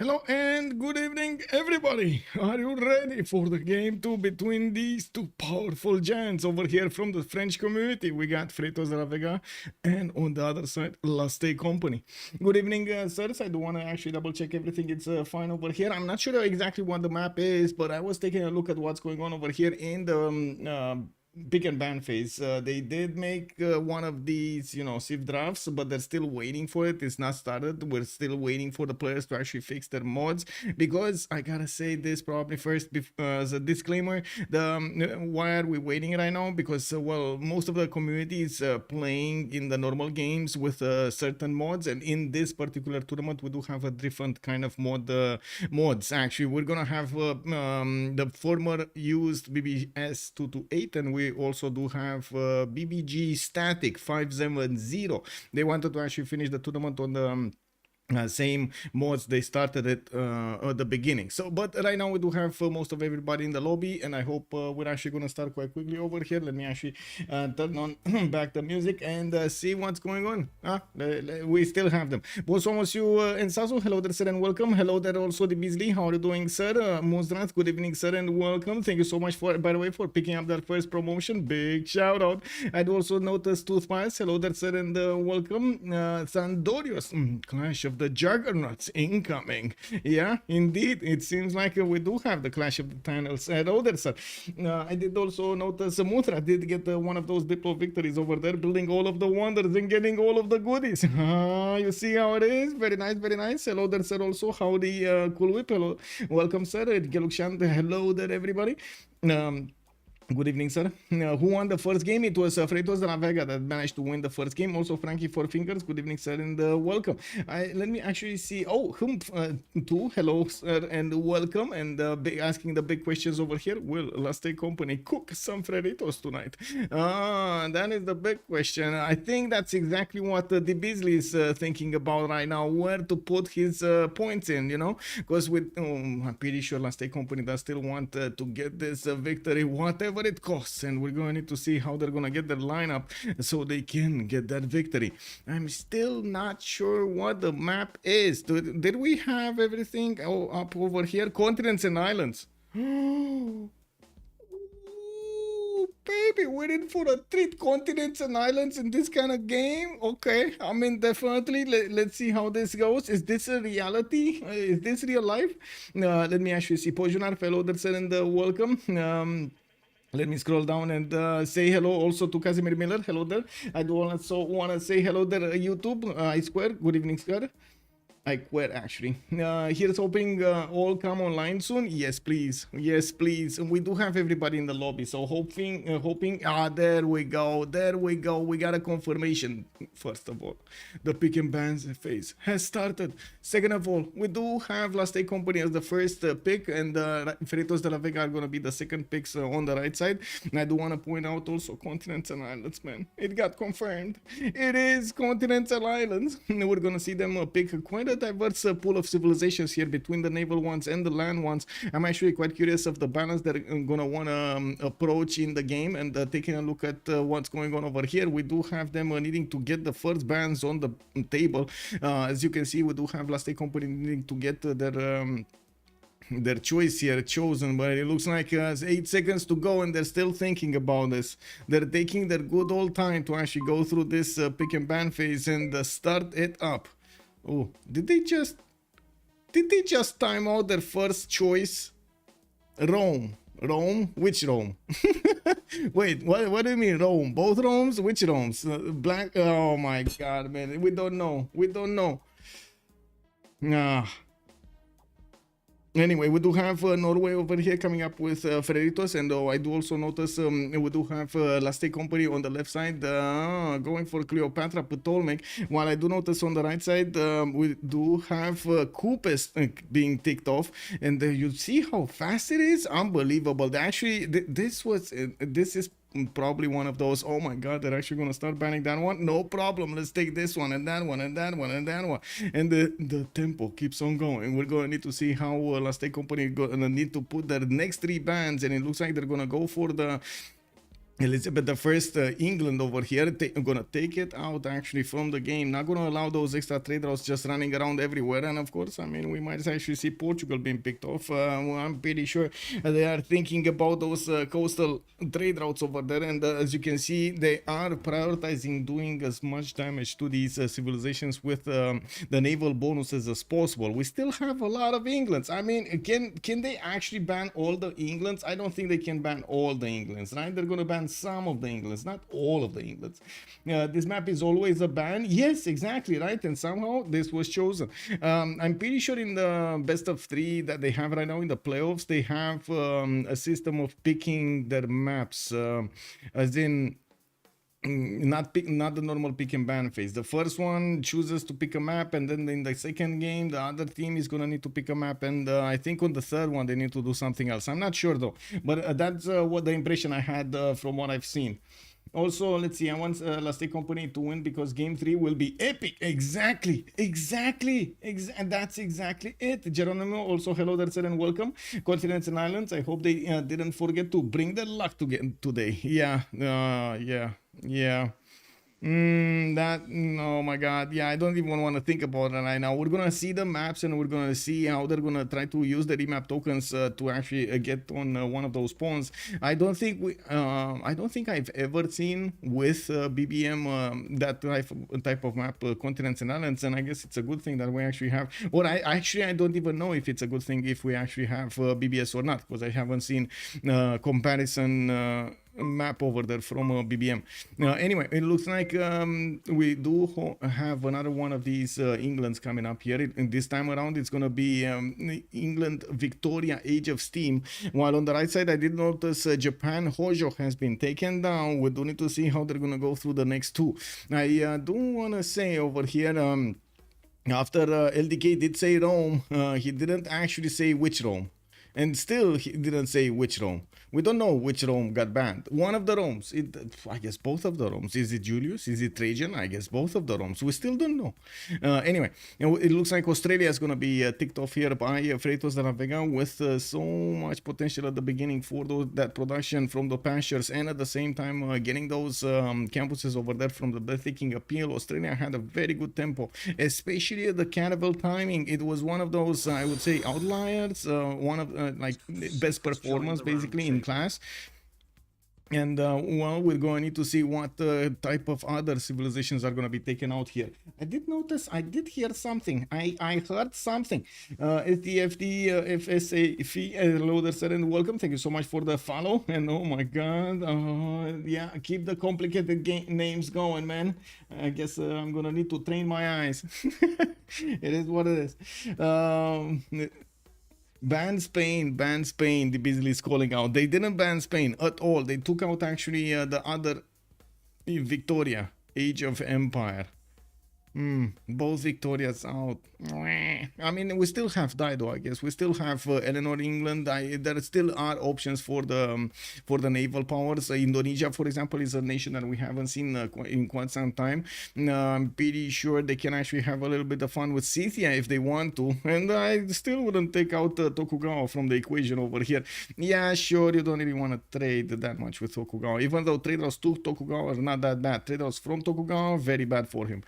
Hello and good evening, everybody. Are you ready for the game 2 between these two powerful giants over here from the French community? We got Freritos de la Vega and on the other side, Last Company. Good evening, sirs. I do want to actually double check everything. It's fine over here. I'm not sure exactly what the map is, but I was taking a look at what's going on over here in the pick and ban phase. They did make one of these, Civ drafts, but they're still waiting for it. It's not started. We're still waiting for the players to actually fix their mods, because I gotta say this probably first as a disclaimer. Why are we waiting right now? Because well, most of the community is playing in the normal games with certain mods, and in this particular tournament we do have a different kind of mods. Actually, we're gonna have the former used BBS 228, and we also do have BBG static 570. They wanted to actually finish the tournament on the same mods they started it at the beginning. So but right now we do have most of everybody in the lobby, and I hope we're actually going to start quite quickly over here. Let me actually turn on back the music and see what's going on. We still have them. Bonsoir monsieur Ensazo, hello there sir and welcome. Hello there also the Beasley, how are you doing sir? Mozrat, good evening sir and welcome. Thank you so much for, by the way, for picking up that first promotion. Big shout out. I'd also noticed Toothpies, hello there sir and welcome. Sandorius, Clash of the Juggernauts incoming. Yeah, indeed, it seems like we do have the Clash of the Titans at Oder, sir. I did also notice Mutra did get one of those Diplo victories over there, building all of the wonders and getting all of the goodies. You see how it is? Very nice, very nice. Hello there, sir. Also, howdy, Cool Whip. Hello, welcome, sir. Hello there, everybody. Good evening, sir. Who won the first game? It was Freritos de la Vega that managed to win the first game. Also, Frankie Four Fingers. Good evening, sir, and welcome. Let me actually see. Oh, too. Hello, sir, and welcome. And asking the big questions over here. Will Last Company cook some Freritos tonight? That is the big question. I think that's exactly what the Beasley is thinking about right now. Where to put his points in, because I'm pretty sure Last Company does still want to get this victory, whatever it costs, and we're going to need to see how they're going to get their lineup so they can get that victory. I'm still not sure what the map is. Did we have everything up over here? Continents and islands. Ooh, baby, we're in for a treat. Continents and islands in this kind of game. Okay, I mean, definitely. Let's see how this goes. Is this a reality? Is this real life? Let me actually see. Pojunar, fellow that's in the welcome. Let me scroll down and say hello also to Casimir Miller. Hello there. I do also want to say hello there, YouTube. I square. Good evening, sir. I quit actually. Here's hoping all come online soon. Yes, please. Yes, please. We do have everybody in the lobby, so hoping. There we go. There we go. We got a confirmation. First of all, the pick and bans phase has started. Second of all, we do have Last Company as the first pick, and Freritos de la Vega are gonna be the second picks on the right side. And I do want to point out also continents and islands, man. It got confirmed. It is continents and islands. We're gonna see them pick quite a diverse pool of civilizations here between the naval ones and the land ones. I'm actually quite curious of the balance they're gonna want to approach in the game, and taking a look at what's going on over here. We do have them needing to get the first bans on the table. As you can see, we do have Last Company needing to get their choice here chosen, but it looks like 8 seconds to go and they're still thinking about this. They're taking their good old time to actually go through this pick and ban phase and start it up. Oh, did they just time out their first choice? Rome. Which Rome? Wait, what do you mean Rome? Both Romes? Which Romes? Black? Oh my god, man, we don't know. Anyway, we do have Norway over here coming up with Freritos, and I do also notice we do have Last Company on the left side going for Cleopatra Ptolemy, while I do notice on the right side we do have Coupes being ticked off, and you see how fast it is. Unbelievable. Actually, this is probably one of those, oh my god, they're actually going to start banning that one. No problem, let's take this one and that one and that one and that one, and the tempo keeps on going. We're going to need to see how Last Company gonna need to put their next 3 bans, and it looks like they're going to go for the Elizabeth the First, England over here, gonna take it out actually from the game. Not gonna allow those extra trade routes just running around everywhere. And of course, I mean, we might actually see Portugal being picked off. Well, I'm pretty sure they are thinking about those coastal trade routes over there. And as you can see, they are prioritizing doing as much damage to these civilizations with the naval bonuses as possible. We still have a lot of Englands. I mean, can they actually ban all the Englands? I don't think they can ban all the Englands, right? They're gonna ban some of the Englands, not all of the Englands. This map is always a ban. Yes, exactly, right? And somehow this was chosen. I'm pretty sure in the best of 3 that they have right now in the playoffs, they have a system of picking their maps, as in not the normal pick and ban phase. The first one chooses to pick a map, and then in the second game the other team is gonna need to pick a map, and I think on the third one they need to do something else. I'm not sure though, but that's what the impression I had from what I've seen. Also, let's see, I want Last Day Company to win because game 3 will be epic. Exactly, and that's exactly it. Geronimo, also hello there, sir, and welcome. Continents and Islands, I hope they didn't forget to bring their luck today. Yeah. Oh my god, yeah, I don't even want to think about it right now. We're gonna see the maps and we're gonna see how they're gonna try to use the remap tokens to actually get on one of those pawns. I don't think I've ever seen with BBM that type of map, continents and islands, and I guess it's a good thing that we actually have. Or I don't even know if it's a good thing if we actually have BBS or not, because I haven't seen comparison map over there from BBM. Anyway, it looks like we do have another one of these Englands coming up here. This time around it's gonna be England Victoria Age of Steam, while on the right side I did notice Japan Hojo has been taken down. We do need to see how they're gonna go through the next 2. I do want to say over here, after LDK did say Rome, he didn't actually say which Rome. And still, he didn't say which Rome. We don't know which Rome got banned. One of the Romes. I guess both of the Romes. Is it Julius? Is it Trajan? I guess both of the Romes. We still don't know. Anyway, it looks like Australia is going to be ticked off here by Freritos and Vega with so much potential at the beginning for that production from the pastures, and at the same time getting those campuses over there from the breathtaking appeal. Australia had a very good tempo, especially at the cannibal timing. It was one of those, I would say, outliers, one of like best performance basically in class. And well, we're going to need to see what type of other civilizations are going to be taken out here. I did hear something. I heard something. SDFD, FSA, hello there, sir, and welcome. Thank you so much for the follow. And oh my god, yeah, keep the complicated names going, man. I guess I'm going to need to train my eyes. It is what it is. Ban Spain, the Beasley is calling out. They didn't ban Spain at all. They took out actually the other Victoria, Age of Empire. Both Victorias out. I mean, we still have Dido, I guess. We still have Eleanor, England. There still are options for the naval powers. Indonesia, for example, is a nation that we haven't seen in quite some time. I'm pretty sure they can actually have a little bit of fun with Scythia if they want to. And I still wouldn't take out Tokugawa from the equation over here. Yeah, sure, you don't really want to trade that much with Tokugawa. Even though traders to Tokugawa are not that bad. Traders from Tokugawa, very bad for him.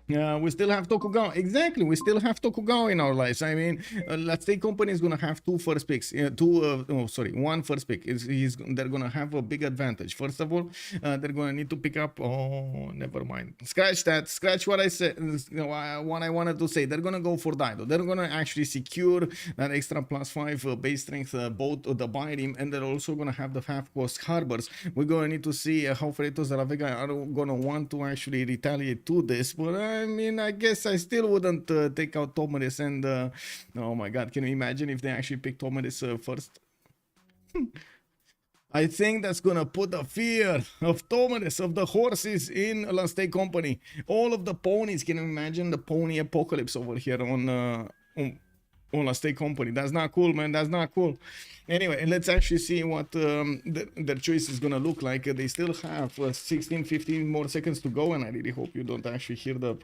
We still have Tokugawa. Exactly, we still have Tokugawa in our lives. I mean, let's say company is gonna have 2 first picks. 1 first pick. They're gonna have a big advantage. First of all, they're gonna need to pick up. Oh, never mind. Scratch that. Scratch what I said. What I wanted to say. They're gonna go for Dido. They're gonna actually secure that extra +5 base strength boat the Birim, and they're also gonna have the half-cost harbors. We're gonna need to see how Freritos and Vega are gonna want to actually retaliate to this, but I mean, I guess I still wouldn't take out Tomaris and oh my god, can you imagine if they actually pick Tomaris first? I think that's gonna put the fear of Tomaris, of the horses in Last Day Company. All of the ponies, can you imagine the pony apocalypse over here on Last Day Company? That's not cool, man. That's not cool. Anyway, let's actually see what their choice is gonna look like. They still have 16-15 more seconds to go, and I really hope you don't actually hear the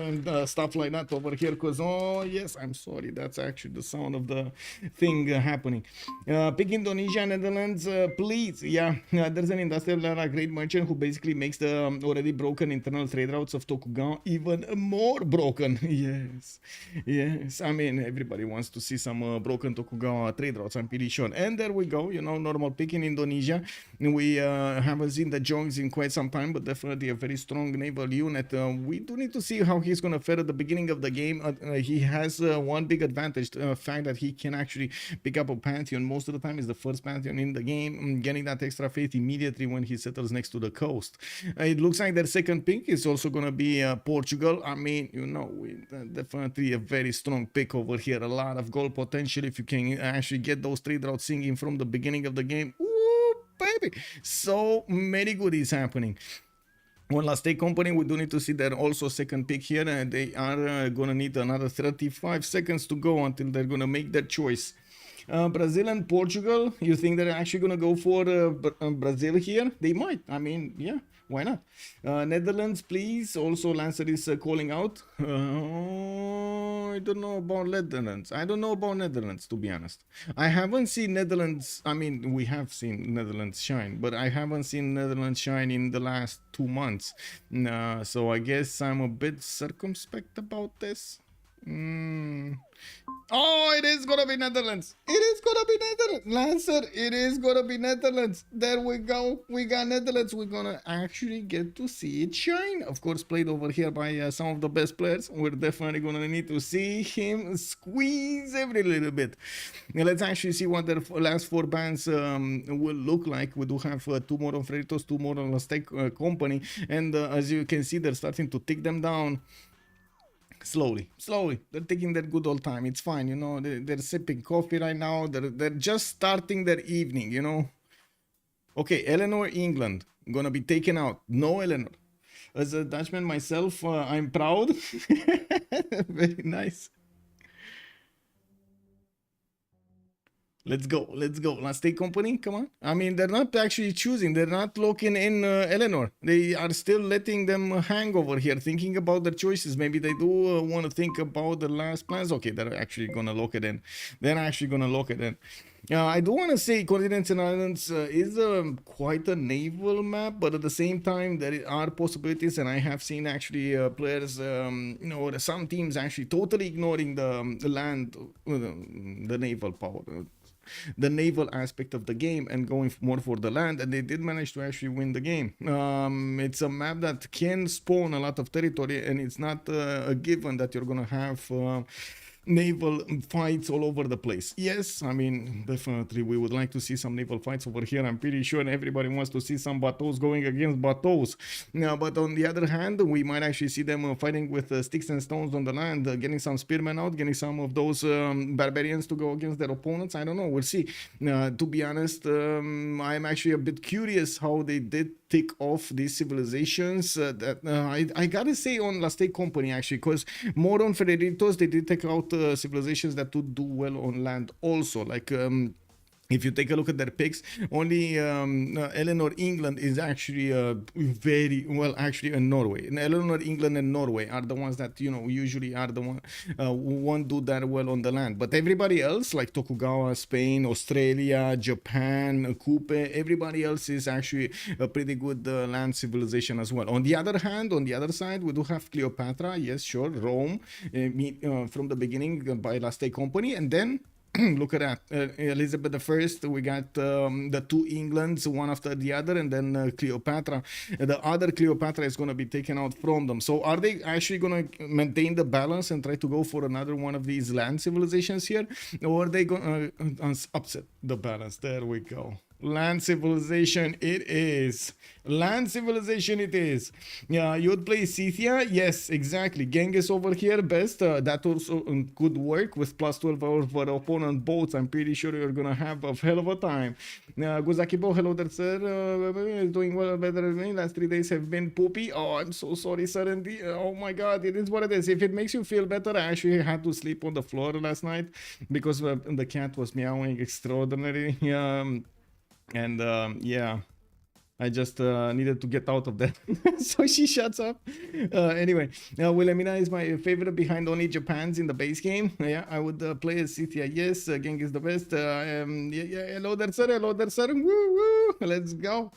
and stuff like that over here. Because, oh, yes, I'm sorry. That's actually the sound of the thing happening. Pick Indonesia, Netherlands, please. Yeah, there's an industrial great merchant who basically makes the already broken internal trade routes of Tokugawa even more broken. Yes, yes. I mean, everybody wants to see some broken Tokugawa trade routes, I'm pretty sure. And there we go, you know, normal pick in Indonesia. We haven't seen the Jongs in quite some time, but definitely a very strong naval unit. We do need to see how he's going to fare at the beginning of the game. He has one big advantage, the fact that he can actually pick up a Pantheon. Most of the time is the first Pantheon in the game, getting that extra faith immediately when he settles next to the coast. It looks like their second pick is also going to be Portugal. I mean, you know, definitely a very strong pick over here. A lot of goal potential if you can actually get those trade routes singing from the beginning of the game. Ooh, baby, so many goodies happening. One last take company, we do need to see their also second pick here, and they are gonna need another 35 seconds to go until they're gonna make their choice. Brazil and Portugal, you think they're actually gonna go for Brazil here? They might. I mean, yeah, why not? Netherlands, please. Also, Lancer is calling out. I don't know about Netherlands. I don't know about Netherlands, to be honest. I haven't seen Netherlands. I mean, we have seen Netherlands shine, but I haven't seen Netherlands shine in the last 2 months. So I guess I'm a bit circumspect about this. Oh, it is gonna be Netherlands. It is gonna be Netherlands. Lancer, it is gonna be Netherlands. There we go. We got Netherlands. We're gonna actually get to see it shine. Of course, played over here by some of the best players. We're definitely gonna need to see him squeeze every little bit. Now, let's actually see what their last 4 bands will look like. We do have 2 more on Freritos, 2 more on Aztec Company. And as you can see, they're starting to tick them down. Slowly, they're taking their good old time. It's fine, you know. They're sipping coffee right now. They're just starting their evening, you know. Okay, Eleanor, England, gonna be taken out. No Eleanor. As a Dutchman myself, I'm proud. Very nice. Let's go. Last take company, come on. I mean, they're not actually choosing. They're not locking in Eleanor. They are still letting them hang over here, thinking about their choices. Maybe they do want to think about the last plans. Okay, they're actually going to lock it in. I do want to say Continents and Islands is quite a naval map, but at the same time, there are possibilities, and I have seen actually players, you know, some teams actually totally ignoring the land, the naval power. The naval aspect of the game and going more for the land, and they did manage to actually win the game. It's a map that can spawn a lot of territory, and it's not a given that you're gonna have naval fights all over the place. Yes, I mean, definitely we would like to see some naval fights over here. I'm pretty sure everybody wants to see some bateaus going against bateaus. But on the other hand, we might actually see them fighting with sticks and stones on the land, getting some spearmen out, getting some of those barbarians to go against their opponents. I don't know, we'll see. To be honest, I'm actually a bit curious how they did tick off these civilizations. I gotta say on Last Take Company actually, because more on Freritos, they did take out civilizations that would do well on land also, like if you take a look at their picks, only Eleanor, England is actually very well, actually in Norway. And Eleanor, England, and Norway are the ones that, you know, usually are the one won't do that well on the land. But everybody else, like Tokugawa, Spain, Australia, Japan, Coupe, everybody else is actually a pretty good land civilization as well. On the other hand, on the other side, we do have Cleopatra, yes, sure, Rome, from the beginning by Last Take Company, and then look at that, Elizabeth I, we got the 2 Englands, one after the other, and then Cleopatra. The other Cleopatra is going to be taken out from them. So are they actually going to maintain the balance and try to go for another one of these land civilizations here? Or are they going to upset the balance? There we go. Land civilization it is. Land civilization it is. Yeah, you would play Scythia? Yes, exactly. Genghis over here, best. That also could work with plus 12 over opponent boats. I'm pretty sure you're gonna have a hell of a time. Guzakibo, hello there, sir. Doing well, better than me. Last 3 days have been poopy. Oh, I'm so sorry, sir. Indeed. Oh my god, it is what it is. If it makes you feel better, I actually had to sleep on the floor last night because the cat was meowing extraordinary. Yeah. I just needed to get out of that. So she shuts up. Anyway, Wilhelmina is my favorite behind only Japan's in the base game. Yeah, I would play as Scythia. Yes, Genk is the best. Hello there, sir. Hello there, sir. Woo, woo. Let's go.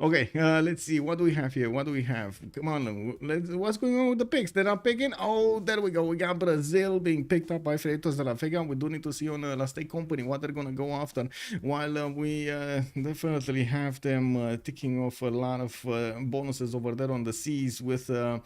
Okay, let's see. What do we have here? What do we have? Come on, what's going on with the picks? They're not picking. Oh, there we go. We got Brazil being picked up by Freritos de la Vega. We do need to see on La State Company what they're going to go after. While we definitely have them ticking off a lot of bonuses over there on the seas with the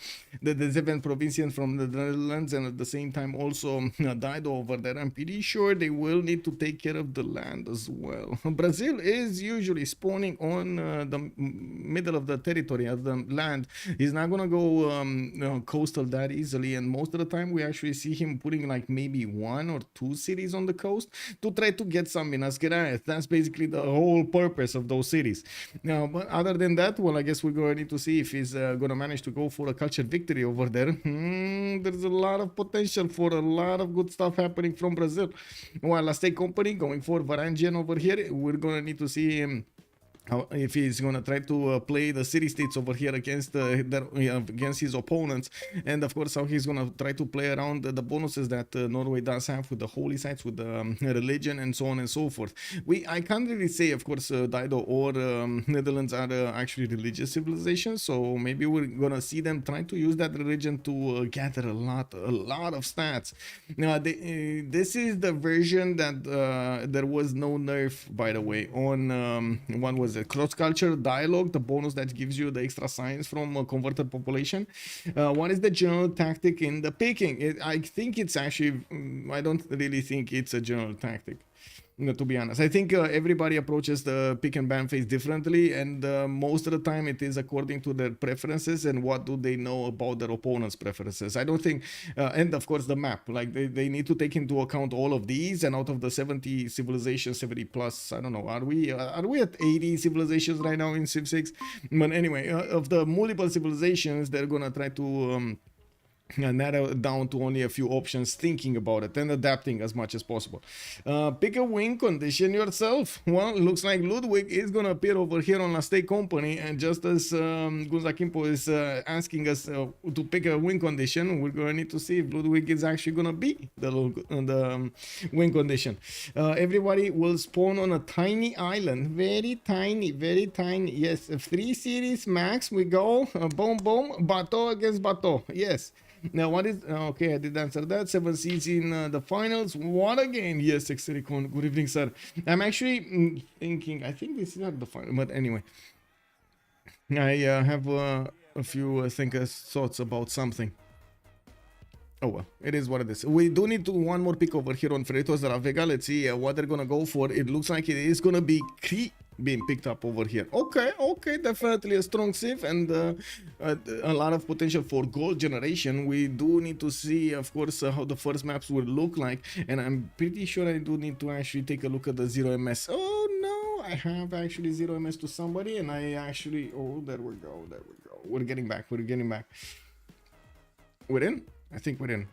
seven provincians from the Netherlands, and at the same time also Dido over there. I'm pretty sure they will need to take care of the land as well. Brazil is usually spawning on the middle of the territory of the land. He's not gonna go coastal that easily, and most of the time we actually see him putting like maybe 1 or 2 cities on the coast to try to get some Minas Gerais. That's basically the whole purpose of those cities. Now, but other than that, well, I guess we're going to need to see if he's gonna manage to go for a culture victory over there. There's a lot of potential for a lot of good stuff happening from Brazil. While La State Company going for Varangian over here, we're gonna need to see him if he's gonna try to play the city-states over here against against his opponents, and of course how he's gonna try to play around the bonuses that Norway does have with the holy sites, with the religion, and so on and so forth. I can't really say, of course, Dido or Netherlands are actually religious civilizations, so maybe we're gonna see them trying to use that religion to gather a lot of stats. Now, this is the version that there was no nerf, by the way, on one was a cross-culture dialogue, the bonus that gives you the extra science from a converted population. What is the general tactic in the picking? I think it's actually, I don't really think it's a general tactic, to be honest. I think everybody approaches the pick and ban phase differently, and most of the time it is according to their preferences and what do they know about their opponent's preferences. I don't think, and of course the map, like they need to take into account all of these, and out of the 70 civilizations, 70 plus, I don't know, are we at 80 civilizations right now in Civ6? But anyway, of the multiple civilizations, they're gonna try to narrow it down to only a few options, thinking about it and adapting as much as possible. Pick a win condition yourself. Well, it looks like Ludwig is gonna appear over here on La State Company, and just as Gunza Kimpo is asking us to pick a win condition, we're gonna need to see if Ludwig is actually gonna be the win condition. Everybody will spawn on a tiny island, very tiny, very tiny. Yes, 3 cities max. We go boom boom, bateau against bateau. Yes. Now, what is... Okay, I did answer that. 7 seeds in the finals. What a game. Yes, Exericon. Good evening, sir. I'm actually thinking... I think this is not the final, but anyway. I have a few thoughts about something. Oh well, it is what it is. We do need to one more pick over here on Freritos de la Vega. Let's see what they're gonna go for. It looks like it is gonna be Cree being picked up over here. Okay, definitely a strong Civ and a lot of potential for gold generation. We do need to see, of course, how the first maps will look like, and I'm pretty sure I do need to actually take a look at the 0ms. Oh no, I have actually 0ms to somebody, and I actually... Oh, there we go. We're getting back. We're in? I think we're in.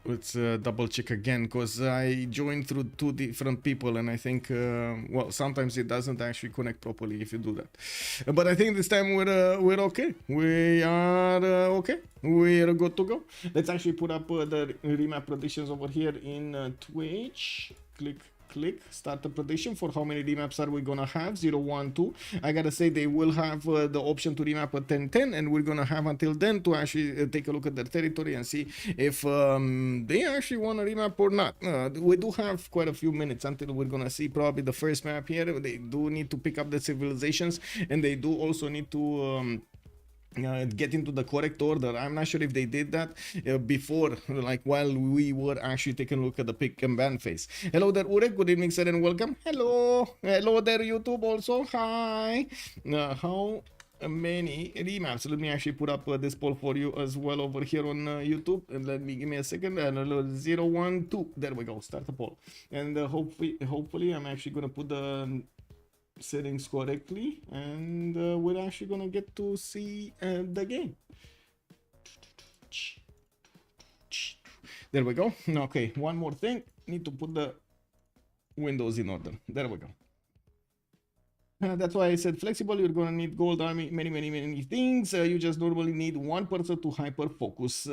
Let's double check again, because I joined through 2 different people, and I think, well, sometimes it doesn't actually connect properly if you do that. But I think this time we're okay. We are okay. We're good to go. Let's actually put up the remap predictions over here in Twitch. Click start the prediction for how many remaps are we gonna have. 0, 1, 2. I gotta say they will have the option to remap at 10-10, and we're gonna have until then to actually take a look at their territory and see if they actually want to remap or not. We do have quite a few minutes until we're gonna see probably the first map here. They do need to pick up the civilizations, and they do also need to get into the correct order. I'm not sure if they did that before, like while we were actually taking a look at the pick and ban phase. Hello there, Urek. Good evening, sir, and welcome. Hello there, YouTube also. Hi. How many remaps? Let me actually put up this poll for you as well over here on YouTube, and give me a second. 0, 1, 2. There we go. Start the poll, and hopefully I'm actually gonna put the settings correctly, and we're actually gonna get to see the game. There we go. Okay, one more thing, need to put the windows in order. There we go. That's why I said flexible. You're gonna need gold army, many things. You just normally need one person to hyper focus.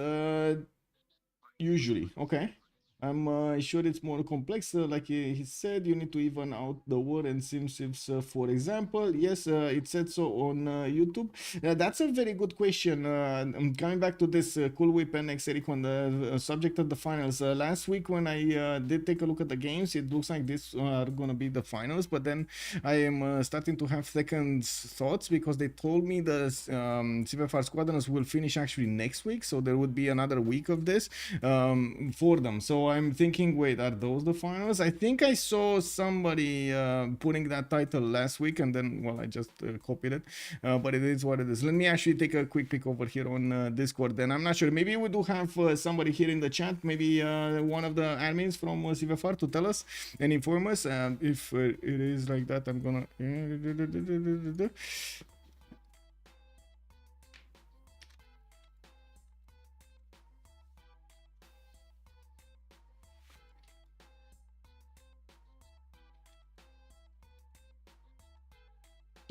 Usually, okay. I'm sure it's more complex. Like he said, you need to even out the word and SimCivs, for example. Yes, it said so on YouTube. That's a very good question. I'm coming back to this Cool Whip and Eric on the subject of the finals. Last week, when I did take a look at the games, it looks like this are gonna be the finals. But then I am starting to have second thoughts because they told me the CivFR Squadrons will finish actually next week, so there would be another week of this for them. So I'm thinking, wait, are those the finals? I think I saw somebody putting that title last week, and then, well, I just copied it, but it is what it is. Let me actually take a quick peek over here on Discord. Then I'm not sure, maybe we do have somebody here in the chat, maybe one of the admins from CivFR to tell us and inform us. If it is like that, I'm gonna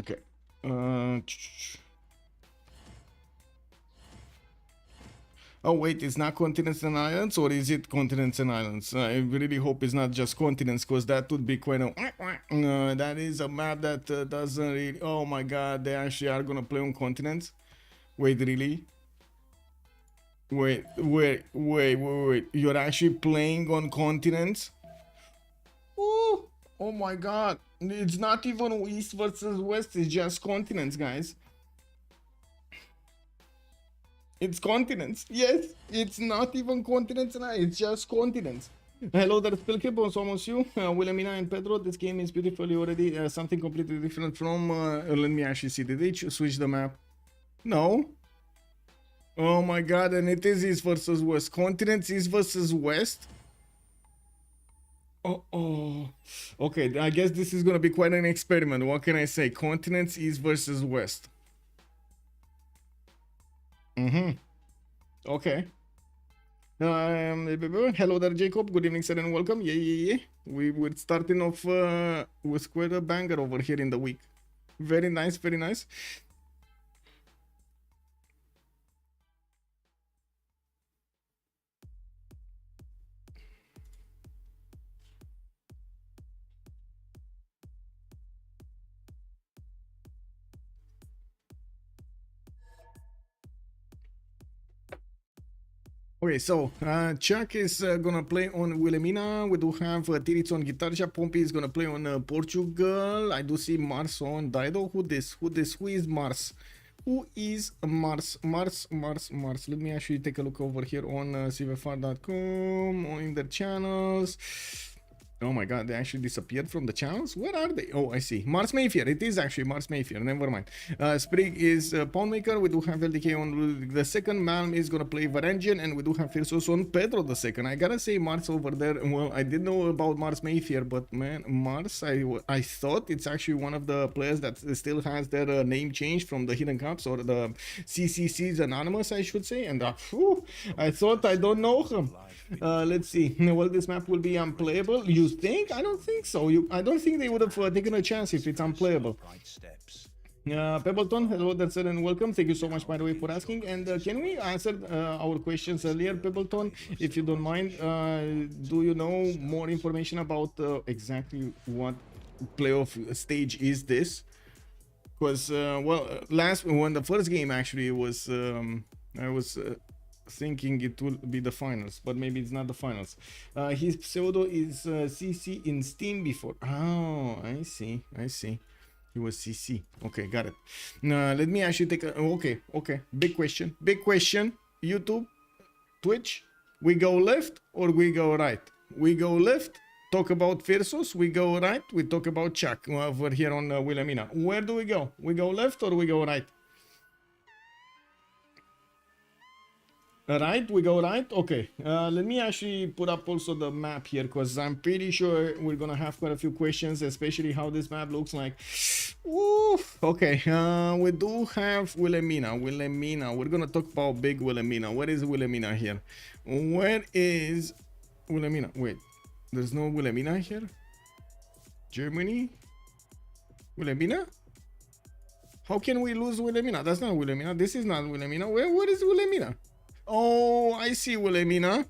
okay. Oh wait, it's not continents and islands, or is it continents and islands? I really hope it's not just continents, because that would be quite a... that is a map that doesn't really... Oh my god, they actually are gonna play on continents? Wait, really? Wait. You're actually playing on continents? Ooh, oh my god. It's not even east versus west, it's just continents, guys. It's continents. Yes, it's not even continents, it's just continents. Hello there, Spilkip, almost you. Wilhelmina and Pedro, this game is beautifully already something completely different from... let me actually see, did they switch the map? No. Oh my god, and it is east versus west. Continents, east versus west. Oh. Okay, I guess this is gonna be quite an experiment. What can I say? Continents, east versus west. Okay. Hello there, Jacob. Good evening, sir, and welcome. Yeah. We're starting off with quite a banger over here in the week. Very nice, very nice. Okay, so Chuck is gonna play on Wilhelmina. We do have Titiits on guitar. Pompey is gonna play on Portugal. I do see Mars on Dido. Who is Mars? Who is Mars? Mars. Let me actually take a look over here on CivFR.com in their channels. Oh my god, they actually disappeared from the channels? Where are they? Oh, I see. Mars Mayfair. It is actually Mars Mayfair. Never mind. Sprig is Pawn Maker. We do have LDK on Ludwig II. Malm is going to play Varangian. And we do have Phyrsos on Pedro II. I gotta say, Mars over there. Well, I did know about Mars Mayfair. But man, Mars, I thought it's actually one of the players that still has their name changed from the Hidden Cups or the CCC's Anonymous, I should say. And I thought I don't know him. Let's see. Well, this map will be unplayable. You think? I don't think so. I don't think they would have taken a chance if it's unplayable. Pebbleton, hello, that's it, and welcome. Thank you so much, by the way, for asking. And can we answer our questions earlier, Pebbleton, if you don't mind? Do you know more information about exactly what playoff stage is this? Because, well, when the first game actually was, I was thinking it will be the finals, but maybe it's not the finals. His pseudo is CC in Steam before. Oh, I see. He was CC. Okay, got it. Let me actually take a... Okay. Big question. YouTube, Twitch, we go left or we go right? We go left, talk about Phyrsos. We go right, we talk about Chuck over here on Wilhelmina. Where do we go? We go left or we go right? Right, we go right. Okay, let me actually put up also the map here, because I'm pretty sure we're gonna have quite a few questions, especially how this map looks like. Oof. Okay, we do have Wilhelmina. We're gonna talk about big Wilhelmina. Where is Wilhelmina here? Where is Wilhelmina? Wait, there's no Wilhelmina here. Germany. Wilhelmina? How can we lose Wilhelmina? That's not Wilhelmina. This is not Wilhelmina. Where is Wilhelmina? Oh, I see Wilhelmina.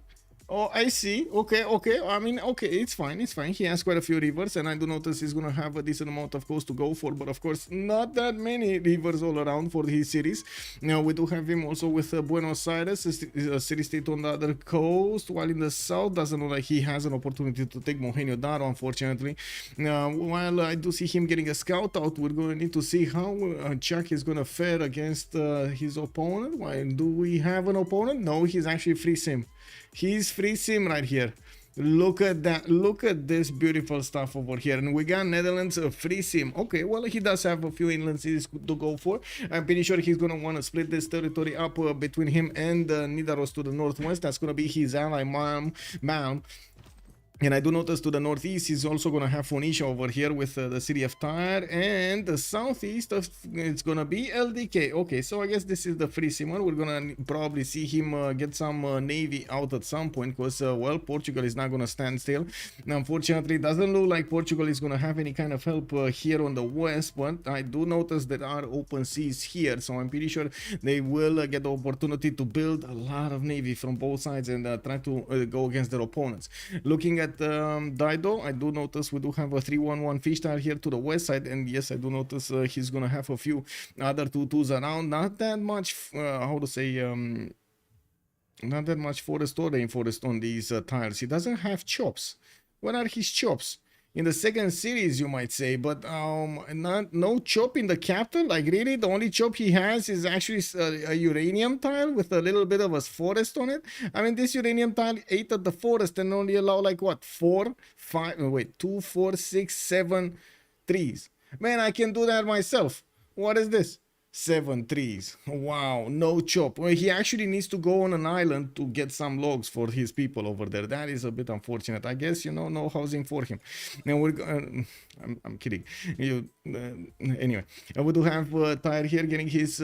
Oh, I see. Okay, okay. I mean, okay, it's fine. It's fine. He has quite a few rivers, and I do notice he's gonna have a decent amount of coast to go for, but of course, not that many rivers all around for his cities. Now, we do have him also with Buenos Aires, a city-state on the other coast, while in the south, doesn't look like he has an opportunity to take Mohenjo-Daro, unfortunately. While I do see him getting a scout out, we're going to need to see how Chuck is going to fare against his opponent. Why do we have an opponent? No, he's actually free sim. He's free sim right here. Look at that. Look at this beautiful stuff over here. And we got Netherlands free sim. Okay, well, he does have a few inland cities to go for. I'm pretty sure he's going to want to split this territory up between him and Nidaros to the northwest. That's going to be his ally, Malm. And I do notice to the northeast, he's also going to have Phoenicia over here with the city of Tyre. And the southeast, it's going to be LDK. Okay, so I guess this is the free sim one. We're going to probably see him get some navy out at some point because, well, Portugal is not going to stand still. And unfortunately, it doesn't look like Portugal is going to have any kind of help here on the west. But I do notice there are open seas here. So I'm pretty sure they will get the opportunity to build a lot of navy from both sides and try to go against their opponents. Looking at Dido, I do notice we do have a 311 fish tile here to the west side, and yes, I do notice he's gonna have a few other 2-2s around. Not that much, how to say, not that much forest or rainforest on these tiles. He doesn't have chops. What are his chops? In the second series, you might say, but no chop in the capital. Like, really, the only chop he has is actually a uranium tile with a little bit of a forest on it. I mean, this uranium tile ate at the forest and only allow like what, 2, 4, 6, 7 trees. Man, I can do that myself. What is this? 7 trees. Wow, no chop. Well, he actually needs to go on an island to get some logs for his people over there. That is a bit unfortunate. I guess, you know, no housing for him. Now we're I'm kidding. Anyway, we do have Tyre here getting his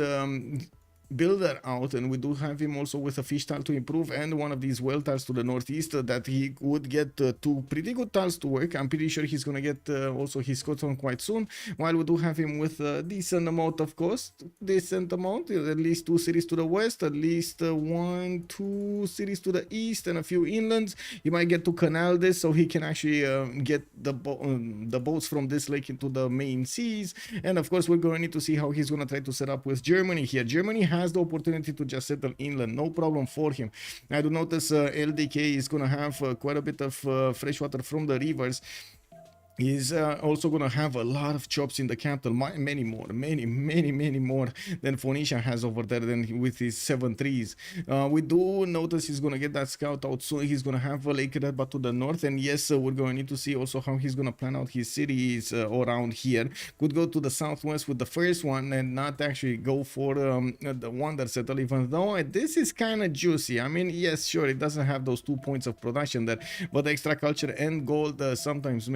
builder out, and we do have him also with a fish tile to improve and one of these whale tiles to the northeast that he would get 2 pretty good tiles to work. I'm pretty sure he's gonna get also his cotton quite soon, while we do have him with a decent amount of cost, decent amount, at least 2 cities to the west, at least 1, 2 cities to the east, and a few inlands. He might get to canal this so he can actually get the boats from this lake into the main seas. And of course, we're going to need to see how he's going to try to set up with Germany here. Germany has the opportunity to just settle inland, no problem for him. I do notice LDK is going to have quite a bit of fresh water from the rivers. He's also going to have a lot of chops in the capital, many more than Phoenicia has over there than with his 7 trees. We do notice he's going to get that scout out soon. He's going to have a Lake Redba to the north, and yes, we're going to need to see also how he's going to plan out his cities around here. Could go to the southwest with the first one and not actually go for the Wonder Settle, even though this is kind of juicy. I mean, yes, sure, it doesn't have those 2 points of production there, but extra culture and gold sometimes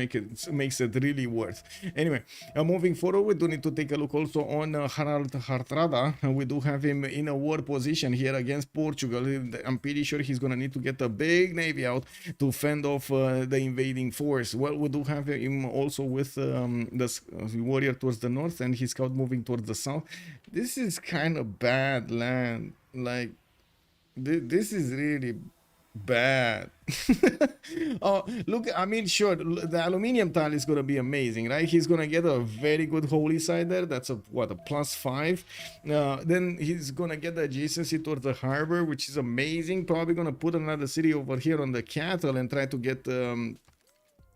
makes it really worth. Anyway, moving forward, we do need to take a look also on Harald Hardrada. We do have him in a war position here against Portugal. I'm pretty sure he's gonna need to get a big navy out to fend off the invading force. Well, we do have him also with the warrior towards the north and his scout moving towards the south. This is kind of bad land. Like, this is really bad. Oh, look, I mean, sure, the aluminium tile is gonna be amazing, right? He's gonna get a very good holy side there. That's a +5. Then he's gonna get the adjacency towards the harbor, which is amazing. Probably gonna put another city over here on the cattle and try to get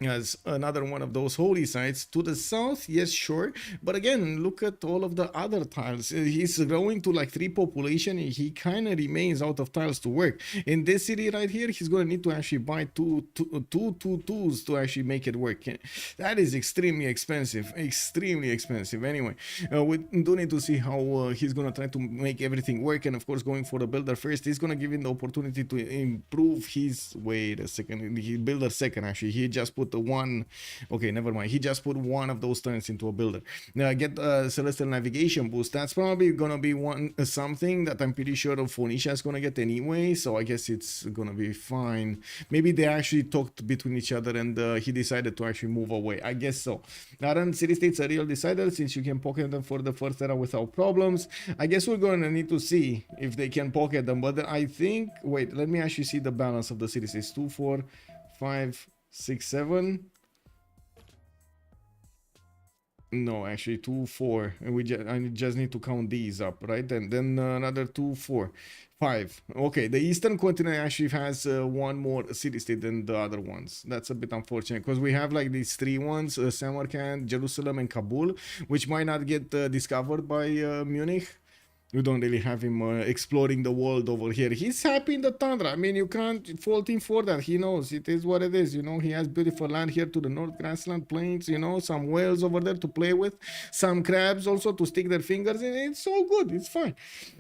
as another one of those holy sites to the south. Yes, sure, but again, look at all of the other tiles. He's growing to like 3 population. He kind of remains out of tiles to work. In this city right here, he's going to need to actually buy two tools to actually make it work. That is extremely expensive. Anyway, we do need to see how he's going to try to make everything work, and of course, going for the builder first, he's going to give him the opportunity to improve his, wait a second, he builder second. Actually, he just put put the one. Okay, never mind. He just put one of those turns into a builder. Get celestial navigation boost. That's probably gonna be something that I'm pretty sure of Phoenicia is gonna get anyway. So I guess it's gonna be fine. Maybe they actually talked between each other and he decided to actually move away. I guess so. Aren't city-states a real decider since you can pocket them for the first era without problems? I guess we're gonna need to see if they can pocket them. But I think, wait, let me actually see the balance of the city-states. 2, 4, 5, 6, 7. No, actually 2, 4, and I just need to count these up, right? And then another 2, 4, 5. Okay, the Eastern continent actually has one more city-state than the other ones. That's a bit unfortunate because we have like these 3 ones: Samarkand, Jerusalem, and Kabul, which might not get discovered by Munich. We don't really have him exploring the world over here. He's happy in the tundra. I mean, you can't fault him for that. He knows it is what it is. You know, he has beautiful land here to the north, grassland plains, you know, some whales over there to play with, some crabs also to stick their fingers in. It's all good. It's fine.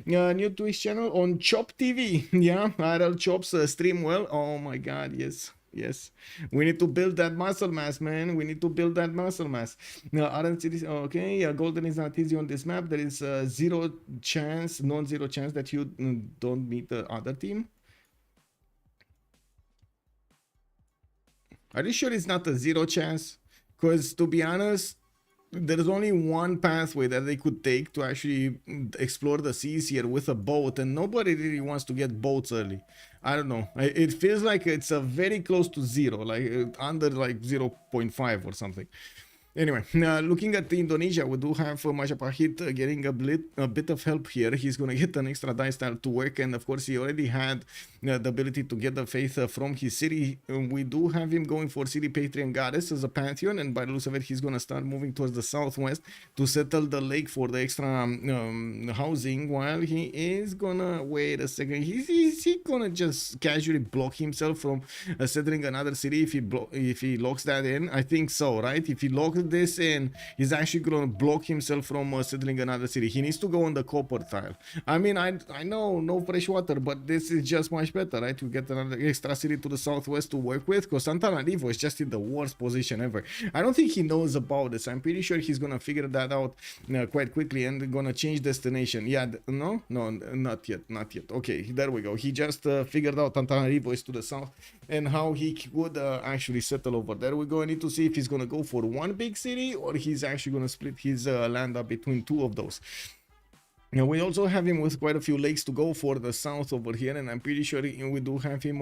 New Twitch channel on Chop TV. Yeah, IRL Chops stream well. Oh my God, yes. Yes, we need to build that muscle mass, man. We need to build that muscle mass. Now, aren't cities okay? Golden is not easy on this map. There is zero chance, non-zero chance that you don't meet the other team. Are you sure it's not a zero chance? Because to be honest, there's only one pathway that they could take to actually explore the seas here with a boat, and nobody really wants to get boats early. I don't know. It feels like it's a very close to zero, like under like 0.5 or something. Anyway, looking at Indonesia, we do have Majapahit getting a bit of help here. He's going to get an extra dice tile to work, and of course he already had the ability to get the faith from his city. We do have him going for city patron goddess as a pantheon, and by the looks of it, he's going to start moving towards the southwest to settle the lake for the extra housing, while he is going to, wait a second, is he going to just casually block himself from settling another city if he locks that in? I think so, right? If he locks this in, he's actually going to block himself from settling another city. He needs to go on the copper tile. I mean, I know no fresh water, but this is just much better, right? To get another extra city to the southwest to work with, because Antananarivo is just in the worst position ever. I don't think he knows about this. I'm pretty sure he's gonna figure that out quite quickly and gonna change destination. Yeah, no, not yet. Okay, there we go. He just figured out Antananarivo is to the south and how he would actually settle over there. We're going to need to see if he's gonna go for one big city or he's actually going to split his land up between 2 of those. Now we also have him with quite a few lakes to go for the south over here, and I'm pretty sure we do have him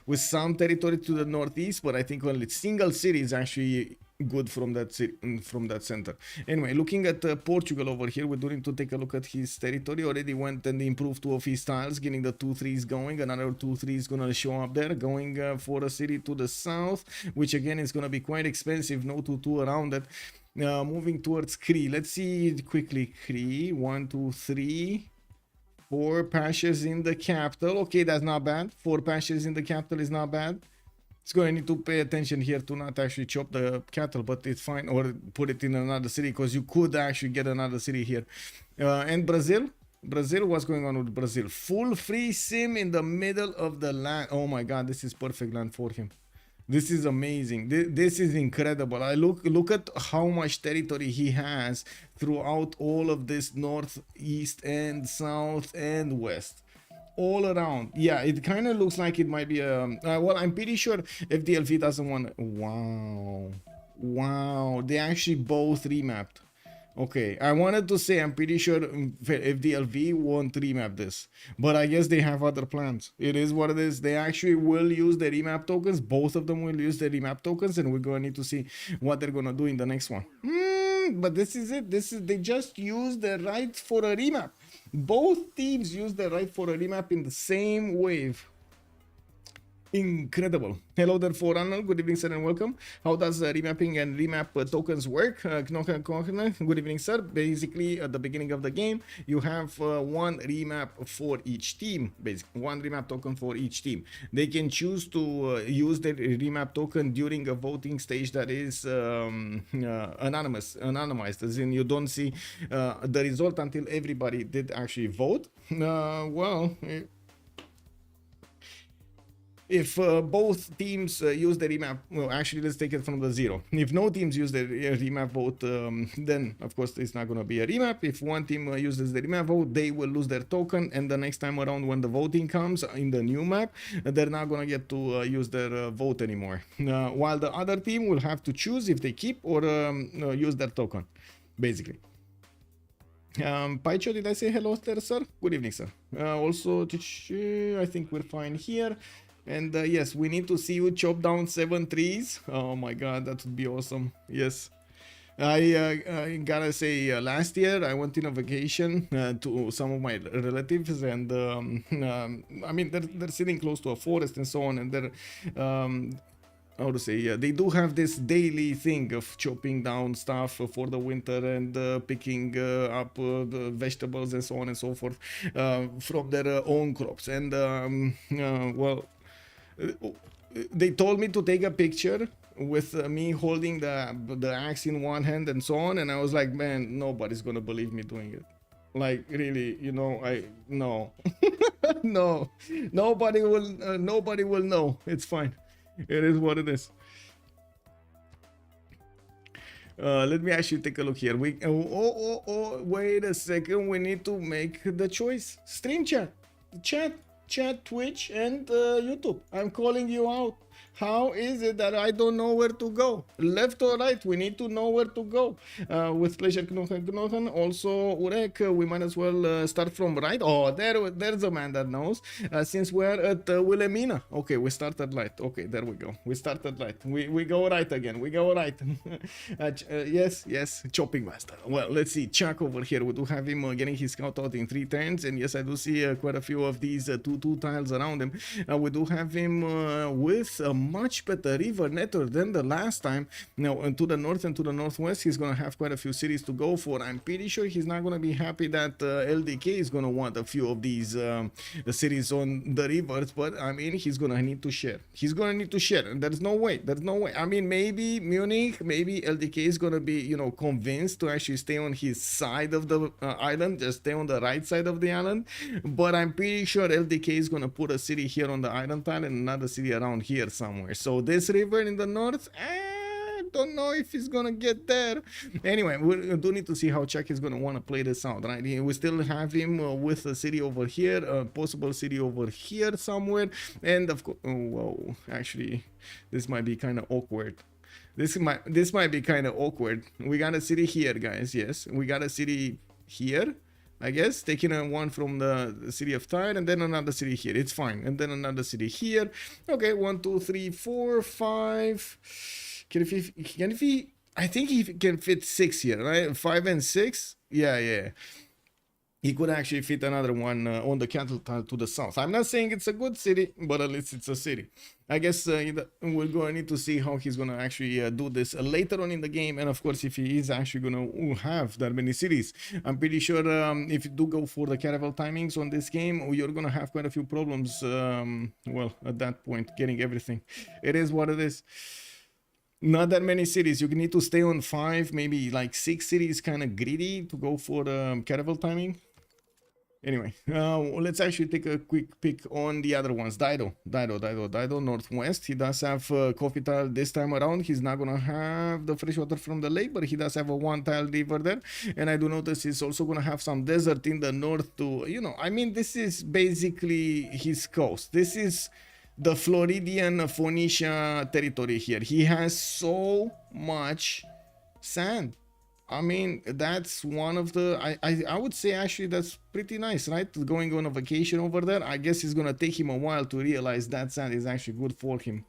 with some territory to the northeast, but I think only single city is actually good from that city, from that center. Anyway, looking at Portugal over here, we do need to take a look at his territory. Already went and improved 2 of his tiles, getting the 2-3s going. Another 2-3 is gonna show up there, going for a city to the south, which again is gonna be quite expensive. No 2-2 around it. Moving towards Cree. Let's see quickly. Cree, 1, 2, 3, 4 pastures in the capital. Okay, that's not bad. 4 pastures in the capital is not bad. It's going to need to pay attention here to not actually chop the cattle, but it's fine, or put it in another city, because you could actually get another city here. And Brazil, what's going on with Brazil? Full free sim in the middle of the land. Oh my God, this is perfect land for him. This is amazing. This is incredible. I look at how much territory he has throughout all of this north, east, and south, and west. All around. Yeah, it kind of looks like it might be well, I'm pretty sure if DLV doesn't want. Wow, they actually both remapped. Okay, I wanted to say I'm pretty sure if DLV won't remap this, but I guess they have other plans. It is what it is. They actually will use the remap tokens. Both of them will use the remap tokens, and we're gonna need to see what they're gonna do in the next one. But this is it. They just use the right for a remap. Both teams use the right for a remap in the same wave. Incredible. Hello there, Forerunner. Good evening, sir, and welcome. How does remapping and remap tokens work? Good evening, sir. Basically, at the beginning of the game, you have one remap for each team. Basically, one remap token for each team. They can choose to use the remap token during a voting stage that is anonymized, as in you don't see the result until everybody did actually vote. if both teams use the remap, well, actually, let's take it from the zero. If no teams use the remap vote, then of course it's not going to be a remap. If one team uses the remap vote, they will lose their token, and the next time around when the voting comes in the new map, they're not going to get to use their vote anymore. While the other team will have to choose if they keep or use their token, basically. Paicho, did I say hello there, sir? Good evening, sir. Also, I think we're fine here. And yes, we need to see you chop down 7 trees. Oh my god, that would be awesome. Yes. I gotta say, last year I went in a vacation to some of my relatives, and I mean, they're sitting close to a forest and so on, and they're how to say, they do have this daily thing of chopping down stuff for the winter and picking up the vegetables and so on and so forth from their own crops. And well, they told me to take a picture with me holding the axe in one hand and so on, and I was like, man, nobody's gonna believe me doing it. Like, really, you know, no. No, nobody will know. It's fine. It is what it is. Let me actually take a look here. Wait a second. We need to make the choice. Stream chat, Twitch, and YouTube. I'm calling you out. How is it that I don't know where to go? Left or right? We need to know where to go. With pleasure, Knochen. Also, Urek, we might as well start from right. Oh, there's a man that knows. Since we're at Wilhelmina. Okay, we started right. Okay, there we go. We started right. We go right again. We go right. Yes, chopping master. Well, let's see. Chuck over here. We do have him getting his scout out in 3 turns. And yes, I do see quite a few of these 2-2 tiles around him. We do have him with a much better river network than the last time. Now, to the north and to the northwest, he's going to have quite a few cities to go for. I'm pretty sure he's not going to be happy that LDK is going to want a few of these cities on the rivers, but I mean, he's going to need to share. He's going to need to share. There's no way. I mean, maybe Munich, maybe LDK is going to be, you know, convinced to actually stay on his side of the island, just stay on the right side of the island. But I'm pretty sure LDK is going to put a city here on the island tile and another city around here somewhere. So this river in the north, I don't know if he's gonna get there. Anyway, we do need to see how Chuck is gonna want to play this out, right? We still have him with a city over here, a possible city over here somewhere, and of course, oh, whoa, actually, this might be kind of awkward. This might be kind of awkward. We got a city here, guys. Yes, we got a city here, I guess, taking one from the city of Tyre, and then another city here. It's fine. And then another city here. Okay, 1, 2, 3, 4, 5. Can he? I think he can fit 6 here, right? 5 and 6. Yeah. He could actually fit another one on the cattle tile to the south. I'm not saying it's a good city, but at least it's a city. I guess we're going to need to see how he's going to actually do this later on in the game. And of course, if he is actually going to have that many cities, I'm pretty sure if you do go for the caravel timings on this game, you're going to have quite a few problems, well, at that point, getting everything. It is what it is. Not that many cities. You need to stay on 5, maybe like 6 cities, kind of greedy to go for the caravel timing. Anyway, let's actually take a quick pick on the other ones. Dido, northwest. He does have coffee tile this time around. He's not gonna have the fresh water from the lake, but he does have a 1-tile river there. And I do notice he's also gonna have some desert in the north too. You know, I mean, this is basically his coast. This is the Floridian Phoenicia territory here. He has so much sand. I mean, that's one of the, I would say actually that's pretty nice, right? Going on a vacation over there. I guess it's gonna take him a while to realize that sand is actually good for him.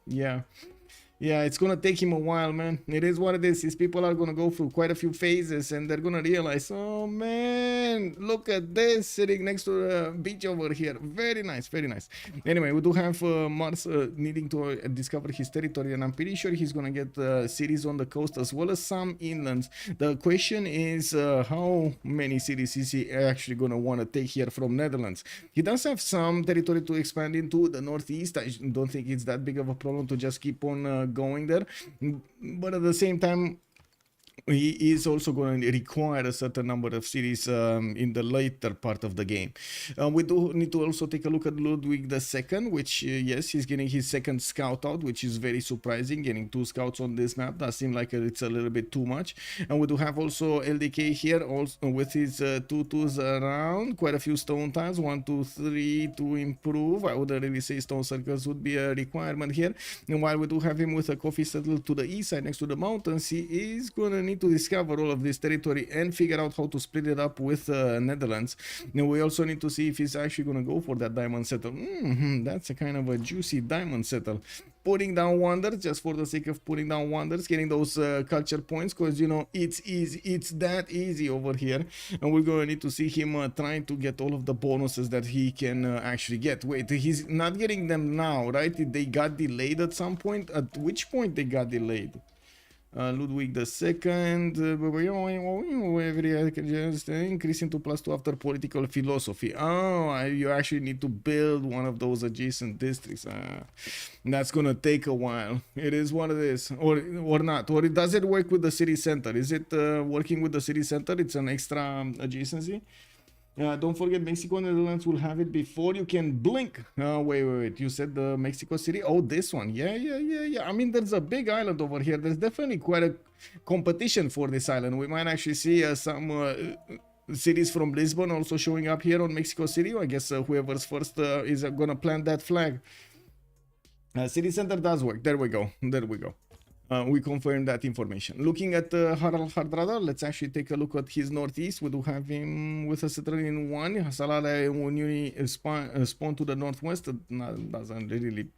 Yeah, it's gonna take him a while, man. It is what it is. These people are gonna go through quite a few phases, and they're gonna realize, oh man, look at this sitting next to the beach over here. Very nice, very nice. Anyway, we do have Mars needing to discover his territory, and I'm pretty sure he's gonna get cities on the coast as well as some inlands. The question is, how many cities is he actually gonna want to take here from Netherlands? He does have some territory to expand into the northeast. I don't think it's that big of a problem to just keep on going there, but at the same time, he is also going to require a certain number of cities in the later part of the game. We do need to also take a look at Ludwig II, which yes, he's getting his second scout out, which is very surprising. Getting 2 scouts on this map does seem like it's a little bit too much. And we do have also LDK here, also with his 2-2s around, quite a few stone tiles, 1, 2, 3 to improve. I wouldn't really say stone circles would be a requirement here. And while we do have him with a coffee settle to the east side next to the mountains, he is gonna need to discover all of this territory and figure out how to split it up with Netherlands. And we also need to see if he's actually gonna go for that diamond settle. That's a kind of a juicy diamond settle. Putting down wonders just for the sake of putting down wonders, getting those culture points, because you know it's easy, it's that easy over here. And we're gonna need to see him trying to get all of the bonuses that he can actually get. Wait, he's not getting them now, right? They got delayed at some point. At which point they got delayed? Ludwig II, just increasing to +2 after political philosophy. Oh, you actually need to build one of those adjacent districts. That's gonna take a while. It is what it is, or not. Or does it work with the city center? Is it working with the city center? It's an extra adjacency. Don't forget, Mexico and Netherlands will have it before you can blink. Wait. You said the Mexico City? Oh, this one. Yeah. I mean, there's a big island over here. There's definitely quite a competition for this island. We might actually see some cities from Lisbon also showing up here on Mexico City. I guess whoever's first is gonna plant that flag. City center does work. There we go. We confirm that information. Looking at Harald Hardrada, let's actually take a look at his northeast. We do have him with a settler in 1. Salala Unioni spawn to the northwest. Doesn't really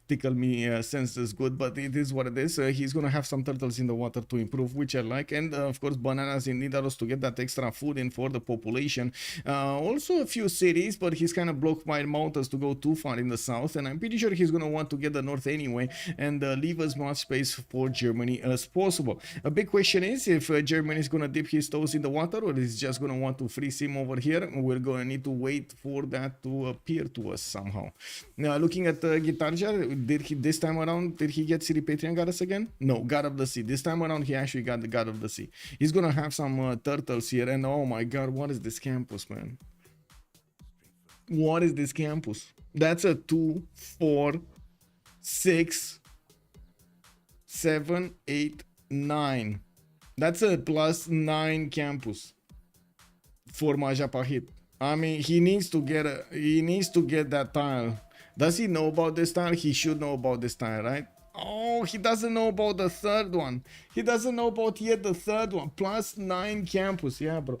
tickle me senses good, but it is what it is. He's gonna have some turtles in the water to improve, which I like, and of course bananas in Nidaros to get that extra food in for the population. Also a few cities, but he's kind of blocked by mountains to go too far in the south, and I'm pretty sure he's gonna want to get the north anyway and leave as much space for Germany as possible. A big question is if Germany is gonna dip his toes in the water, or is just gonna want to freeze him over here. We're gonna need to wait for that to appear to us somehow. Now looking at Gitarja, did he this time around, did he get City Patrian Goddess again? No, God of the Sea. This time around he actually got the God of the Sea. He's gonna have some turtles here, and oh my god, what is this campus, man? What is this campus? That's a 2, 4, 6, 7, 8, 9. That's a +9 campus for Majapahit. I mean, he needs to get that tile. Does he know about this tile? He should know about this tile, right? Oh, he doesn't know about the third one. He doesn't know about yet the third one. +9 campus. Yeah, bro.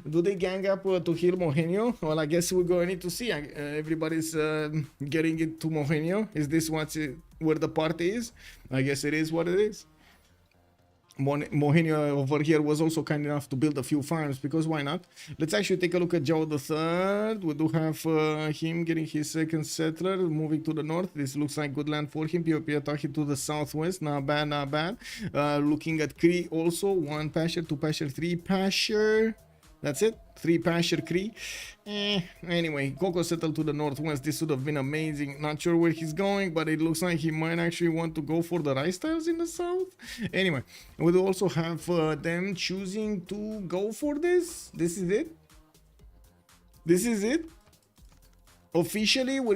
Do they gang up to heal Mohenio? Well, I guess we're going to need to see. Everybody's getting it to Mohenio. Is this where the party is? I guess it is what it is. Mohenio over here was also kind enough to build a few farms, because why not? Let's actually take a look at Joe III. We do have him getting his second settler, moving to the north. This looks like good land for him. Piopia to the southwest. Not bad. Looking at Cree also. 1 pasture, 2 pasture, 3 pasture. That's it. 3 pasture Cree. Anyway, Coco settled to the northwest. This would have been amazing. Not sure where he's going, but it looks like he might actually want to go for the rice tiles in the south. Anyway, we do also have them choosing to go for this. This is it. This is it. Officially, we're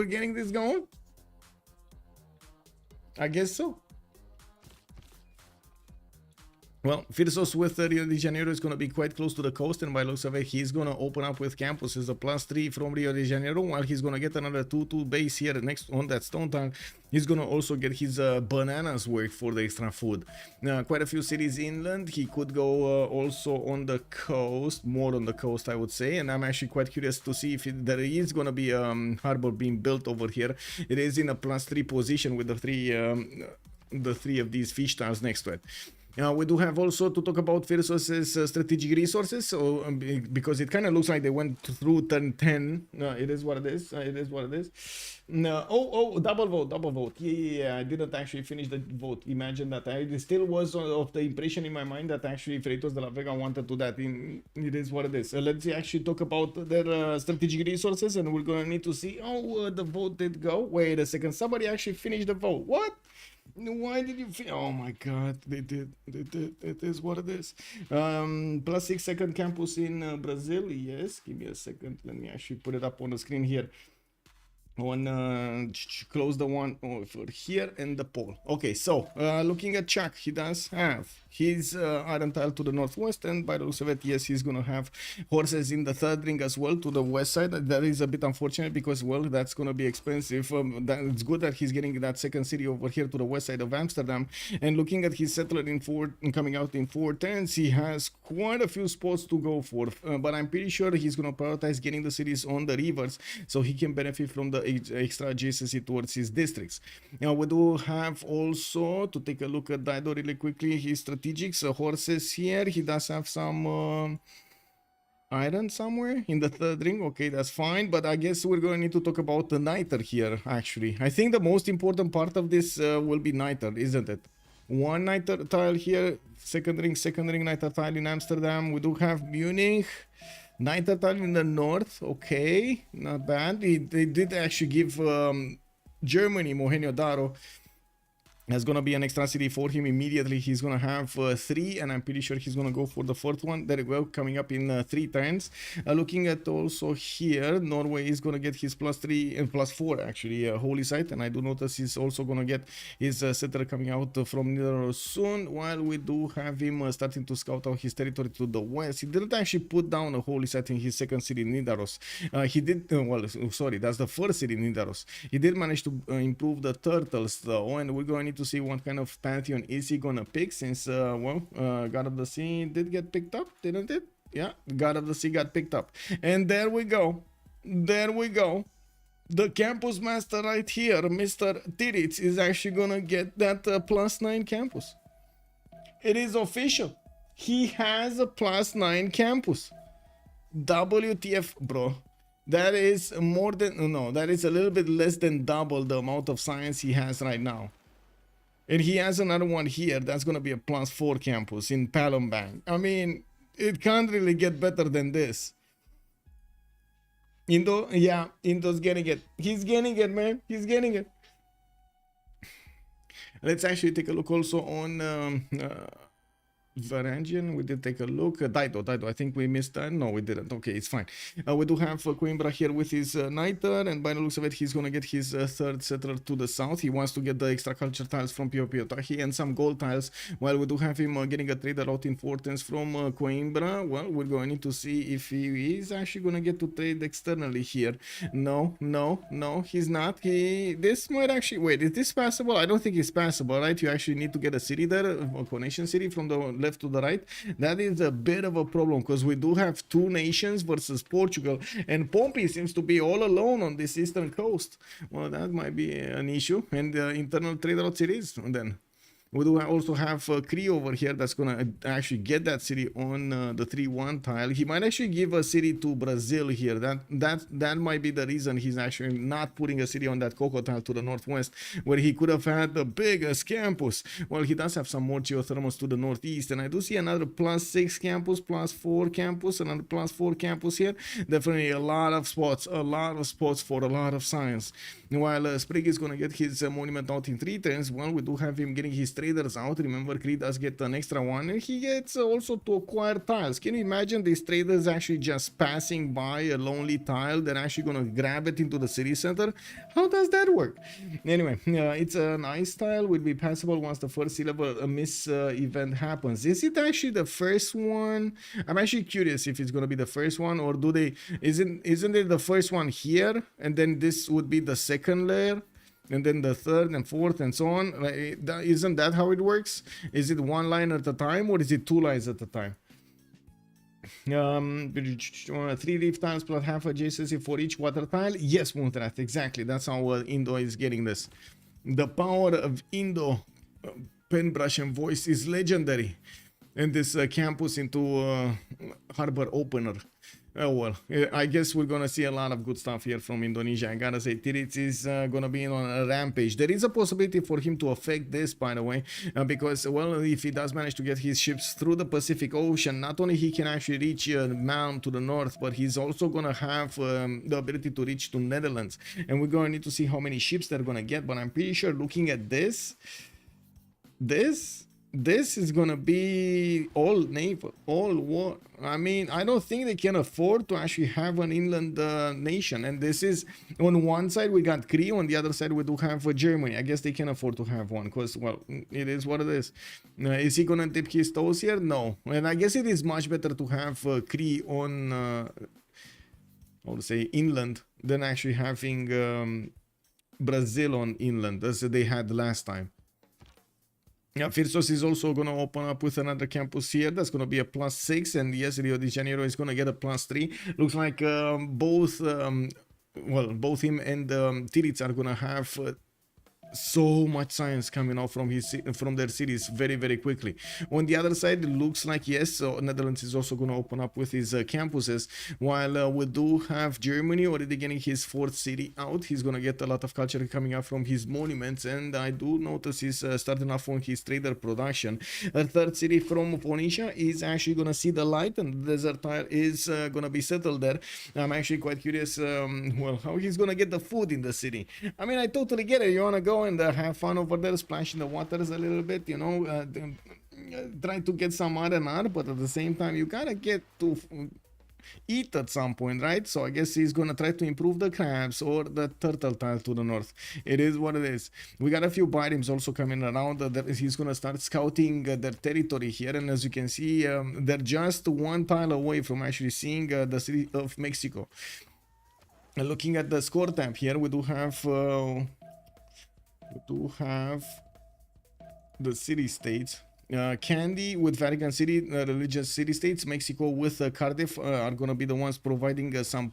getting this going. I guess so. Well, Phyrsos with Rio de Janeiro is going to be quite close to the coast, and by looks of it, he's going to open up with campuses, a +3 from Rio de Janeiro, while he's going to get another 2-2 base here next on that stone tile. He's going to also get his bananas work for the extra food. Quite a few cities inland. He could go also on the coast, more on the coast, I would say, and I'm actually quite curious to see if there is going to be a harbor being built over here. It is in a +3 position with the three of these fish tiles next to it. We do have also to talk about Phyrsos' strategic resources, so because it kind of looks like they went through turn 10. It is what it is. Double vote. Yeah, I didn't actually finish the vote. Imagine that. I still was of the impression in my mind that actually Freritos de la Vega wanted to that. It is what it is. Let's actually talk about their strategic resources, and we're gonna need to see. The vote did go. Wait a second. Somebody actually finished the vote. What? Why did you feel? Oh my god, they did. It is what it is. Plus 6 second campus in Brazil. Yes, give me a second. Let me actually put it up on the screen here. Close the one over here and the pole. Okay, so looking at Chuck, he does have his iron tile to the northwest, and by the looks of it, yes, he's gonna have horses in the third ring as well to the west side. That is a bit unfortunate because, well, that's gonna be expensive. It's good that he's getting that second city over here to the west side of Amsterdam. And looking at his settler in coming out in 410s, he has quite a few spots to go for, but I'm pretty sure he's gonna prioritize getting the cities on the rivers so he can benefit from the extra adjacency towards his districts. Now we do have also to take a look at Dido really quickly. His strategics horses here. He does have some iron somewhere in the third ring. Okay, that's fine, but I guess we're gonna need to talk about the niter here. Actually, I think the most important part of this will be niter, isn't it? One niter tile here, second ring niter tile in Amsterdam. We do have Munich. Niter tile in the north, okay, not bad. They did actually give Germany Mohenjo-Daro. That's gonna be an extra city for him immediately. He's gonna have 3, and I'm pretty sure he's gonna go for the fourth one. There we go, coming up in 3 turns. Looking at also here, Norway is gonna get his +3 and +4 actually holy site, and I do notice he's also gonna get his settler coming out from Nidaros soon. While we do have him starting to scout out his territory to the west. He didn't actually put down a holy site in his second city, Nidaros. He did well. Sorry, that's the first city, Nidaros. He did manage to improve the turtles though, and we're going to need to see what kind of pantheon is he gonna pick, since God of the Sea did get picked up, didn't it? Yeah, God of the Sea got picked up, and there we go, the campus master right here, Mr. Titiits, is actually gonna get that +9 campus. It is official, he has a +9 campus. WTF, bro. That is more than, no, that is a little bit less than double the amount of science he has right now. And he has another one here that's going to be a +4 campus in Palembang. I mean, it can't really get better than this. Indo, yeah, Indo's getting it. He's getting it, man. He's getting it. Let's actually take a look also on Varangian. We did take a look. Dido, I think we missed that. No, we didn't. Okay, it's fine. We do have Coimbra here with his niter, and by the looks of it, he's gonna get his third settler to the south. He wants to get the extra culture tiles from Piotahi and some gold tiles, while we do have him getting a trader out in Fortens from Coimbra. Well, we're going to need to see if he is actually gonna get to trade externally here. No, he's not. This might actually, wait, is this passable? I don't think it's passable, right? You actually need to get a city there, a coronation city from the left to the right. That is a bit of a problem because we do have 2 nations versus Portugal, and Pompey seems to be all alone on this eastern coast. Well, that might be an issue, and internal trade routes it is. And then we do also have Cree over here that's gonna actually get that city on the 3-1 tile. He might actually give a city to Brazil here. That might be the reason he's actually not putting a city on that Coco tile to the northwest, where he could have had the biggest campus. Well, he does have some more geothermals to the northeast, and I do see another +6 campus, +4 campus, another +4 campus here. Definitely a lot of spots for a lot of science. While Spriggan is gonna get his monument out in 3 turns, well, we do have him getting his traders out. Remember, Cree does get an extra one, and he gets also to acquire tiles. Can you imagine these traders actually just passing by a lonely tile? They're actually gonna grab it into the city center. How does that work? Anyway, it's a nice tile, will be passable once the first sea level miss event happens. Is it actually the first one? I'm actually curious if it's gonna be the first one, or do they, isn't it the first one here, and then this would be the second layer, and then the third and fourth and so on? Isn't that how it works? Is it 1 line at a time, or is it 2 lines at a time? 3 reef tiles plus half adjacency for each water tile. Yes, Moontrath, exactly. That's how Indo is getting this. The power of Indo pen brush and voice is legendary. And this campus into harbor opener. Oh well, I guess we're gonna see a lot of good stuff here from Indonesia. I gotta say, Titiits is gonna be on a rampage. There is a possibility for him to affect this, by the way, because, well, if he does manage to get his ships through the Pacific Ocean, not only he can actually reach Malm to the north, but he's also gonna have the ability to reach to Netherlands. And we're gonna need to see how many ships they're gonna get, but I'm pretty sure looking at this, this is gonna be all naval, all war. I mean, I don't think they can afford to actually have an inland nation. And this is, on one side we got Cree, on the other side we do have Germany. I guess they can afford to have one because, well, it is what it is. Is he gonna dip his toes here? No. And I guess it is much better to have Cree on, I would say, inland than actually having Brazil on inland as they had last time. Yeah, Phyrsos is also going to open up with another campus here. That's going to be a +6. And yes, Rio de Janeiro is going to get a +3. Looks like both him and Titiits are going to have so much science coming out from their cities very, very quickly. On the other side, it looks like, yes, so Netherlands is also going to open up with his campuses, while we do have Germany already getting his 4th city out. He's going to get a lot of culture coming out from his monuments, and I do notice he's starting off on his trader production. A 3rd city from Phoenicia is actually going to see the light, and the desert tile is going to be settled there. I'm actually quite curious, well, how he's going to get the food in the city. I mean, I totally get it. You want to go and have fun over there, splash in the waters a little bit, you know, try to get some R&R, but at the same time you gotta get to eat at some point, right? So I guess he's gonna try to improve the crabs or the turtle tile to the north. It is what it is. We got a few biomes also coming around. He's gonna start scouting their territory here, and as you can see, they're just one tile away from actually seeing the city of Mexico. Looking at the score tab here, we do have the city-states. Candy with Vatican City, religious city-states. Mexico with Cardiff are going to be the ones providing some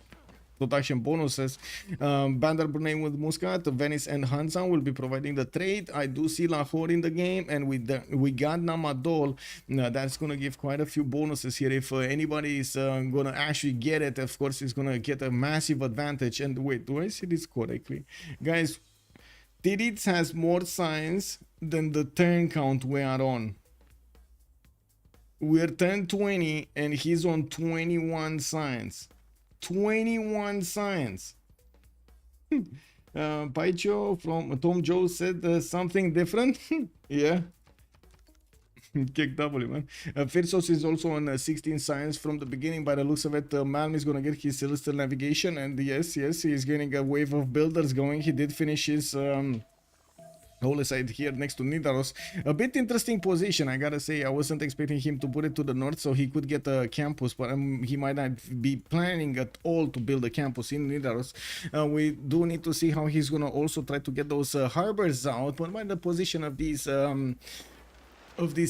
production bonuses. Bandar Brunei with Muscat, Venice and Hansa will be providing the trade. I do see Lahore in the game, and we got Namadol. That's going to give quite a few bonuses here. If anybody is going to actually get it, of course, it's going to get a massive advantage. And wait, do I see this correctly? Guys, Titiits has more science than the turn count we are on. We're turn 20 and he's on 21 science. 21 science. Paicho from Tom Joe said something different. Yeah. Kick W, man. Phyrsos is also on 16 science from the beginning. By the looks of it, Malm is going to get his celestial navigation, and yes, he's getting a wave of builders going. He did finish his holy site here next to Nidaros. A bit interesting position, I gotta say. I wasn't expecting him to put it to the north so he could get a campus, but he might not be planning at all to build a campus in Nidaros. We do need to see how he's gonna also try to get those harbors out, but by the position of these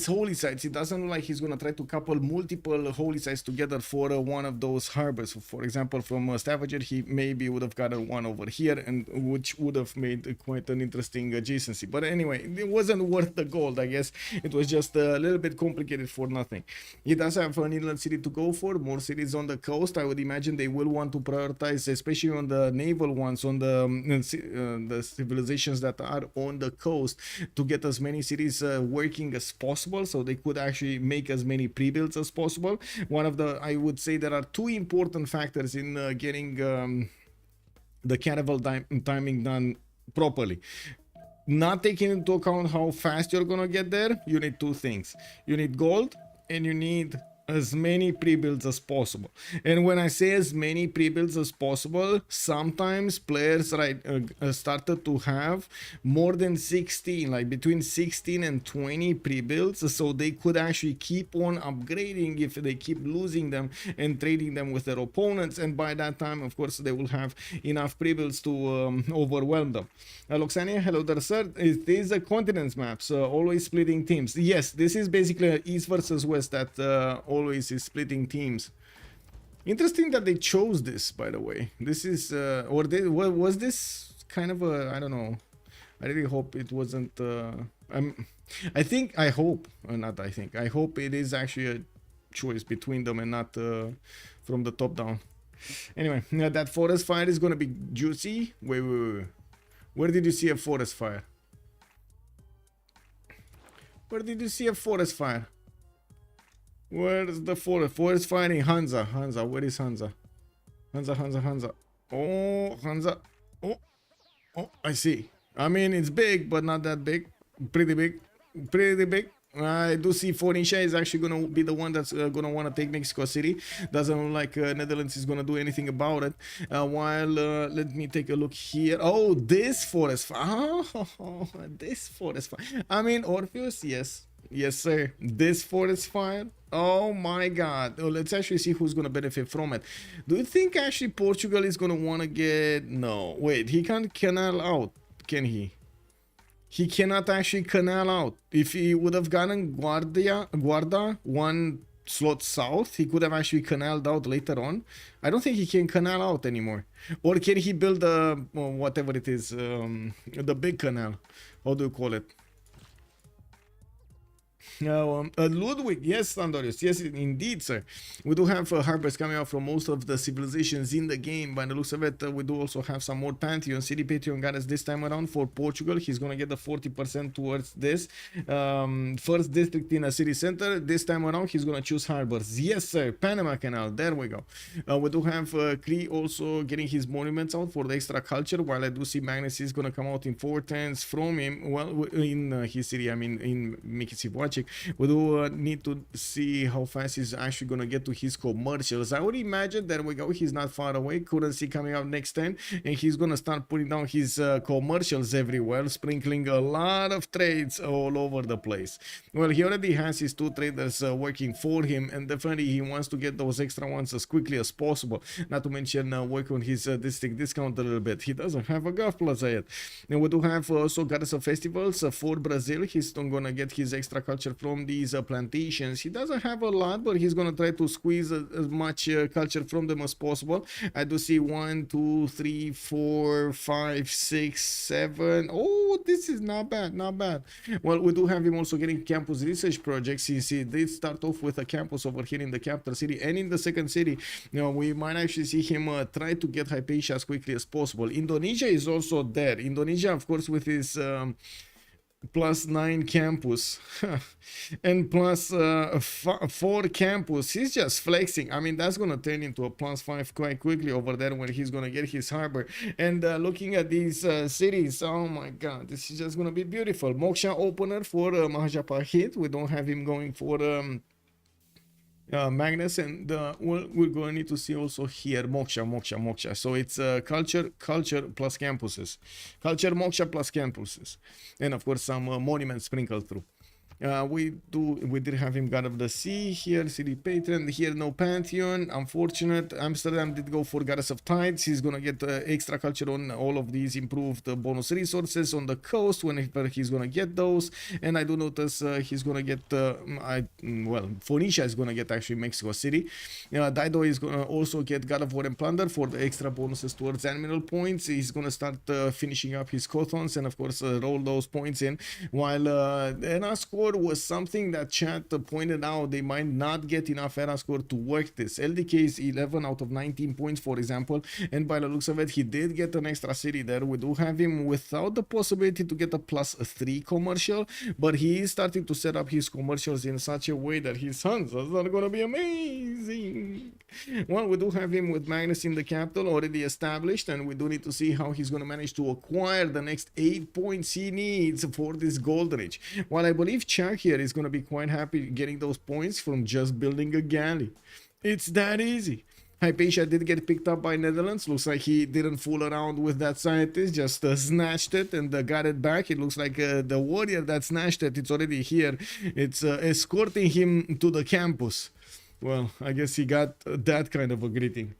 holy sites, it doesn't look like he's going to try to couple multiple holy sites together for one of those harbors. For example, from Stavanger, he maybe would have got one over here, and which would have made quite an interesting adjacency. But anyway, it wasn't worth the gold, I guess. It was just a little bit complicated for nothing. He does have an inland city to go for, more cities on the coast. I would imagine they will want to prioritize, especially on the naval ones, on the civilizations that are on the coast, to get as many cities working as possible, so they could actually make as many pre-builds as possible. One of the, I would say, there are two important factors in getting the carnival timing done properly. Not taking into account how fast you're gonna get there, you need two things. You need gold, and you need as many pre-builds as possible. And when I say as many pre-builds as possible, sometimes players started to have more than 16, like between 16 and 20 pre-builds, so they could actually keep on upgrading if they keep losing them and trading them with their opponents, and by that time, of course, they will have enough pre-builds to overwhelm them. Loxania, hello there, sir. Is this a continents maps, always splitting teams? Yes, this is basically East versus West that always is splitting teams. Interesting that they chose this, by the way. This is was this kind of a, I don't know. I really hope it wasn't I hope it is actually a choice between them and not from the top down. Anyway, that forest fire is gonna be juicy. Wait. Where did you see a forest fire? Where did you see a forest fire? Where's the forest fire in Hansa? Hansa, where is Hansa? Hansa. Oh, Hansa. Oh, I see. I mean, it's big, but not that big. Pretty big. pretty big. I do see Phoenicia is actually going to be the one that's going to want to take Mexico City. Doesn't look like Netherlands is going to do anything about it. While let me take a look here. Oh, this forest fire. Oh, this forest fire. I mean, Orpheus, yes. Yes, sir. This forest fire. Oh my God. Oh, let's actually see who's going to benefit from it. Do you think actually Portugal is going to want to get... No, wait. He can't canal out, can he? He cannot actually canal out. If he would have gotten Guarda one slot south, he could have actually canaled out later on. I don't think he can canal out anymore. Or can he build a, whatever it is, the big canal? How do you call it? Now, Ludwig, yes, Andorius, yes, indeed, sir. We do have harbors coming out from most of the civilizations in the game. By the looks of it, we do also have some more Pantheon. City Pantheon got us this time around for Portugal. He's going to get the 40% towards this. First district in a city center. This time around, he's going to choose harbors. Yes, sir. Panama Canal. There we go. We do have Cree also getting his monuments out for the extra culture, while I do see Magnus is going to come out in 4 turns from him. Well, in his city, I mean, in Mikisiwachi. We do need to see how fast he's actually going to get to his commercials. I would imagine, there we go, he's not far away. Currency coming out next turn, and he's going to start putting down his commercials everywhere, sprinkling a lot of trades all over the place. Well, he already has his 2 traders working for him, and definitely he wants to get those extra ones as quickly as possible. Not to mention work on his district discount a little bit. He doesn't have a golf plaza yet. And we do have also goddess of festivals for Brazil. He's going to get his extra culture from these plantations. He doesn't have a lot, but he's gonna try to squeeze as much culture from them as possible. I do see 1, 2, 3, 4, 5, 6, 7. Oh, this is not bad, not bad. Well, we do have him also getting campus research projects. He did start off with a campus over here in the capital city and in the second city. Now we might actually see him try to get Hypatia as quickly as possible. Indonesia is also there. Indonesia, of course, with his +9 campus and plus 4 campus. He's just flexing. I mean, that's gonna turn into a +5 quite quickly over there when he's gonna get his harbor. And looking at these cities, oh my God, this is just gonna be beautiful. Moksha opener for Mahajapahit. We don't have him going for Magnus, and we're going to need to see also here Moksha. So it's culture plus campuses, culture, Moksha plus campuses, and of course some monuments sprinkled through. We did have him God of the Sea here, city patron here, no Pantheon, unfortunate. Amsterdam did go for Goddess of Tides. He's gonna get extra culture on all of these improved bonus resources on the coast whenever he's gonna get those. And I do notice he's gonna get Phoenicia is gonna get actually Mexico City. Dido is gonna also get God of War and Plunder for the extra bonuses towards admiral points. He's gonna start finishing up his Cothons and of course roll those points in, while Era score was something that chat pointed out. They might not get enough Era score to work this. LDK is 11 out of 19 points, for example, and by the looks of it, he did get an extra city there. We do have him without the possibility to get a +3 commercial, but he is starting to set up his commercials in such a way that his sons are going to be amazing. Well, we do have him with Magnus in the capital already established, and we do need to see how he's going to manage to acquire the next 8 points he needs for this golden age. While I believe Chuck here is going to be quite happy getting those points from just building a galley. It's that easy. Hypatia did get picked up by Netherlands. Looks like he didn't fool around with that scientist, just snatched it and got it back. It looks like the warrior that snatched it, it's already here. It's escorting him to the campus. Well, I guess he got that kind of a greeting.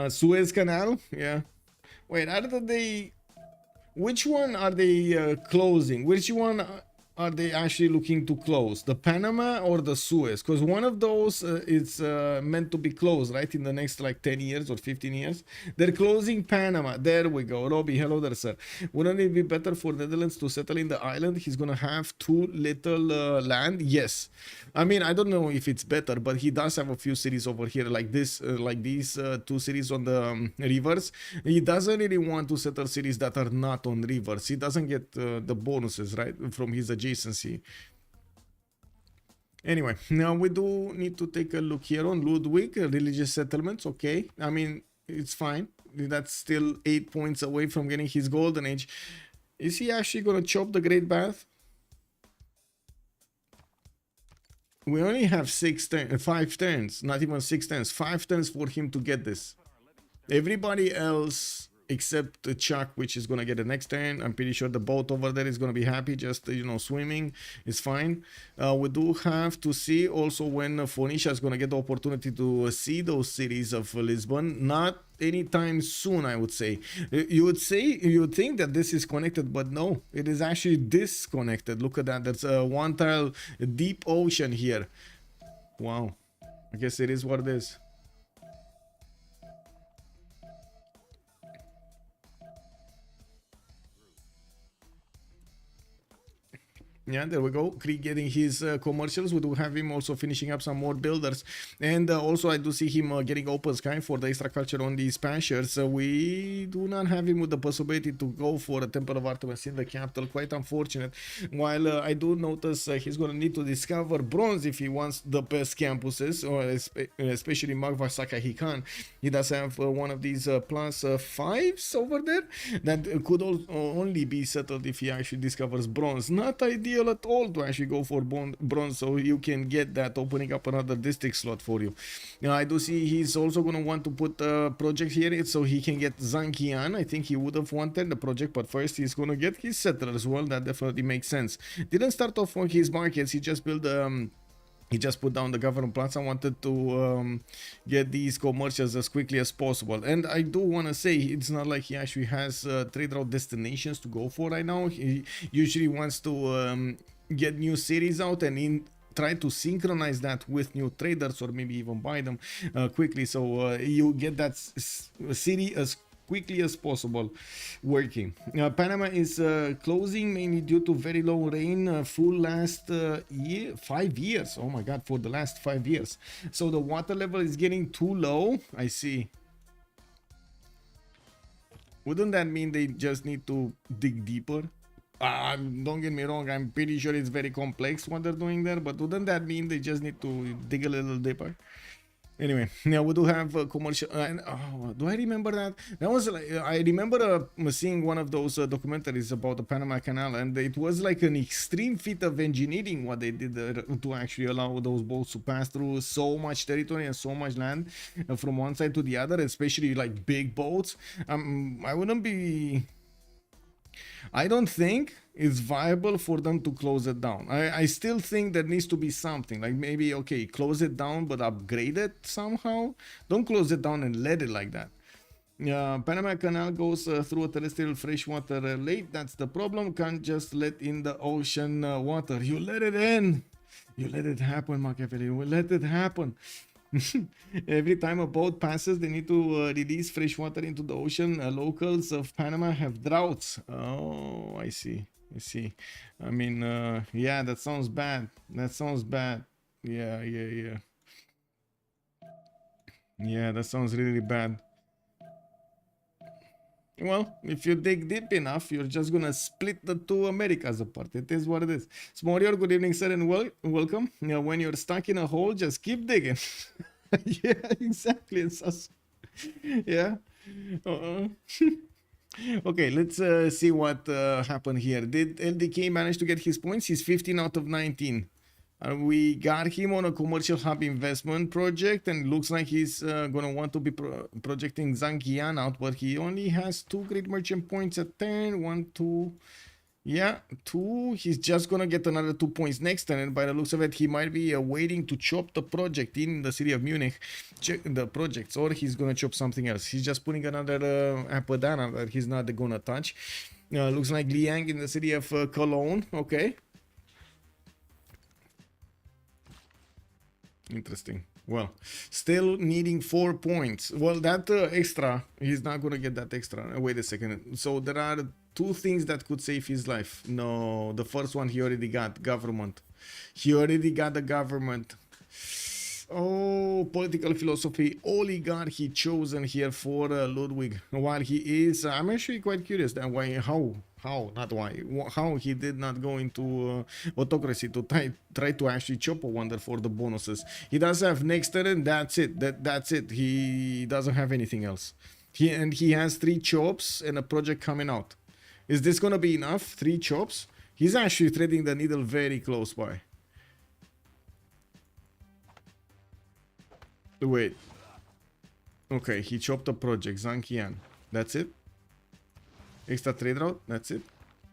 Suez Canal, yeah. Wait, which one are they closing? Which one are they actually looking to close? The Panama or the Suez? Because one of those is meant to be closed, right? In the next like 10 years or 15 years. They're closing Panama. There we go. Robbie, hello there, sir. Wouldn't it be better for Netherlands to settle in the island? He's going to have too little land. Yes. I mean, I don't know if it's better, but he does have a few cities over here like this, like these 2 cities on the rivers. He doesn't really want to settle cities that are not on rivers. He doesn't get the bonuses, right, from his adjacency. Anyway, now we do need to take a look here on Ludwig, religious settlements. Okay, I mean, it's fine. That's still 8 points away from getting his golden age. Is he actually going to chop the Great Bath? We only have 5 turns, not even 6 turns, 5 turns for him to get this. Everybody else except Chuck, which is gonna get the next turn. I'm pretty sure the boat over there is gonna be happy, just swimming is fine. We do have to see also when Phoenicia is gonna get the opportunity to see those cities of Lisbon. Not anytime soon, I would say. You would think that this is connected, but no, it is actually disconnected. Look at that. There's a one tile deep ocean here. Wow, I guess it is what it is. Yeah, there we go. Cree getting his commercials. We do have him also finishing up some more builders. And also I do see him getting open sky for the extra culture on these pastures. We do not have him with the possibility to go for a Temple of Artemis in the capital. Quite unfortunate. While I do notice he's going to need to discover bronze if he wants the best campuses, or especially Magvasaka he can. He does have one of these plus 5s over there that could only be settled if he actually discovers bronze. Not ideal at all to actually go for bronze, so you can get that, opening up another district slot for you. Now I do see he's also going to want to put a project here so he can get Zankian. I think he would have wanted the project, but first he's going to get his settler as well. That definitely makes sense. Didn't start off on his markets. He just built he just put down the government plans. I wanted to get these commercials as quickly as possible. And I do want to say, it's not like he actually has trade route destinations to go for right now. He usually wants to get new cities out and try to synchronize that with new traders, or maybe even buy them quickly. So you get that city as quickly as possible working. Panama is closing mainly due to very low rain full last 5 years. Oh my god, for the last 5 years. So the water level is getting too low. I see. Wouldn't that mean they just need to dig deeper? Don't get me wrong, I'm pretty sure it's very complex what they're doing there, but wouldn't that mean they just need to dig a little deeper? Anyway, now we do have a commercial. Do I remember that? That was like, I remember seeing one of those documentaries about the Panama Canal, and it was like an extreme feat of engineering what they did to actually allow those boats to pass through so much territory and so much land from one side to the other, especially like big boats. I don't think it's viable for them to close it down. I still think there needs to be something, like maybe, okay, close it down but upgrade it somehow. Don't close it down and let it like that. Panama Canal goes through a terrestrial freshwater lake. That's the problem. Can't just let in the ocean water. You let it in. You let it happen, Machiavelli. You let it happen. Every time a boat passes, they need to release fresh water into the ocean. Locals of Panama have droughts. Oh, I see. I see. I mean, yeah, that sounds bad. That sounds bad. Yeah. Yeah, that sounds really bad. Well, if you dig deep enough, you're just gonna split the two Americas apart. It is what it is. Smorior, good evening, sir, and welcome. When you're stuck in a hole, just keep digging. Yeah, exactly. Yeah. Okay, let's see what happened here. Did LDK manage to get his points? He's 15 out of 19. We got him on a commercial hub investment project, and looks like he's gonna want to be projecting Zankian out, but he only has 2 great merchant points at 10. 1, 2. Yeah, 2. He's just gonna get another 2 points next turn, and by the looks of it, he might be waiting to chop the project in the city of Munich. Check the projects, or he's gonna chop something else. He's just putting another Apadana that he's not gonna touch. Looks like Liang in the city of Cologne. Okay. Interesting. Well, still needing 4 points. Well, that extra, he's not gonna get that extra. Wait a second. So there are 2 things that could save his life. No, the first one he already got. Government. He already got the government. Oh, political philosophy, oligarchy chosen here for Ludwig. While he is, I'm actually quite curious that how he did not go into autocracy to try to actually chop a wonder for the bonuses. He does have next turn, that's it. That's it. He doesn't have anything else. He has 3 chops and a project coming out. Is this gonna be enough? 3 chops? He's actually threading the needle very close by. Wait. Okay, he chopped a project. Zankian. That's it? Extra trade route? That's it?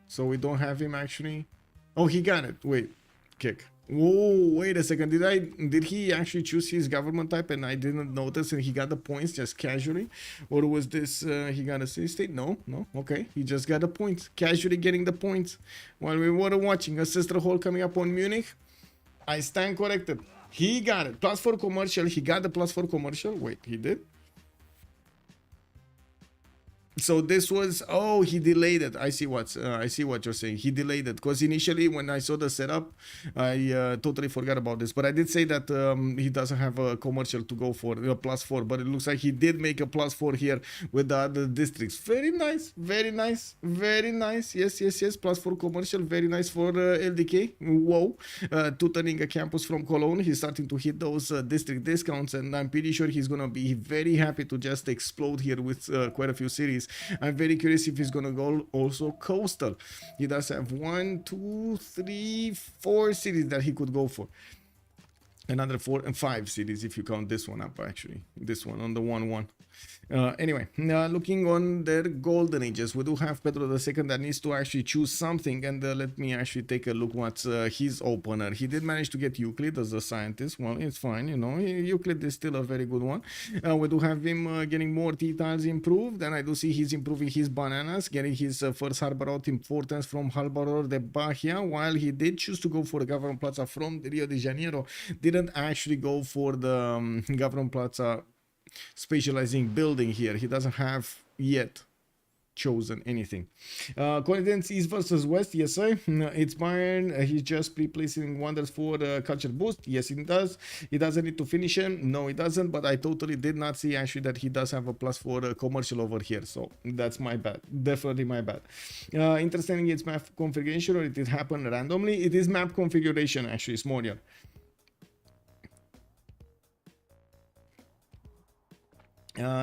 So we don't have him actually. Oh, he got it. Wait. Kick. Whoa, wait a second. Did he actually choose his government type and I didn't notice and he got the points just casually? Or was this he got a city state? No. Okay. He just got the points. Casually getting the points. While we were watching a sister hall coming up on Munich. I stand corrected. He got it. +4 commercial. He got the +4 commercial. Wait, he did? So this was, oh, he delayed it. I see what you're saying. He delayed it because initially when I saw the setup, I totally forgot about this. But I did say that he doesn't have a commercial to go for a +4. But it looks like he did make a +4 here with the other districts. Very nice, very nice, very nice. Yes. +4 commercial, very nice for LDK. Whoa, tutoring a campus from Cologne. He's starting to hit those district discounts, and I'm pretty sure he's gonna be very happy to just explode here with quite a few cities. I'm very curious if he's gonna go also coastal. He does have 1, 2, 3, 4 cities that he could go for. Another 4 and 5 cities if you count this one up, actually. This one on the 1-1. Anyway, looking on their golden ages, we do have Pedro II that needs to actually choose something, and let me actually take a look what's his opener. He did manage to get Euclid as a scientist. Well, it's fine, you know, Euclid is still a very good one. We do have him getting more Titiits improved, and I do see he's improving his bananas, getting his first harbor out importance from Harbor de Bahia, while he did choose to go for the Government Plaza from Rio de Janeiro. Didn't actually go for the Government Plaza specializing building here. He doesn't have yet chosen anything. Coincidence East versus West, yes sir. It's Bayern. He's just pre-placing wonders for culture boost. Yes, he does. He doesn't need to finish him. No, he doesn't. But I totally did not see actually that he does have a +4 commercial over here. So that's my bad. Definitely my bad. Interesting, it's map configuration or it did happen randomly. It is map configuration actually, Smorian.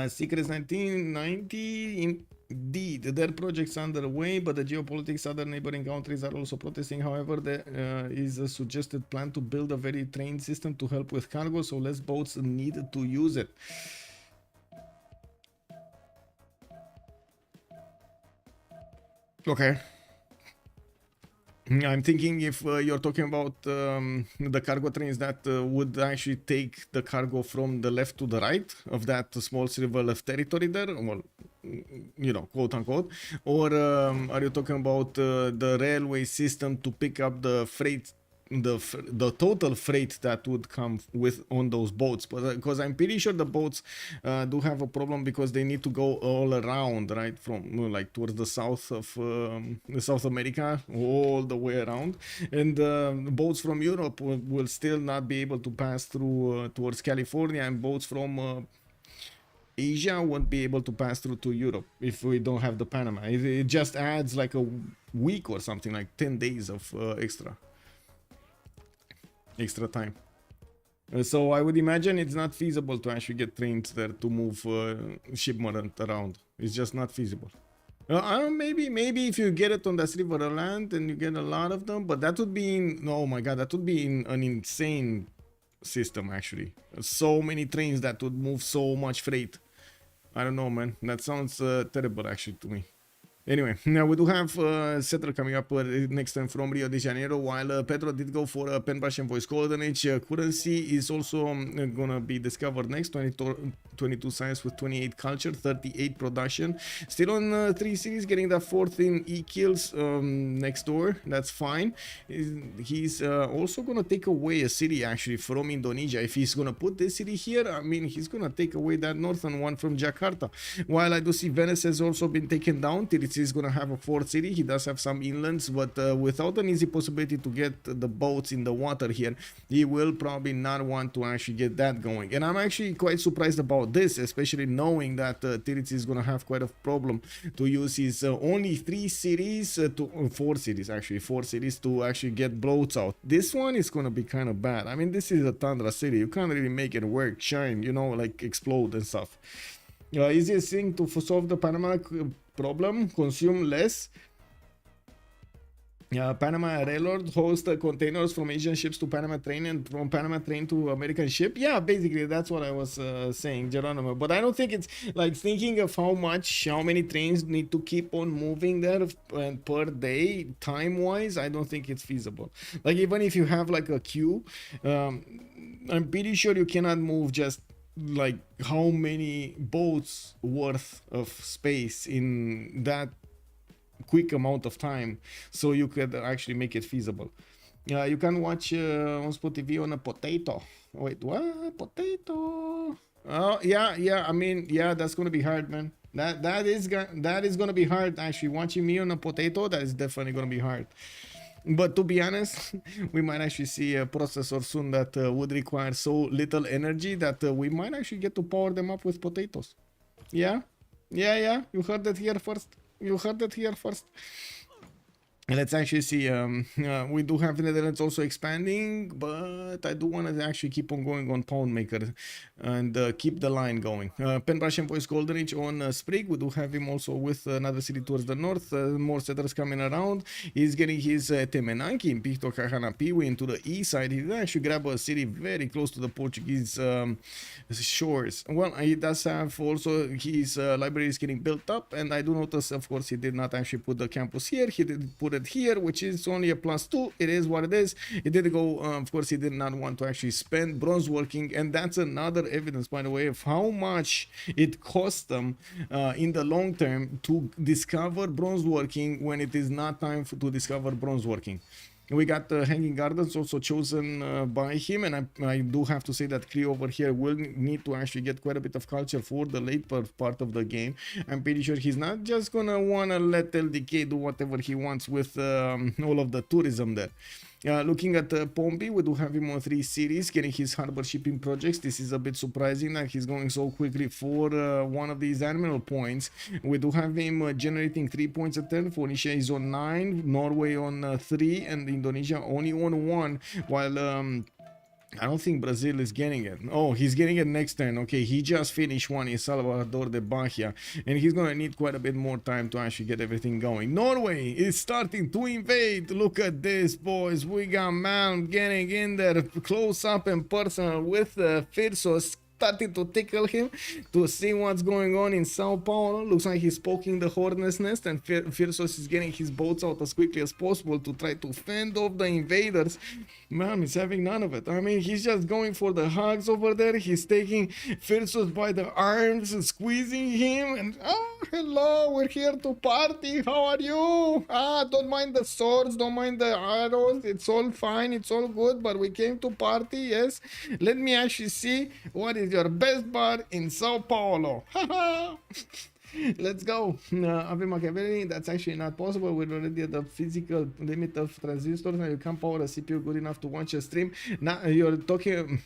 Secrets 1990, indeed, their projects underway, but the geopolitics other neighboring countries are also protesting. However, there is a suggested plan to build a very trained system to help with cargo, so less boats need to use it. Okay. I'm thinking if you're talking about the cargo trains that would actually take the cargo from the left to the right of that small sliver of territory there, well, you know, quote unquote, or are you talking about the railway system to pick up the freight, the total freight that would come with on those boats? Because I'm pretty sure the boats do have a problem because they need to go all around, right, from like towards the south of South America, all the way around, and boats from Europe will still not be able to pass through towards California, and boats from Asia won't be able to pass through to Europe if we don't have the Panama. It just adds like a week or something, like 10 days of extra time. So I would imagine it's not feasible to actually get trains there to move shipment around. It's just not feasible. Maybe if you get it on that river land and you get a lot of them, but that would be in, oh my god, that would be in an insane system actually. So many trains that would move so much freight. I don't know, man. That sounds terrible actually to me. Anyway, now we do have settler coming up next time from Rio de Janeiro, while Pedro did go for a pen brush and voice golden age. Currency is also gonna be discovered next. 22 science with 28 culture, 38 production. Still on 3 cities, getting that 4th in e-kills next door. That's fine. He's also gonna take away a city actually from Indonesia. If he's gonna put this city here, I mean, he's gonna take away that northern one from Jakarta. While I do see Venice has also been taken down. Titiits is gonna have a 4th city. He does have some inlands, but without an easy possibility to get the boats in the water here, he will probably not want to actually get that going. And I'm actually quite surprised about this, especially knowing that Titiits is gonna have quite a problem to use his only 3 cities to 4 cities actually, 4 cities to actually get boats out. This one is gonna be kind of bad. I mean, this is a Tundra city. You can't really make it work, shine, you know, like explode and stuff. Easiest thing to solve the Panama problem, consume less. Panama Railroad hosts containers from Asian ships to Panama train and from Panama train to American ship. Yeah, basically that's what I was saying, Geronimo. But I don't think it's like thinking of how many trains need to keep on moving there per day, time wise. I don't think it's feasible. Like even if you have like a queue, I'm pretty sure you cannot move just like how many boats worth of space in that quick amount of time, so you could actually make it feasible. You can watch OnSpotTV on a potato. Wait, what? Potato? Oh yeah. I mean, yeah, that's gonna be hard, man. That is gonna be hard. Actually, watching me on a potato, that is definitely gonna be hard. But to be honest, we might actually see a processor soon that would require so little energy that we might actually get to power them up with potatoes. Yeah. You heard it here first. Let's actually see. We do have Netherlands also expanding, but I do want to actually keep on going on Pound Maker and keep the line going. Penbrush and Voice Golden Age on Sprig. We do have him also with another city towards the north. More settlers coming around. He's getting his Temenanki in Picto Kahanapiwi into the east side. He did actually grab a city very close to the Portuguese shores. Well, he does have also his library is getting built up, and I do notice, of course, he did not actually put the campus here. He did put it here, which is only a +2. It is what it is. It did go, of course, he did not want to actually spend bronze working, and that's another evidence, by the way, of how much it cost them in the long term to discover bronze working when it is not time to discover bronze working. We got the Hanging Gardens also chosen by him, and I do have to say that Cree over here will need to actually get quite a bit of culture for the late part of the game. I'm pretty sure he's not just gonna wanna let LDK do whatever he wants with all of the tourism there. Looking at Pompey, we do have him on 3 cities getting his harbor shipping projects. This is a bit surprising that he's going so quickly for one of these admiral points. We do have him generating 3 points a turn. Phoenicia is on 9, Norway on 3, and Indonesia only on 1, while I don't think Brazil is getting it. Oh, he's getting it next turn. Okay, he just finished one in Salvador de Bahia, and he's gonna need quite a bit more time to actually get everything going. Norway is starting to invade. Look at this, boys. We got Malm getting in there close up and personal with Phyrsos, starting to tickle him to see what's going on in Sao Paulo. Looks like he's poking the hornet's nest, and Phyrsos is getting his boats out as quickly as possible to try to fend off the invaders. Man, he's having none of it. I mean, he's just going for the hugs over there. He's taking Phyrsos by the arms and squeezing him, and oh, hello, we're here to party. How are you? Don't mind the swords, don't mind the arrows. It's all fine, it's all good, but we came to party, yes. Let me actually see what is your best bar in Sao Paulo. Let's go. Ave Machiavelli, that's actually not possible. We're already at the physical limit of transistors, and you can't power a CPU good enough to watch a stream. Now you're talking.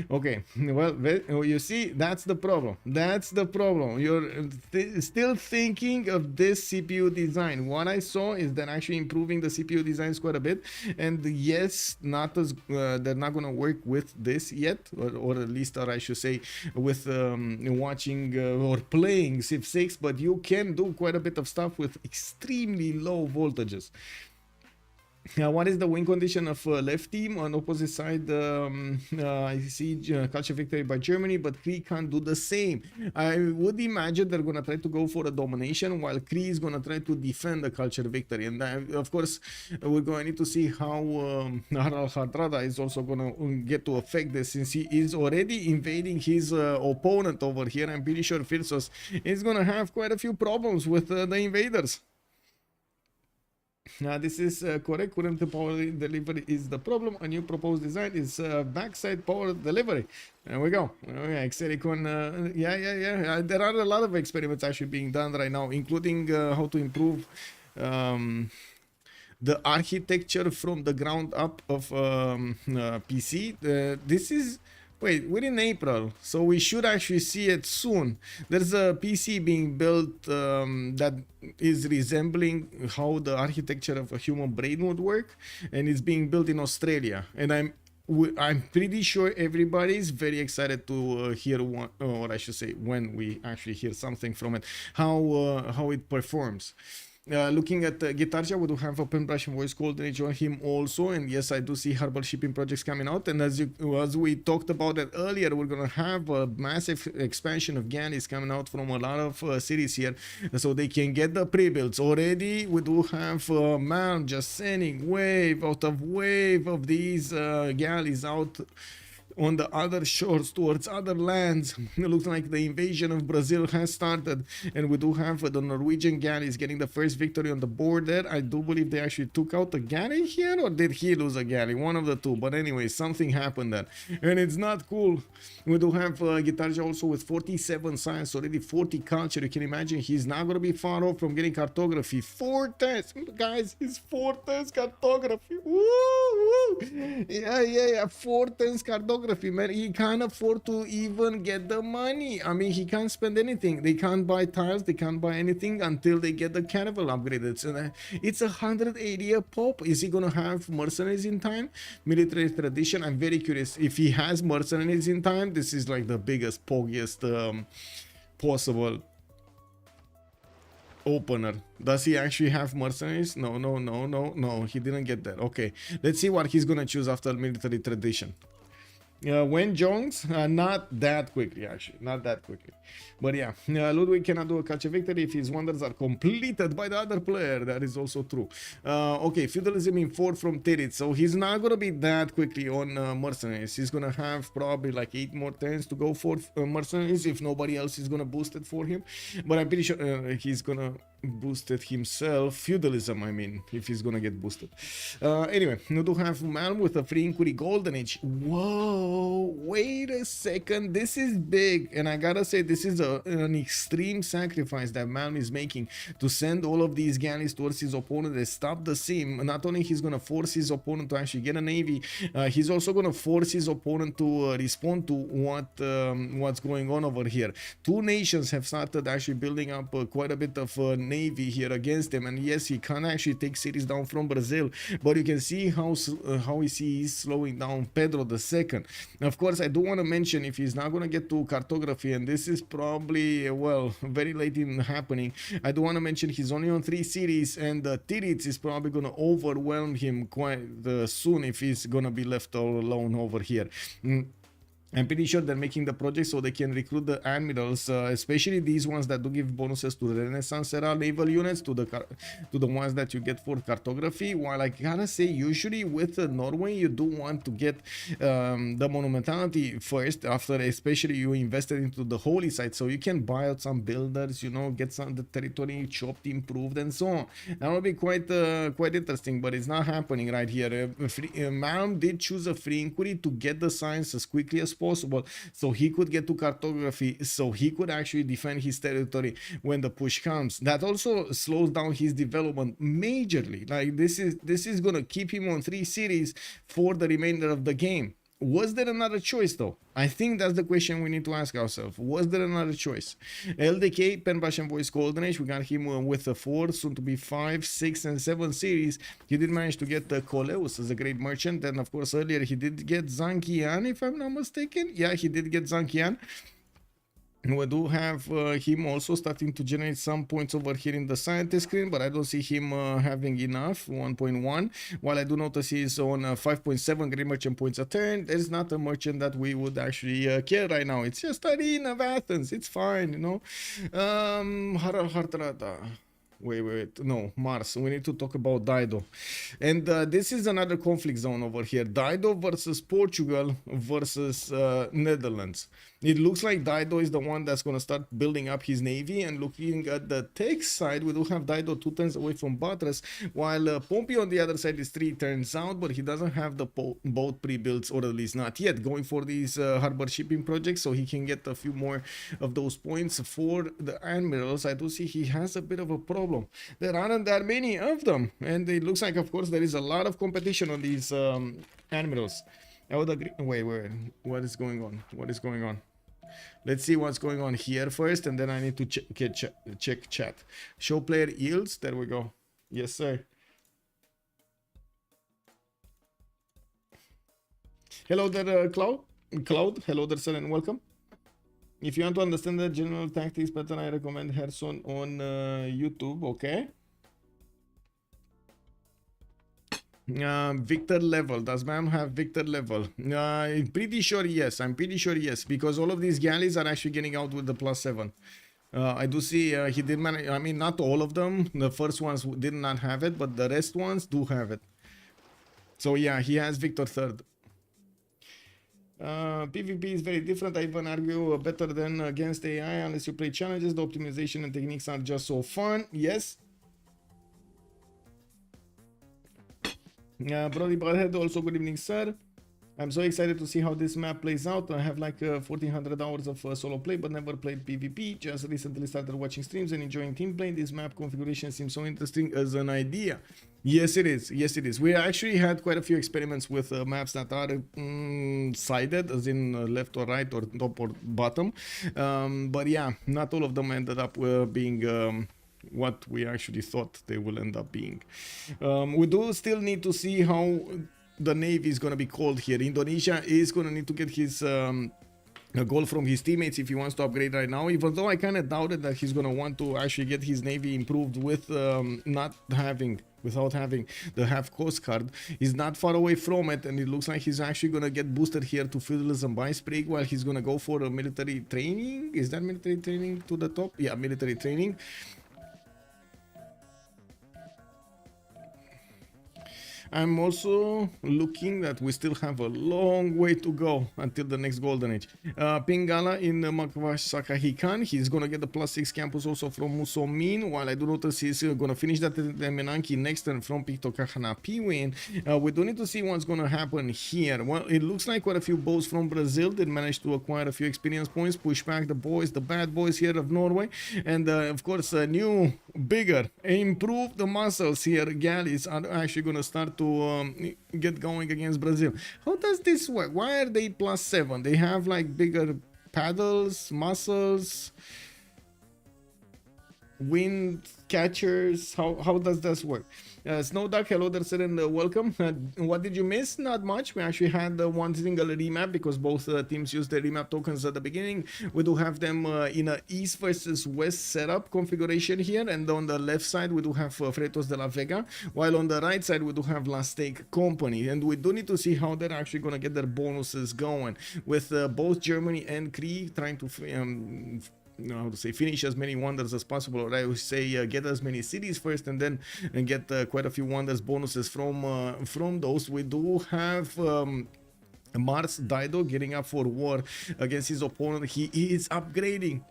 Okay, well, you see, that's the problem. You're still thinking of this CPU design. What I saw is that actually improving the CPU designs quite a bit, and yes, not as they're not gonna work with this yet, or at least, or I should say, with watching or playing Civ6. But you can do quite a bit of stuff with extremely low voltages. What is the win condition of left team? On opposite side, I see culture victory by Germany, but Cree can't do the same. I would imagine they're going to try to go for a domination, while Cree is going to try to defend the culture victory. And of course, we're going to need to see how Harald Hardrada is also going to get to affect this, since he is already invading his opponent over here. I'm pretty sure Phyrsos is going to have quite a few problems with the invaders. This is correct. Current power delivery is the problem. A new proposed design is backside power delivery. There we go. Exericon, yeah. There are a lot of experiments actually being done right now, including how to improve the architecture from the ground up of PC. This is... Wait, we're in April, so we should actually see it soon. There's a PC being built that is resembling how the architecture of a human brain would work, and it's being built in Australia. And I'm pretty sure everybody's very excited to hear one, or I should say, when we actually hear something from it, how it performs. Looking at Gitarja, we do have a pen brush and voice coordinator on him also, and yes, I do see harbor shipping projects coming out. And as we talked about it earlier, we're gonna have a massive expansion of galleys coming out from a lot of cities here, so they can get the pre-builds. Already, we do have Malm just sending wave of these galleys out on the other shores towards other lands. It looks like the invasion of Brazil has started, and we do have the Norwegian galleys getting the first victory on the board there. I do believe they actually took out a galley here, or did he lose a galley? One of the two, but anyway, something happened there, and it's not cool. We do have Gitarja also with 47 science, already 40 culture. You can imagine he's not going to be far off from getting cartography. 4 tests, guys, he's 4 tests cartography. Woo, woo. Yeah, 4 tests cartography. Man, he can't afford to even get the money. I mean, he can't spend anything. They can't buy tiles, they can't buy anything until they get the caravel upgraded. So it's 180 a pop. Is he gonna have mercenaries in time? Military tradition. I'm very curious if he has mercenaries in time. This is like the biggest, poggiest possible opener. Does he actually have mercenaries? No, he didn't get that. Okay, let's see what he's gonna choose after military tradition. When Jones, not that quickly, actually, not that quickly. But yeah, Ludwig cannot do a catch a victory if his wonders are completed by the other player. That is also true. Okay, feudalism in 4 from Titiits, so he's not gonna be that quickly on mercenaries. He's gonna have probably like 8 more turns to go for mercenaries if nobody else is gonna boost it for him. But I'm pretty sure he's gonna boost it himself. Feudalism, I mean, if he's gonna get boosted. Anyway, we do have Malm with a free inquiry golden age. Whoa, wait a second, this is big, and I gotta say this is an extreme sacrifice that Malm is making to send all of these galleys towards his opponent and stop the sim. Not only he's gonna force his opponent to actually get a navy, he's also gonna force his opponent to respond to what's going on over here. 2 nations have started actually building up quite a bit of navy here against him, and yes, he can actually take cities down from Brazil, but you can see how he's slowing down Pedro II. Of course, I do want to mention, if he's not going to get to cartography, and this is probably, well, very late in happening, I do want to mention he's only on 3 cities, and Titiits is probably going to overwhelm him quite soon if he's going to be left all alone over here. I'm pretty sure they're making the project so they can recruit the admirals, especially these ones that do give bonuses to the Renaissance era naval units, to the ones that you get for cartography. While I gotta say, usually with Norway, you do want to get the monumentality first, after especially you invested into the holy site, so you can buy out some builders, you know, get some of the territory chopped, improved, and so on. That will be quite interesting, but it's not happening right here. Malm did choose a free inquiry to get the science as quickly as possible, so he could get to cartography, so he could actually defend his territory when the push comes. That also slows down his development majorly. Like this is gonna keep him on 3 cities for the remainder of the game. Was there another choice though? I think that's the question we need to ask ourselves. Was there another choice? LDK, Pen Brush and Voice Golden Age, we got him with a 4, soon to be 5, 6, and 7 series. He did manage to get Coleus as a great merchant, and of course earlier he did get Zankian, if I'm not mistaken. Yeah, he did get Zankian. We do have him also starting to generate some points over here in the scientist screen, but I don't see him having enough, 1.1. While I do notice he's on 5.7 great merchant points a turn. There's not a merchant that we would actually care right now. It's just Arena of Athens. It's fine, you know. Wait, no, Mars. We need to talk about Dido. And this is another conflict zone over here. Dido versus Portugal versus Netherlands. It looks like Dido is the one that's going to start building up his navy, and looking at the text side, we do have Dido 2 turns away from Buttress, while Pompey on the other side is 3 turns out, but he doesn't have the boat pre-builds, or at least not yet, going for these harbor shipping projects, so he can get a few more of those points. For the admirals, I do see he has a bit of a problem. There aren't that many of them, and it looks like, of course, there is a lot of competition on these admirals. I would agree. Wait, what is going on? What is going on? Let's see what's going on here first, and then I need to check chat. Show player yields. There we go. Yes, sir. Hello there, Cloud. Hello there, sir, and welcome. If you want to understand the general tactics pattern, I recommend Herson on YouTube. Okay. Victor level. Does ma'am have Victor level? I'm pretty sure yes. I'm pretty sure yes, because all of these galleys are actually getting out with the +7. I do see he did manage. I mean, not all of them. The first ones did not have it, but the rest ones do have it. So yeah, he has Victor third. PvP is very different. I even argue better than against AI unless you play challenges. The optimization and techniques are just so fun. Yes. Brody Butthead, also good evening, sir. I'm so excited to see how this map plays out. I have like 1400 hours of solo play, but never played PvP. Just recently started watching streams and enjoying team play. This map configuration seems so interesting as an idea. Yes, it is. Yes, it is. We actually had quite a few experiments with maps that are sided, as in left or right or top or bottom. But yeah, not all of them ended up being what we actually thought they will end up being. We do still need to see how the navy is going to be called here. Indonesia is going to need to get his a goal from his teammates if he wants to upgrade right now, even though I kind of doubted that he's going to want to actually get his navy improved with without having the half coast card. He's not far away from it, and it looks like he's actually going to get boosted here to feudalism by Sprig, while he's going to go for a military training. Is that military training to the top? Yeah, military training. I'm also looking that we still have a long way to go until the next golden age. Pingala in Makvasakahikan, he's gonna get the +6 campus also from Musomin, while I do notice he's gonna finish that Menanki next turn from Pictocahana Piwin. We do need to see what's gonna happen here. Well, it looks like quite a few bows from Brazil did manage to acquire a few experience points, push back the boys, the bad boys here of Norway, and of course new, bigger, improved muscles here galleys are actually gonna start to get going against Brazil. How does this work? Why are they +7? They have like bigger paddles, muscles, wind catchers. How does this work? Snow Duck, hello there, sir, and welcome. What did you miss? Not much. We actually had one single remap because both teams used the remap tokens at the beginning. We do have them in a east versus west setup configuration here, and on the left side we do have Freritos de la Vega, while on the right side we do have La Stake Company, and we do need to see how they're actually going to get their bonuses going with both Germany and Cree trying to how to say, finish as many wonders as possible, or I would say get as many cities first, and then get quite a few wonders bonuses from those. We do have Mars Dido getting up for war against his opponent. He is upgrading.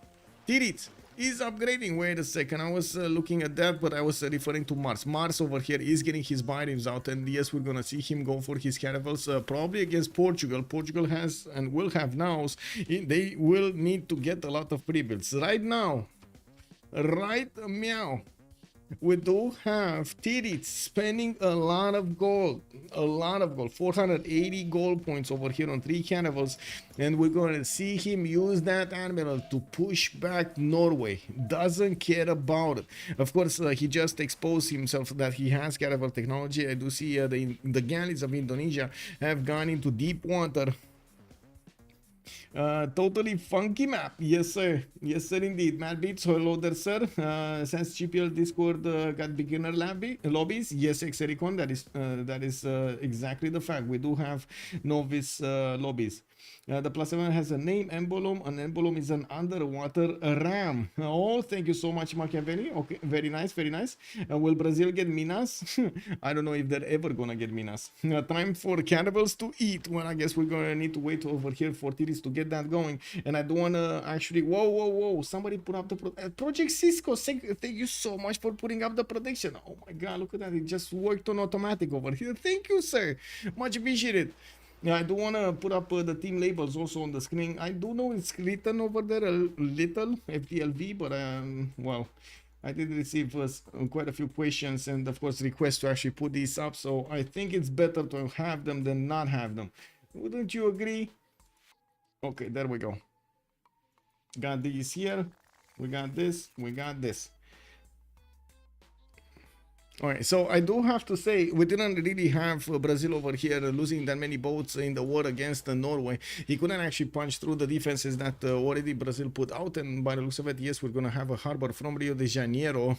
Titiits is upgrading. Wait a second, I was looking at that, but I was referring to Mars. Mars over here is getting his biomes out, and yes, we're gonna see him go for his caravels probably against Portugal. Portugal has and will have nows. They will need to get a lot of pre-builds right now. Right meow. We do have Titiits spending a lot of gold, 480 gold points over here on 3 carnivals, and we're going to see him use that admiral to push back Norway. Doesn't care about it. Of course, he just exposed himself that he has caravel technology. I do see the galleys of Indonesia have gone into deep water. Totally funky map. Yes, sir. Yes, sir, indeed. Matt Beats, hello there, sir. Since GPL Discord got beginner lobbies, yes, Xericon, that is exactly the fact. We do have novice lobbies. The +7 has a name, emblem. An emblem is an underwater ram. Oh, thank you so much, Machiavelli. Okay, very nice, very nice. Will Brazil get Minas? I don't know if they're ever gonna get Minas. Time for cannibals to eat. Well, I guess we're gonna need to wait over here for Titiits to get that going. And I don't wanna actually. Whoa! Somebody put up the Project Cisco. Thank you so much for putting up the protection. Oh my God, look at that! It just worked on automatic over here. Thank you, sir. Much appreciated. Yeah, I do want to put up the team labels also on the screen. I do know it's written over there a little, FTLV, but well, I did receive quite a few questions and of course requests to actually put these up, so I think it's better to have them than not have them. Wouldn't you agree? Okay, there we go. Got these here. We got this. We got this. All right, so I do have to say we didn't really have Brazil over here losing that many boats in the war against Norway. He couldn't actually punch through the defenses that already Brazil put out, and by the looks of it, yes, we're gonna have a harbor from Rio de Janeiro.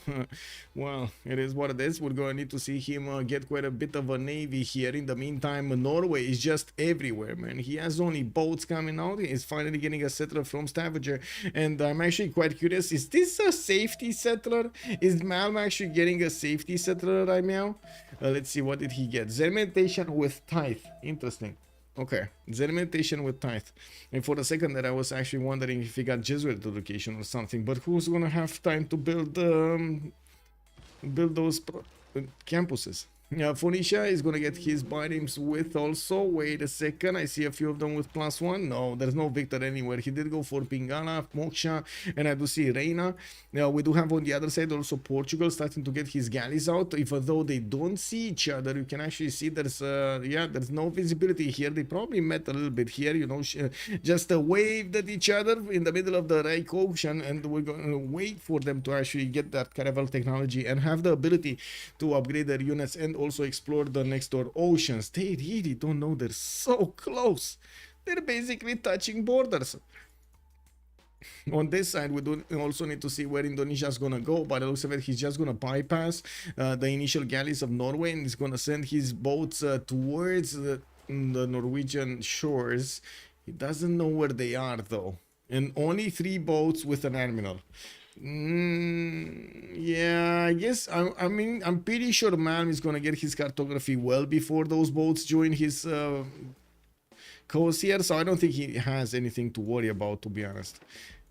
Well, it is what it is. We're gonna need to see him get quite a bit of a navy here. In the meantime, Norway is just everywhere, man. He has only boats coming out. He's finally getting a settler from Stavanger, and I'm actually quite curious, is this a safety settler? Is Malm actually getting a safety settler right now? Let's see, what did he get? Zermentation with tithe. Interesting. Okay, Zermentation with tithe. And for a second there I was actually wondering if he got Jesuit education or something, but who's gonna have time to build those campuses? Phoenicia is gonna get his biomes with also. Wait a second, I see a few of them with +1. No, there's no Victor anywhere. He did go for Pingala, Moksha, and I do see Reina. Now we do have on the other side also Portugal starting to get his galleys out. Even though they don't see each other, you can actually see there's there's no visibility here. They probably met a little bit here, you know, just waved at each other in the middle of the Reich Ocean, and we're gonna wait for them to actually get that caravel technology and have the ability to upgrade their units and also explore the next door oceans. They really don't know, they're so close. They're basically touching borders. On this side, we do also need to see where Indonesia is gonna go. By the looks of it, he's just gonna bypass the initial galleys of Norway, and he's gonna send his boats towards the Norwegian shores. He doesn't know where they are though, and only 3 boats with an admiral. Yeah, I guess I mean I'm pretty sure Malm is gonna get his cartography well before those boats join his coast here, so I don't think he has anything to worry about, to be honest.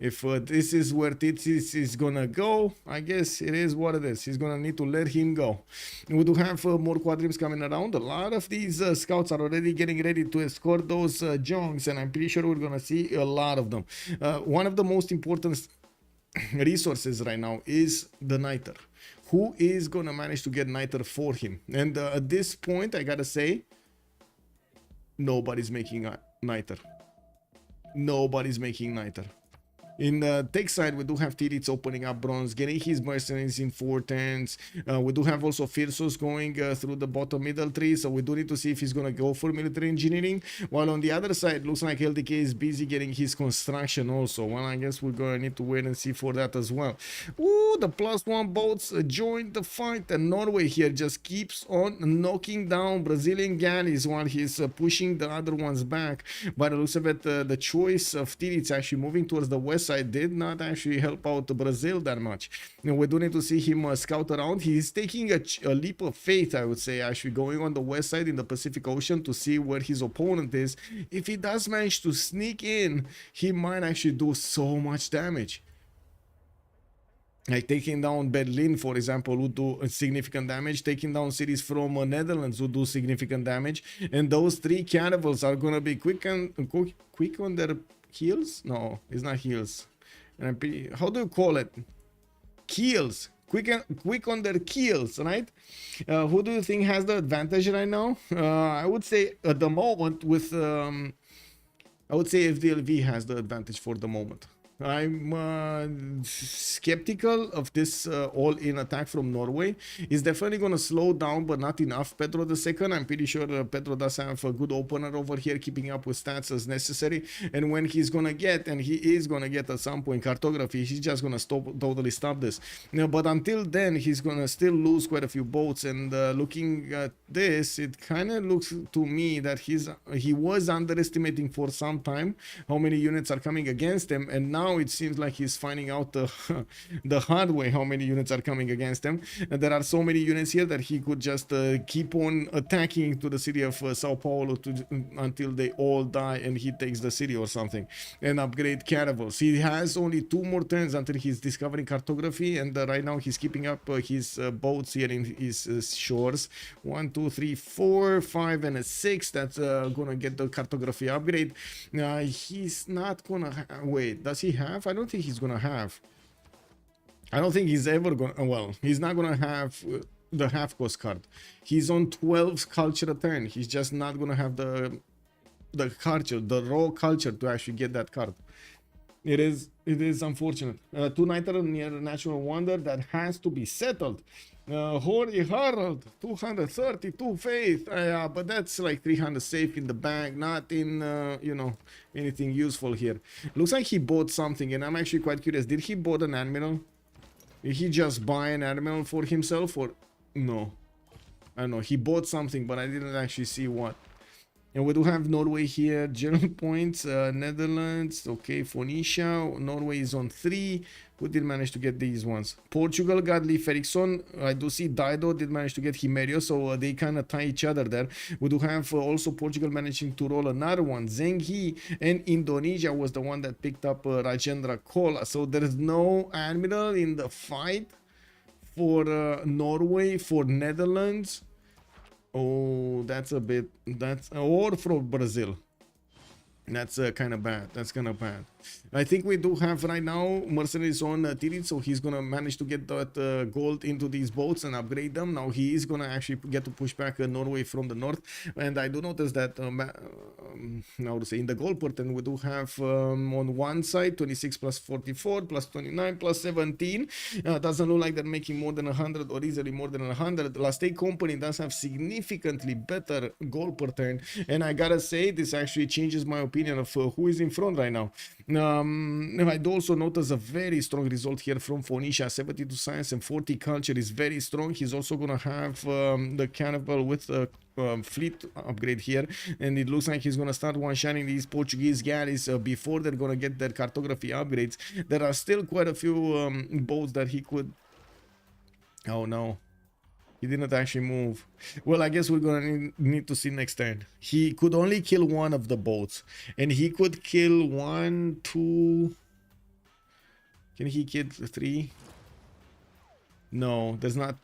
If this is where Titiits is gonna go, I guess it is what it is. He's gonna need to let him go. We do have more quadrims coming around. A lot of these scouts are already getting ready to escort those jongs, and I'm pretty sure we're gonna see a lot of them. One of the most important resources right now is the niter. Who is gonna manage to get niter for him? And at this point, I gotta say, nobody's making niter. Nobody's making niter. In the tech side, we do have Titiits opening up bronze, getting his mercenaries in 410s. We do have also Phyrsos going through the bottom middle tree, so we do need to see if he's going to go for military engineering. While on the other side, looks like LDK is busy getting his construction also. Well, I guess we're going to need to wait and see for that as well. Ooh, the +1 boats joined the fight, and Norway here just keeps on knocking down Brazilian galleys while he's pushing the other ones back. By the looks of it, the choice of Titiits actually moving towards the west side did not actually help out Brazil that much. And we do need to see him scout around. He's taking a leap of faith, I would say, actually going on the west side in the Pacific Ocean to see where his opponent is. If he does manage to sneak in, he might actually do so much damage. Like taking down Berlin, for example, would do significant damage. Taking down cities from Netherlands would do significant damage. And those 3 caravels are gonna be quick on their heels? No, it's not heels. How do you call it? Keels. Quick on their keels, right? Who do you think has the advantage right now? I would say at the moment with I would say FDLV has the advantage for the moment. I'm skeptical of this all-in attack from Norway. It's definitely going to slow down, but not enough Pedro II. I'm pretty sure Pedro does have a good opener over here, keeping up with stats as necessary. And when he's going to get, and he is going to get at some point, cartography, he's just going to totally stop this. But until then, he's going to still lose quite a few boats. And looking at this, it kind of looks to me that he was underestimating for some time how many units are coming against him. And now it seems like he's finding out the hard way how many units are coming against him. And there are so many units here that he could just keep on attacking to the city of Sao Paulo until they all die and he takes the city or something and upgrade caravels. He has only 2 more turns until he's discovering cartography, and right now he's keeping up his boats here in his shores. 1, 2, 3, 4, 5, and a 6. That's gonna get the cartography upgrade. He's not gonna wait. Does he have? I don't think he's gonna have. I don't think he's ever gonna. Well, he's not gonna have the half cost card. He's on 12 culture a turn. He's just not gonna have the culture, the raw culture to actually get that card. It is unfortunate. Two nighter near natural wonder that has to be settled. Hoary Harald, 232 faith. But that's like 300 safe in the bank, not in, anything useful here. Looks like he bought something, and I'm actually quite curious. Did he bought an admiral? Did he just buy an admiral for himself, or no? I don't know. He bought something, but I didn't actually see what. And we do have Norway here, general points, Netherlands, okay, Phoenicia, Norway is on 3. Who did manage to get these ones? Portugal got Lee Ferrickson. I do see Dido did manage to get Himerio, so they kind of tie each other there. We do have also Portugal managing to roll another one. Zenghi, and Indonesia was the one that picked up Rajendra Kola. So there is no admiral in the fight for Norway, for Netherlands. Oh, that's a bit, or from Brazil. That's kind of bad. That's kind of bad. I think we do have right now mercenaries on Titiits, so he's gonna manage to get that gold into these boats and upgrade them. Now he is gonna actually get to push back Norway from the north, and I do notice that now to say in the gold portion we do have on one side 26 plus 44 plus 29 plus 17. Doesn't look like they're making more than 100 or easily more than 100. Last State Company does have significantly better gold per turn, and I gotta say this actually changes my opinion of who is in front right now. I do also notice a very strong result here from Phoenicia. 72 science and 40 culture is very strong. He's also gonna have the cannibal with the fleet upgrade here, and it looks like he's gonna start one-shotting these Portuguese galleys before they're gonna get their cartography upgrades. There are still quite a few boats that he could. Oh no, he didn't actually move. Well, I guess we're gonna need to see next turn. He could only kill one of the boats, and he could kill 1, 2. Can he kill 3? No, there's not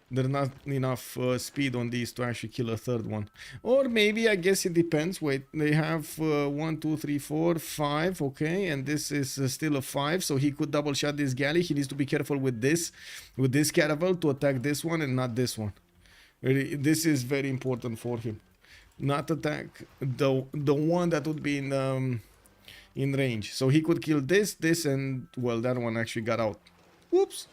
enough speed on these to actually kill a third one. Or maybe, I guess it depends. Wait, they have 1, 2, 3, 4, 5. Okay, and this is still a 5, so he could double shot this galley. He needs to be careful with this caravel to attack this one and not this one. This is very important for him. Not attack the one that would be in range. So he could kill this, and well, that one actually got out. Whoops.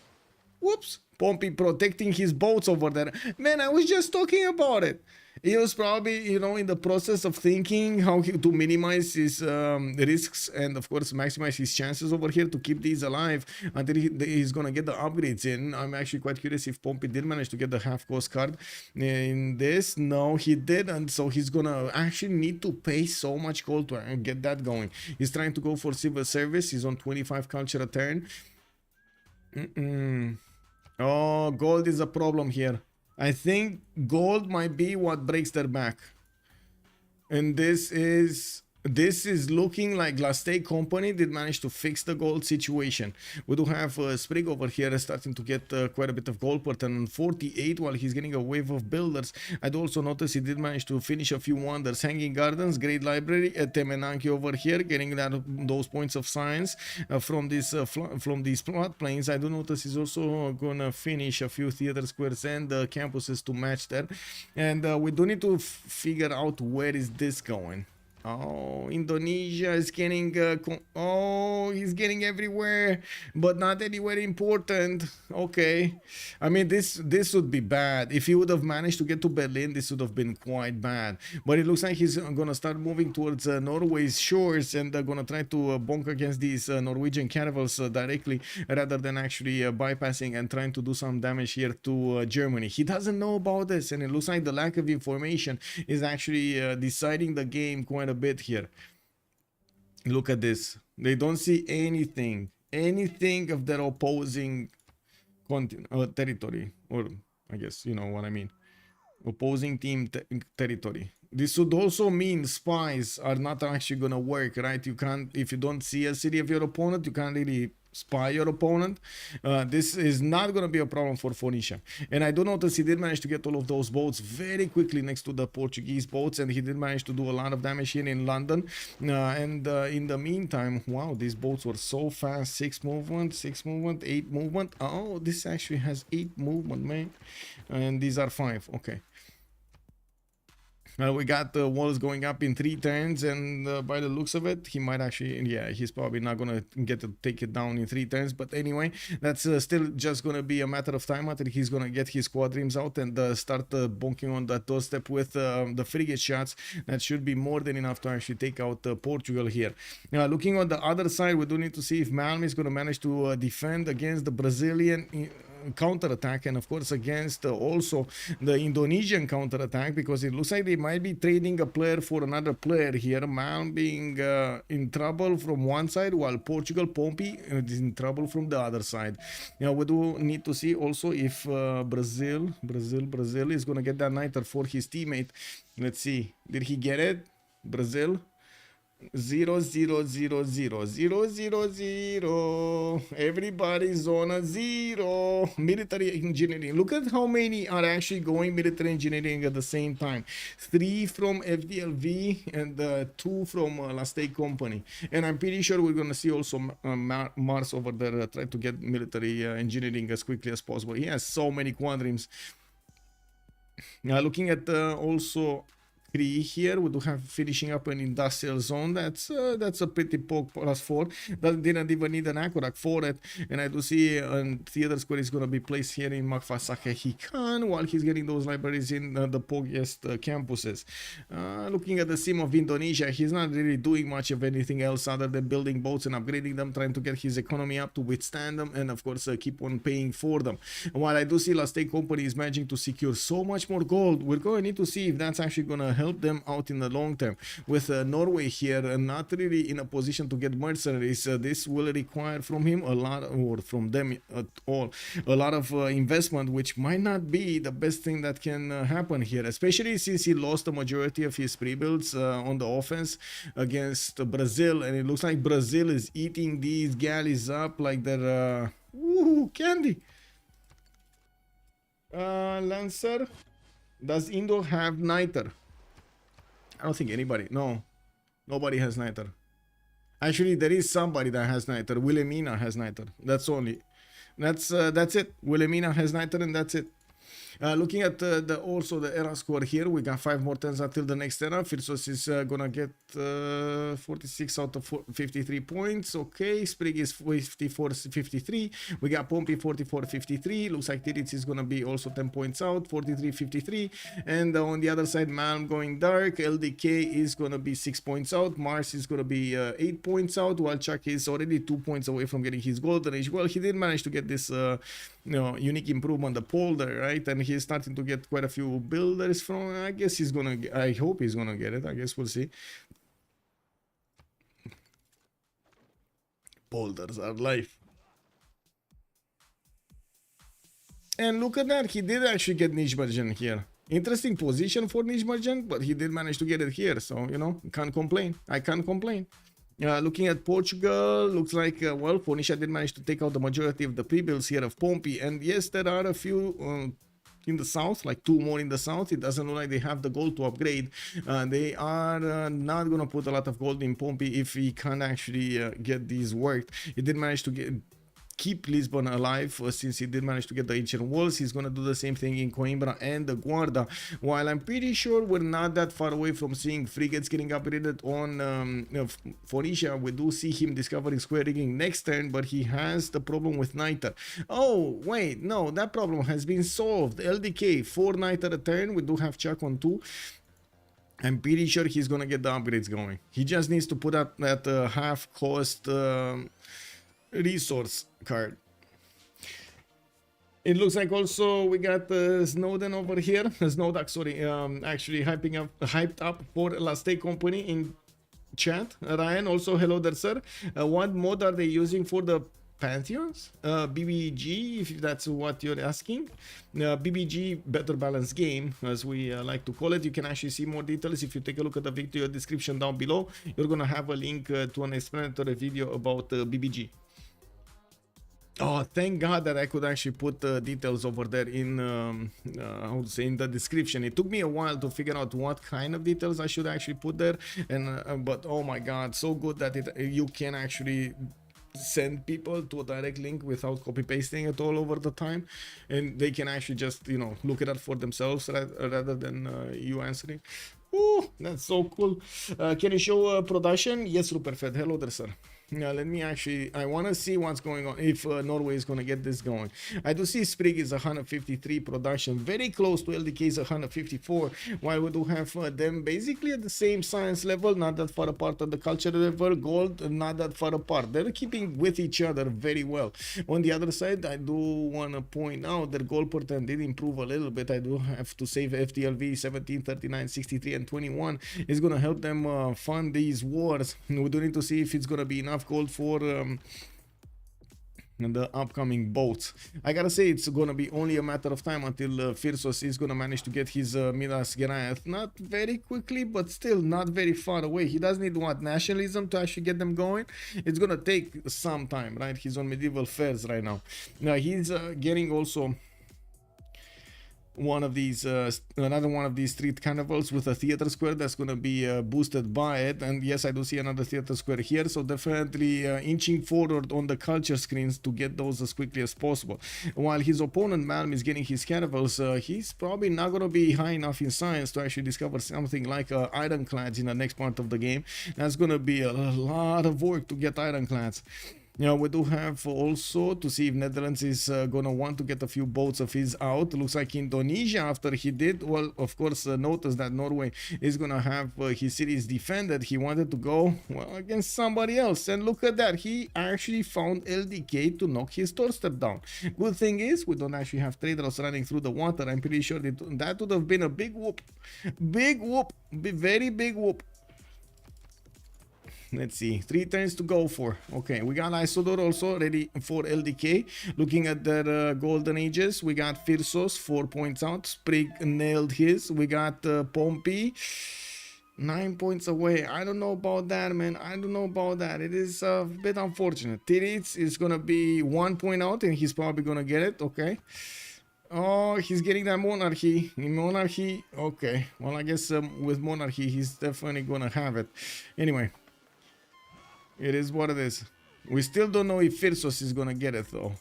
Whoops. Pompey protecting his boats over there. Man, I was just talking about it. He was probably, in the process of thinking how to minimize his risks and, of course, maximize his chances over here to keep these alive until he's going to get the upgrades in. I'm actually quite curious if Pompey did manage to get the half-cost card in this. No, he didn't. So he's going to actually need to pay so much gold to get that going. He's trying to go for civil service. He's on 25 culture a turn. Oh, gold is a problem here. I think gold might be what breaks their back. And this is looking like Last State Company did manage to fix the gold situation. We do have Spriggan over here starting to get quite a bit of gold per turn, 48, while he's getting a wave of builders. I do also notice he did manage to finish a few wonders. Hanging Gardens, Great Library, Temenanki over here, getting those points of science from these plot planes. I do notice he's also gonna finish a few theater squares and campuses to match that. And we do need to figure out where is this going. Oh, Indonesia is getting, he's getting everywhere, but not anywhere important. Okay. I mean, this would be bad. If he would have managed to get to Berlin, this would have been quite bad. But it looks like he's going to start moving towards Norway's shores, and they're going to try to bonk against these Norwegian caravels directly, rather than actually bypassing and trying to do some damage here to Germany. He doesn't know about this, and it looks like the lack of information is actually deciding the game quite a bit here. Look at this. They don't see anything of their opposing territory, or I guess you know what I mean, opposing team territory. This would also mean spies are not actually gonna work, right? You can't, if you don't see a city of your opponent, you can't really spy your opponent. This is not going to be a problem for Phoenicia. And I do notice he did manage to get all of those boats very quickly next to the Portuguese boats, and he did manage to do a lot of damage here in London. In the meantime, wow, these boats were so fast. 6 movement, 8 movement. Oh, this actually has 8 movement, man. And these are 5. Okay. We got the walls going up in 3 turns, and by the looks of it, he might actually, yeah, he's probably not gonna get to take it down in 3 turns. But anyway, that's still just gonna be a matter of time until he's gonna get his Squadrons out and start bonking on that doorstep with the frigate shots. That should be more than enough to actually take out Portugal here. Now, looking on the other side, we do need to see if Malm is gonna manage to defend against the Brazilian counter-attack, and of course against also the Indonesian counter-attack, because it looks like they might be trading a player for another player here. Malm being in trouble from one side, while Portugal, Pompey, is in trouble from the other side. Now we do need to see also if Brazil is gonna get that niter for his teammate. Let's see, did he get it? Brazil 0 0 0 0 0 0 0. Everybody's on a 0. Military engineering. Look at how many are actually going military engineering at the same time. 3 from FDLV and 2 from Lastay Company. And I'm pretty sure we're gonna see also Mars over there try to get military engineering as quickly as possible. He has so many quadrants. Now looking at also Cree here, we do have finishing up an industrial zone. That's a pretty poke +4. That didn't even need an aqueduct for it. And I do see theater square is going to be placed here in Makfasakhe while he's getting those libraries in the pokest campuses. Looking at the sim of Indonesia, he's not really doing much of anything else other than building boats and upgrading them, trying to get his economy up to withstand them, and of course keep on paying for them. While I do see Lastay Company is managing to secure so much more gold, we're going to need to see if that's actually going to help them out in the long term. With Norway here not really in a position to get mercenaries, this will require from him a lot, or from them at all, a lot of investment, which might not be the best thing that can happen here, especially since he lost the majority of his pre-builds on the offense against Brazil, and it looks like Brazil is eating these galleys up like they're candy. Lancer, does Indo have niter? I don't think anybody. No, nobody has niter. Actually, there is somebody that has niter. Wilhelmina has niter. That's it. Wilhelmina has niter, and that's it. Looking at also the era score here, we got 5 more turns until the next era. Phyrsos is gonna get 46 out of 53 points. Okay, Spriggan is 54-53. We got Pompey 44-53. Looks like Titiits is gonna be also 10 points out, 43-53. And on the other side, Malm going dark. LDK is gonna be 6 points out. Mars is gonna be 8 points out, while Chuck is already 2 points away from getting his golden age. Well, he did manage to get this unique improvement, the pole there, right? And he's starting to get quite a few builders from. I guess he's gonna, I hope he's gonna get it. I guess we'll see. Boulders are life. And look at that, he did actually get niche merchant here. Interesting position for niche merchant, but he did manage to get it here, so you know, can't complain. I can't complain. Looking at Portugal, looks like, well, Phoenicia did manage to take out the majority of the pre-builds here of Pompey. And yes, there are a few in the south, like 2 more in the south. It doesn't look like they have the gold to upgrade. They are not going to put a lot of gold in Pompey if he can't actually get these worked. He did manage to keep Lisbon alive since he did manage to get the ancient walls. He's gonna do the same thing in Coimbra and the Guarda, while I'm pretty sure we're not that far away from seeing frigates getting upgraded on Phoenicia. We do see him discovering square rigging next turn, but he has the problem with niter. Oh wait, no, that problem has been solved. LDK 4 niter a turn. We do have Chuck on 2. I'm pretty sure he's gonna get the upgrades going. He just needs to put up that half cost resource card. It looks like also we got Snowden over here. Snowduck, sorry, actually hyped up for Lastay Company in chat. Ryan, also hello there, sir. What mod are they using for the Pantheons? BBG, if that's what you're asking. BBG, better balanced game, as we like to call it. You can actually see more details if you take a look at the video description down below. You're gonna have a link to an explanatory video about BBG. Oh, thank God that I could actually put details over there in how to say, in the description. It took me a while to figure out what kind of details I should actually put there, and but oh my God, so good that you can actually send people to a direct link without copy pasting it all over the time, and they can actually just, you know, look it up for themselves rather than you answering. Oh, that's so cool. Can you show production? Yes, Ruperfed. Hello there, sir. Now let me actually, I want to see what's going on, if Norway is going to get this going. I do see Spriggan is 153 production, very close to LDK's 154, while we do have them basically at the same science level, not that far apart at the culture level. Gold, not that far apart. They're keeping with each other very well. On the other side, I do want to point out that gold portent did improve a little bit. I do have to save FTLV 17, 39, 63, and 21 is going to help them fund these wars. We do need to see if it's going to be enough gold for the upcoming boats. I gotta say, it's gonna be only a matter of time until Phyrsos is gonna manage to get his Midas Goliath. Not very quickly, but still not very far away. He does need what, nationalism to actually get them going. It's gonna take some time, right? He's on medieval fairs right now. Now he's getting also one of these another one of these street carnivals with a theater square that's going to be boosted by it. And yes, I do see another theater square here, so definitely inching forward on the culture screens to get those as quickly as possible. While his opponent Malm is getting his carnivals, he's probably not going to be high enough in science to actually discover something like ironclads in the next part of the game. That's going to be a lot of work to get ironclads. Yeah, we do have also to see if Netherlands is gonna want to get a few boats of his out. Looks like Indonesia, after he did, well, of course, notice that Norway is gonna have his cities defended. He wanted to go, well, against somebody else, and look at that, he actually found LDK to knock his doorstep down. Good thing is, we don't actually have traders running through the water. I'm pretty sure that would have been a big whoop. Big whoop, very big whoop. Let's see, 3 turns to go for. Okay, we got Isodor also ready for LDK. Looking at their golden ages, we got Phyrsos 4 points out. Sprig nailed his. We got Pompey 9 points away. I don't know about that, man. I don't know about that. It is a bit unfortunate. Titiits is gonna be 1 point out, and he's probably gonna get it. Okay. Oh, he's getting that monarchy. Monarchy. Okay. Well, I guess with monarchy, he's definitely gonna have it. Anyway. It is what it is. We still don't know if Phyrsos is gonna get it though.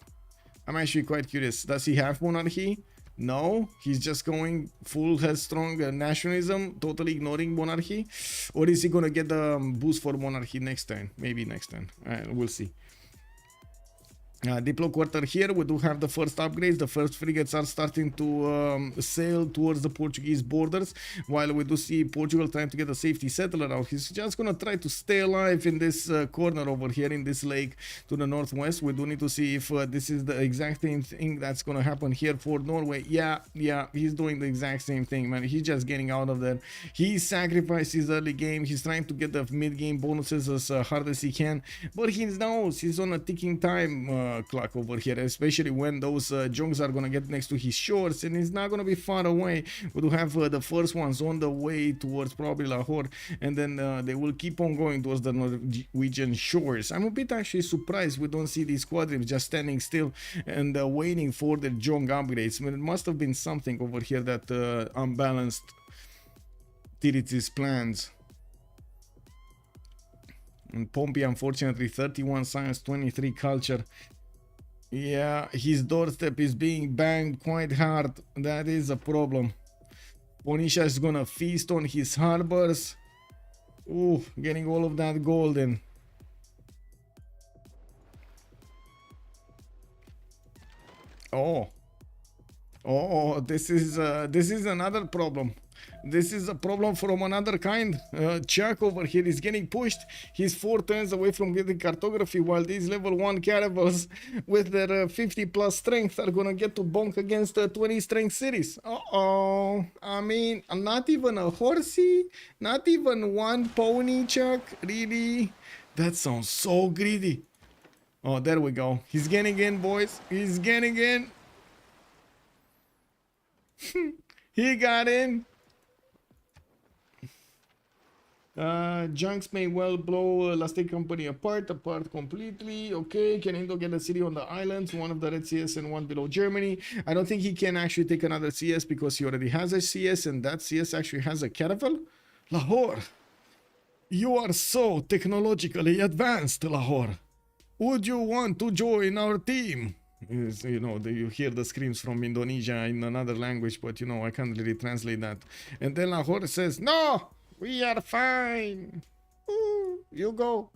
I'm actually quite curious. Does he have monarchy? No, he's just going full headstrong nationalism, totally ignoring monarchy. Or is he gonna get the boost for monarchy next turn? Maybe next turn. We'll see. Diplo quarter here, we do have the first upgrades. The first frigates are starting to sail towards the Portuguese borders, while we do see Portugal trying to get a safety settler out. He's just gonna try to stay alive in this corner over here in this lake to the northwest. We do need to see if this is the exact same thing that's gonna happen here for Norway. Yeah, he's doing the exact same thing, man. He's just getting out of there. He sacrificed his early game. He's trying to get the mid-game bonuses as hard as he can, but he knows he's on a ticking time clock over here, especially when those junks are gonna get next to his shores, and he's not gonna be far away. We do have the first ones on the way towards probably Lahore, and then they will keep on going towards the Norwegian shores. I'm a bit actually surprised we don't see these squadrons just standing still and waiting for the junk upgrades. I mean, it must have been something over here that unbalanced Titiits' plans. And Pompey, unfortunately, 31 science, 23 culture. Yeah, his doorstep is being banged quite hard. That is a problem. Phoenicia is gonna feast on his harbors. Ooh, getting all of that gold in. Oh, this is another problem. This is a problem from another kind. Chuck over here is getting pushed. He's 4 turns away from getting cartography, while these level 1 caravels with their 50 plus strength are gonna get to bonk against 20 strength cities. I mean, not even a horsey, not even one pony, Chuck. Really? That sounds so greedy. Oh, there we go. He's getting in, boys. He's getting in. He got in. Junks may well blow Lastic Company apart completely. Okay, can Indo get a city on the islands, one of the Red CS and one below Germany? I don't think he can actually take another CS because he already has a CS, and that CS actually has a caravel. Lahore, you are so technologically advanced, Lahore. Would you want to join our team? You know, you hear the screams from Indonesia in another language, but you know, I can't really translate that. And then Lahore says, no, we are fine. Ooh, you go.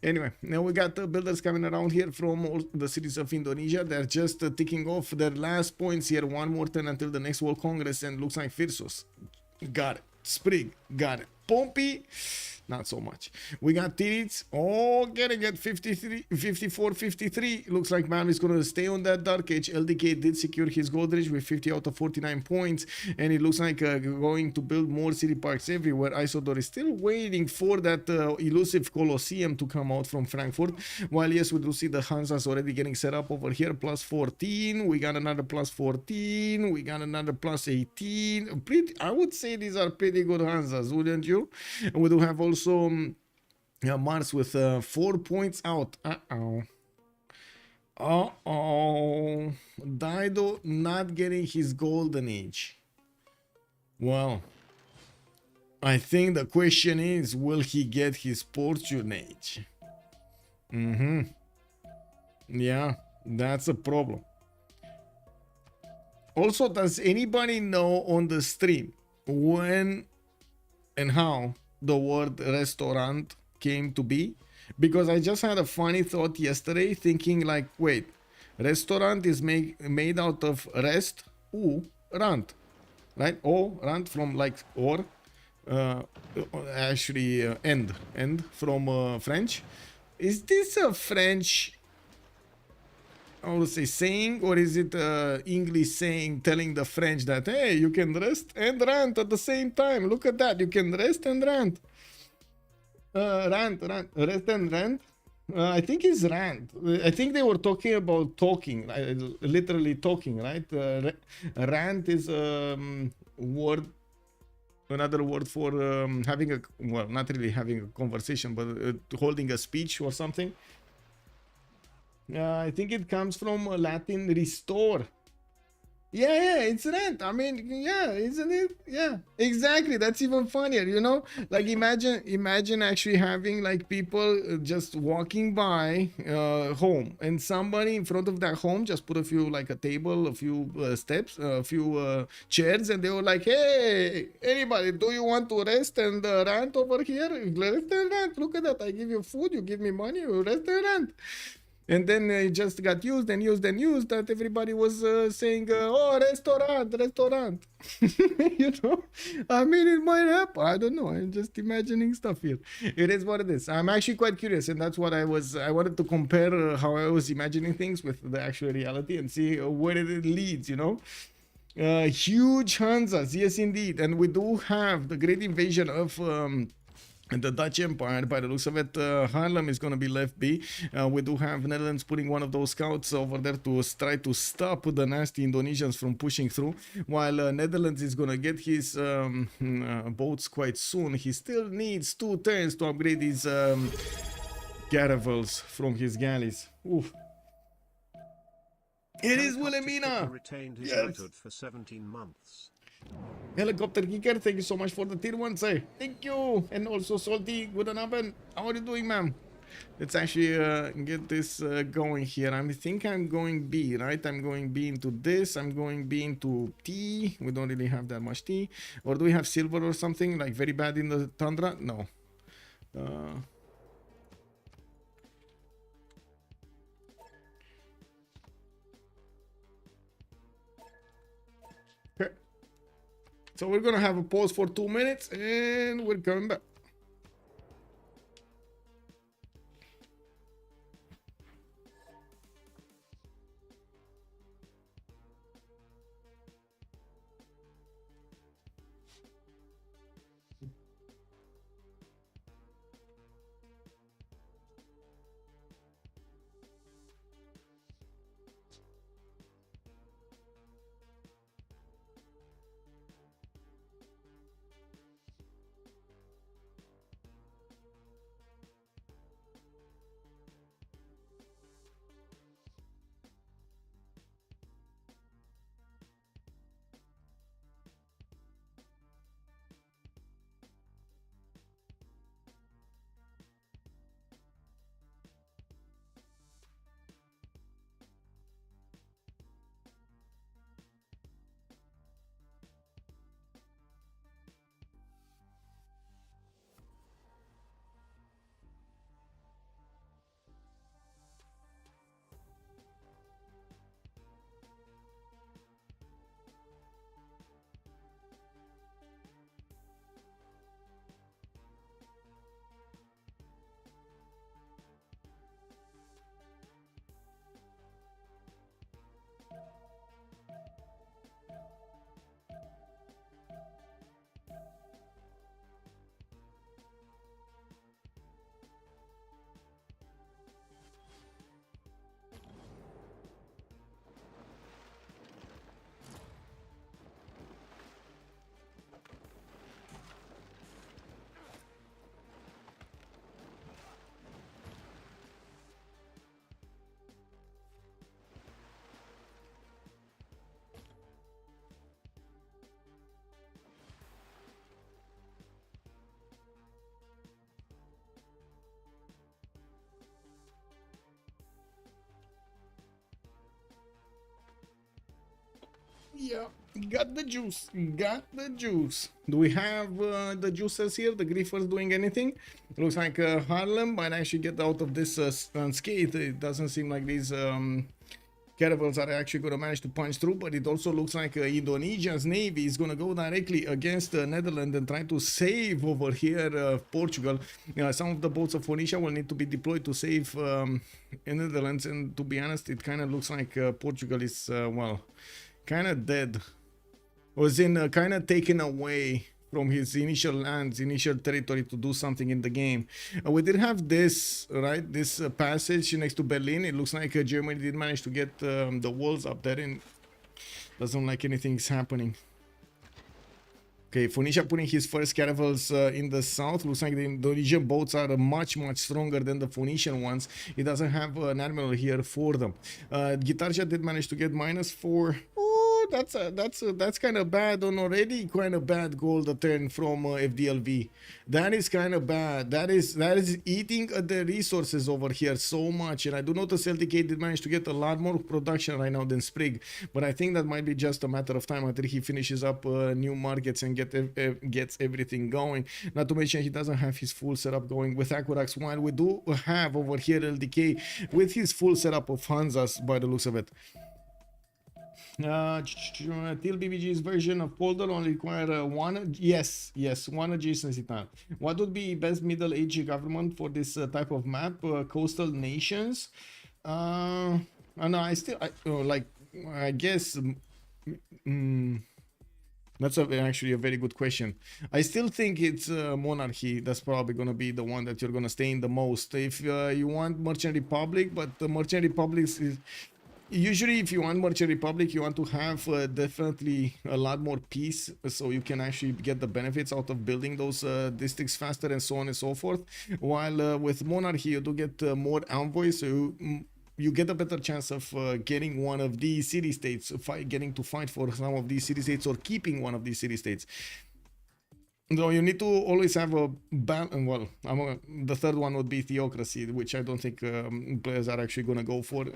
Anyway, now we got builders coming around here from all the cities of Indonesia. They're just ticking off their last points here. One more turn until the next World Congress, and looks like Phyrsos. Got it. Sprig, got it. Pompey, not so much. We got Titiits, oh, getting at 53, 54, 53. Looks like Malm is going to stay on that Dark Age. LDK did secure his gold ridge with 50 out of 49 points, and it looks like going to build more city parks everywhere. Isodor is still waiting for that elusive Colosseum to come out from Frankfurt, while yes, we do see the Hansas already getting set up over here. Plus 14, we got another plus 14, we got another plus 18. I would say these are pretty good Hansas, wouldn't you? We do have also Mars with 4 points out. Dido not getting his golden age. Well, I think the question is, will he get his fortune age? Yeah, that's a problem. Also, does anybody know on the stream when and how the word restaurant came to be? Because I just had a funny thought yesterday, thinking like, wait, restaurant is made out of rest, rant, right? Rant from like or, actually end from French. Is this a French, I would say, saying, or is it English saying, telling the French that, hey, you can rest and rant at the same time? Look at that, you can rest and rant. Rest and rant. I think it's rant. I think they were talking about talking, literally talking, right? Rant is word, another word for having a, well, not really having a conversation, but holding a speech or something. I think it comes from Latin restore. Yeah, it's rent. I mean, yeah, isn't it? Yeah, exactly. That's even funnier, you know? Like imagine actually having like people just walking by home, and somebody in front of that home just put a few, like a table, a few steps, a few chairs, and they were like, hey, anybody, do you want to rest and rant over here? Rest and rant. Look at that. I give you food, you give me money, you rest and rant. And then it just got used and used and used, that everybody was saying, oh, restaurant. You know, I mean, it might happen. I don't know. I'm just imagining stuff here. It is what it is. I'm actually quite curious, and that's what I wanted to compare how I was imagining things with the actual reality and see where it leads, you know. Huge Hansas, yes, indeed. And we do have the great invasion of the Dutch Empire. By the looks of it, Haarlem is going to be left be. We do have Netherlands putting one of those scouts over there to try to stop the nasty Indonesians from pushing through, while Netherlands is going to get his boats quite soon. He still needs 2 turns to upgrade his caravels from his galleys. Oof. It is Wilhelmina. Retained his knighthood for 17 months. Helicopter Kicker, thank you so much for the tier 1, sir. Thank you. And also Salty, good and how are you doing, ma'am? Let's actually get this going here. I think I'm going B, right? I'm going B into this. I'm going B into T. We don't really have that much T. Or do we have silver or something? Like very bad in the tundra? No. Okay. So we're gonna have a pause for 2 minutes and we're coming back. Yeah, got the juice. Got the juice. Do we have the juicers here? The griefers doing anything? Looks like Harlem might actually get out of this unscathed. It doesn't seem like these caravels are actually going to manage to punch through, but it also looks like Indonesia's navy is going to go directly against Netherlands and try to save over here Portugal. Some of the boats of Phoenicia will need to be deployed to save Netherlands, and to be honest, it kind of looks like Portugal is, well, kind of dead. Was in kind of taken away from his initial lands, initial territory to do something in the game. We did have this, right, this passage next to Berlin. It looks like Germany did manage to get the walls up there, and doesn't look like anything's happening. Okay, Phoenicia putting his first caravels in the south. Looks like the Indonesian boats are much stronger than the Phoenician ones. It doesn't have an admiral here for them. Gitarja did manage to get -4. That's kind of bad on already kind of bad gold a turn from FDLV. That is kind of bad. That is eating at the resources over here so much. And I do notice LDK did manage to get a lot more production right now than Sprig, but I think that might be just a matter of time until he finishes up new markets and gets everything going. Not to mention he doesn't have his full setup going with Aqueducts, while we do have over here LDK with his full setup of Hanzas by the looks of it. Till BBG's version of Polder only require one, yes, one adjacency tile. What would be best middle age government for this type of map? Coastal nations. And I guess that's actually a very good question. I still think it's monarchy. That's probably going to be the one that you're going to stay in the most. If you want Merchant Republic, but the Merchant Republic is usually, if you want Merchant Republic, you want to have definitely a lot more peace, so you can actually get the benefits out of building those districts faster and so on and so forth. While with Monarchy, you do get more envoys, so you get a better chance of getting one of these city-states, getting to fight for some of these city-states, or keeping one of these city-states. So you need to always have a well, the third one would be theocracy, which I don't think players are actually going to go for.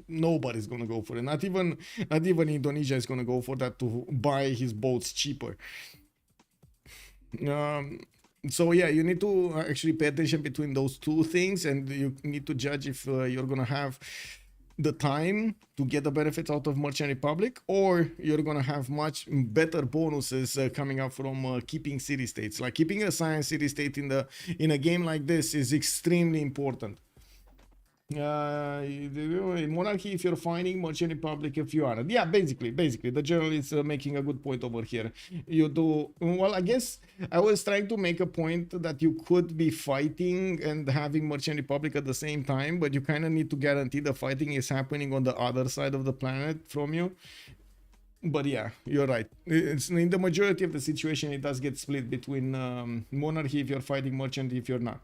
Nobody's going to go for it. Not even Indonesia is going to go for that to buy his boats cheaper. So yeah, you need to actually pay attention between those two things, and you need to judge if you're going to have the time to get the benefits out of Merchant Republic, or you're gonna have much better bonuses coming up from keeping city-states. Like keeping a science city-state in a game like this is extremely important. In Monarchy, if you're finding Merchant Republic, if you aren't. Yeah, basically, the general is making a good point over here. You do, well, I guess I was trying to make a point that you could be fighting and having Merchant Republic at the same time, but you kind of need to guarantee the fighting is happening on the other side of the planet from you. But yeah, you're right. It's in the majority of the situation, it does get split between Monarchy if you're fighting Merchant, if you're not.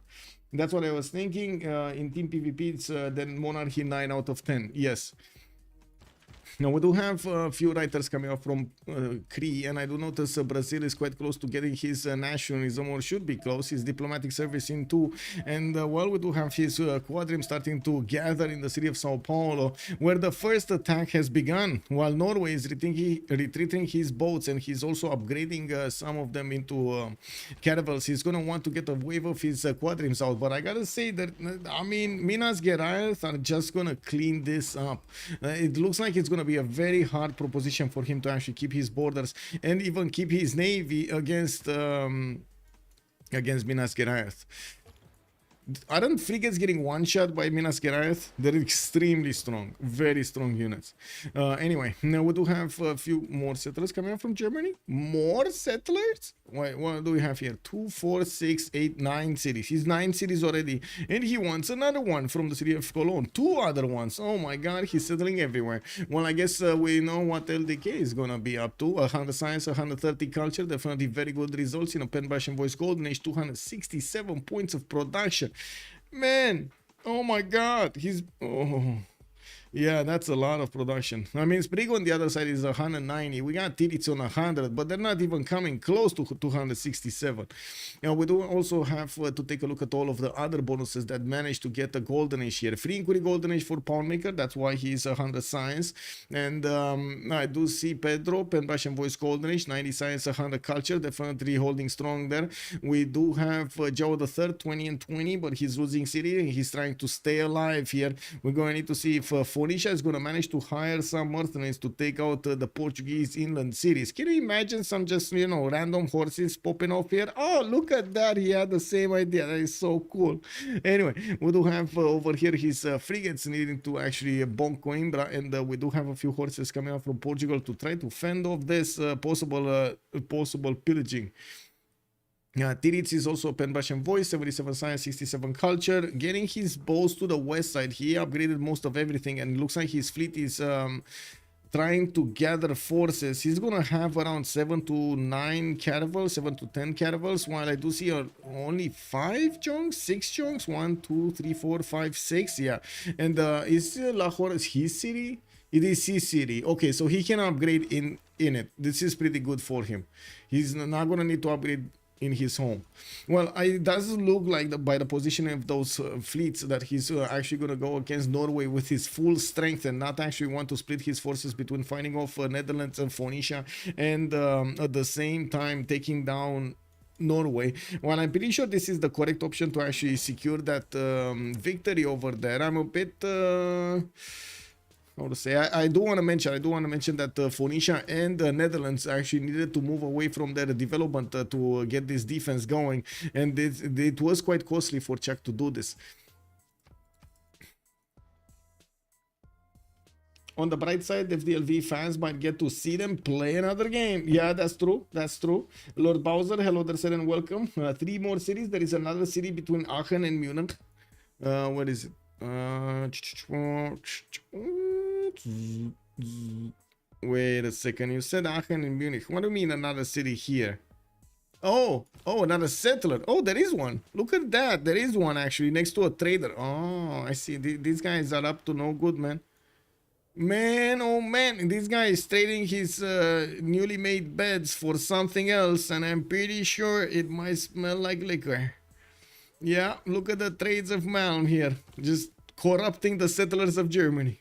That's what I was thinking. In team PvP, it's then Monarchy 9 out of 10. Yes. Now we do have a few writers coming up from Cree, and I do notice Brazil is quite close to getting his nationalism, or should be close, his diplomatic service in too. And well, we do have his Squadrons starting to gather in the city of Sao Paulo, where the first attack has begun, while Norway is retreating his boats, and he's also upgrading some of them into caravels. He's going to want to get a wave of his Squadrons out, but I gotta say that, I mean, Minas Gerais are just going to clean this up. It looks like it's going to be a very hard proposition for him to actually keep his borders and even keep his navy against Minas Gerais. Aren't frigates getting one-shot by Minas Gerais? They're extremely strong, very strong units. Anyway, now we do have a few more settlers coming up from Germany. More settlers? Wait, what do we have here? 2, 4, 6, 8, 9 cities. He's 9 cities already, and he wants another one from the city of Cologne. 2 other ones. Oh my god, he's settling everywhere. Well, I guess we know what LDK is gonna be up to. 100 science, 130 culture, definitely very good results in a pen bash and voice golden age. 267 points of production. Man, oh my god, he's Yeah, that's a lot of production. I mean, Spriggan on the other side is 190. We got Titiits on 100, but they're not even coming close to 267. Now, we do also have to take a look at all of the other bonuses that managed to get a golden age here. Free inquiry golden age for Pound Maker. That's why he's 100 science. And I do see Pedro, Pen Russian Voice golden age, 90 science, 100 culture. Definitely holding strong there. We do have Joe the Third, 20 and 20, but he's losing city. He's trying to stay alive here. We're going to need to see if Phoenicia is going to manage to hire some mercenaries to take out the Portuguese inland cities. Can you imagine some just, you know, random horses popping off here? Oh, look at that. He had the same idea. That is so cool. Anyway, we do have over here his frigates needing to actually bonk Coimbra, and we do have a few horses coming out from Portugal to try to fend off this possible pillaging. Titiits is also a Pen Russian Voice, 77 science, 67 culture. Getting his bows to the west side. He upgraded most of everything, and it looks like his fleet is trying to gather forces. He's gonna have around 7 to 9 caravels, 7 to 10 caravels, while I do see only 5 chunks, 6 chunks, 1, 2, 3, 4, 5, 6. Yeah, and is Lahore his city? It is his city. Okay, so he can upgrade in it. This is pretty good for him. He's not gonna need to upgrade in his home. Well, it doesn't look like by the position of those fleets that he's actually going to go against Norway with his full strength and not actually want to split his forces between fighting off Netherlands and Phoenicia, and at the same time taking down Norway. Well, I'm pretty sure this is the correct option to actually secure that victory over there. I'm a bit how to say, I do want to mention that Phoenicia and the Netherlands actually needed to move away from their development to get this defense going, and it was quite costly for Czech to do this. On the bright side, FDLV fans might get to see them play another game. Yeah, that's true. That's true. Lord Bowser, hello there, sir, and welcome. 3 more cities. There is another city between Aachen and Munich. What is it? Wait a second. You said Aachen and Munich. What do you mean another city here? Oh, another settler. Oh, there is one. Look at that. There is one actually next to a trader. Oh, I see. These guys are up to no good, man. Man, oh man, this guy is trading his newly made beds for something else, and I'm pretty sure it might smell like liquor. Yeah, look at the trades of Malm here, just corrupting the settlers of Germany.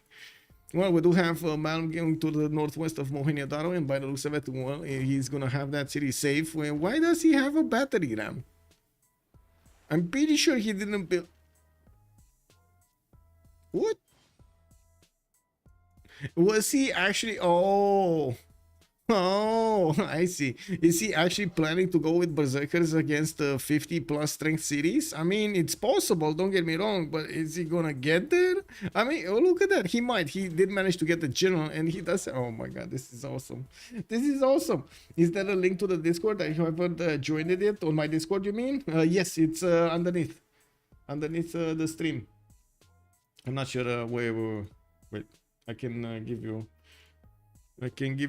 Well, we do have Malm going to the northwest of Mohenjo-Daro, and by the looks of it, well, he's gonna have that city safe. Well, why does he have a battery ram? I'm pretty sure he didn't build... What? Was he actually... Oh, I see. Is he actually planning to go with berserkers against 50 plus strength cities? I mean, it's possible, don't get me wrong, but is he gonna get there? I mean, oh, look at that. He might. He did manage to get the general, and he does. Oh my god, this is awesome. This is awesome. Is there a link to the Discord? I haven't joined it yet. On my Discord, you mean? Yes, it's underneath the stream. I'm not sure where. Wait, I can give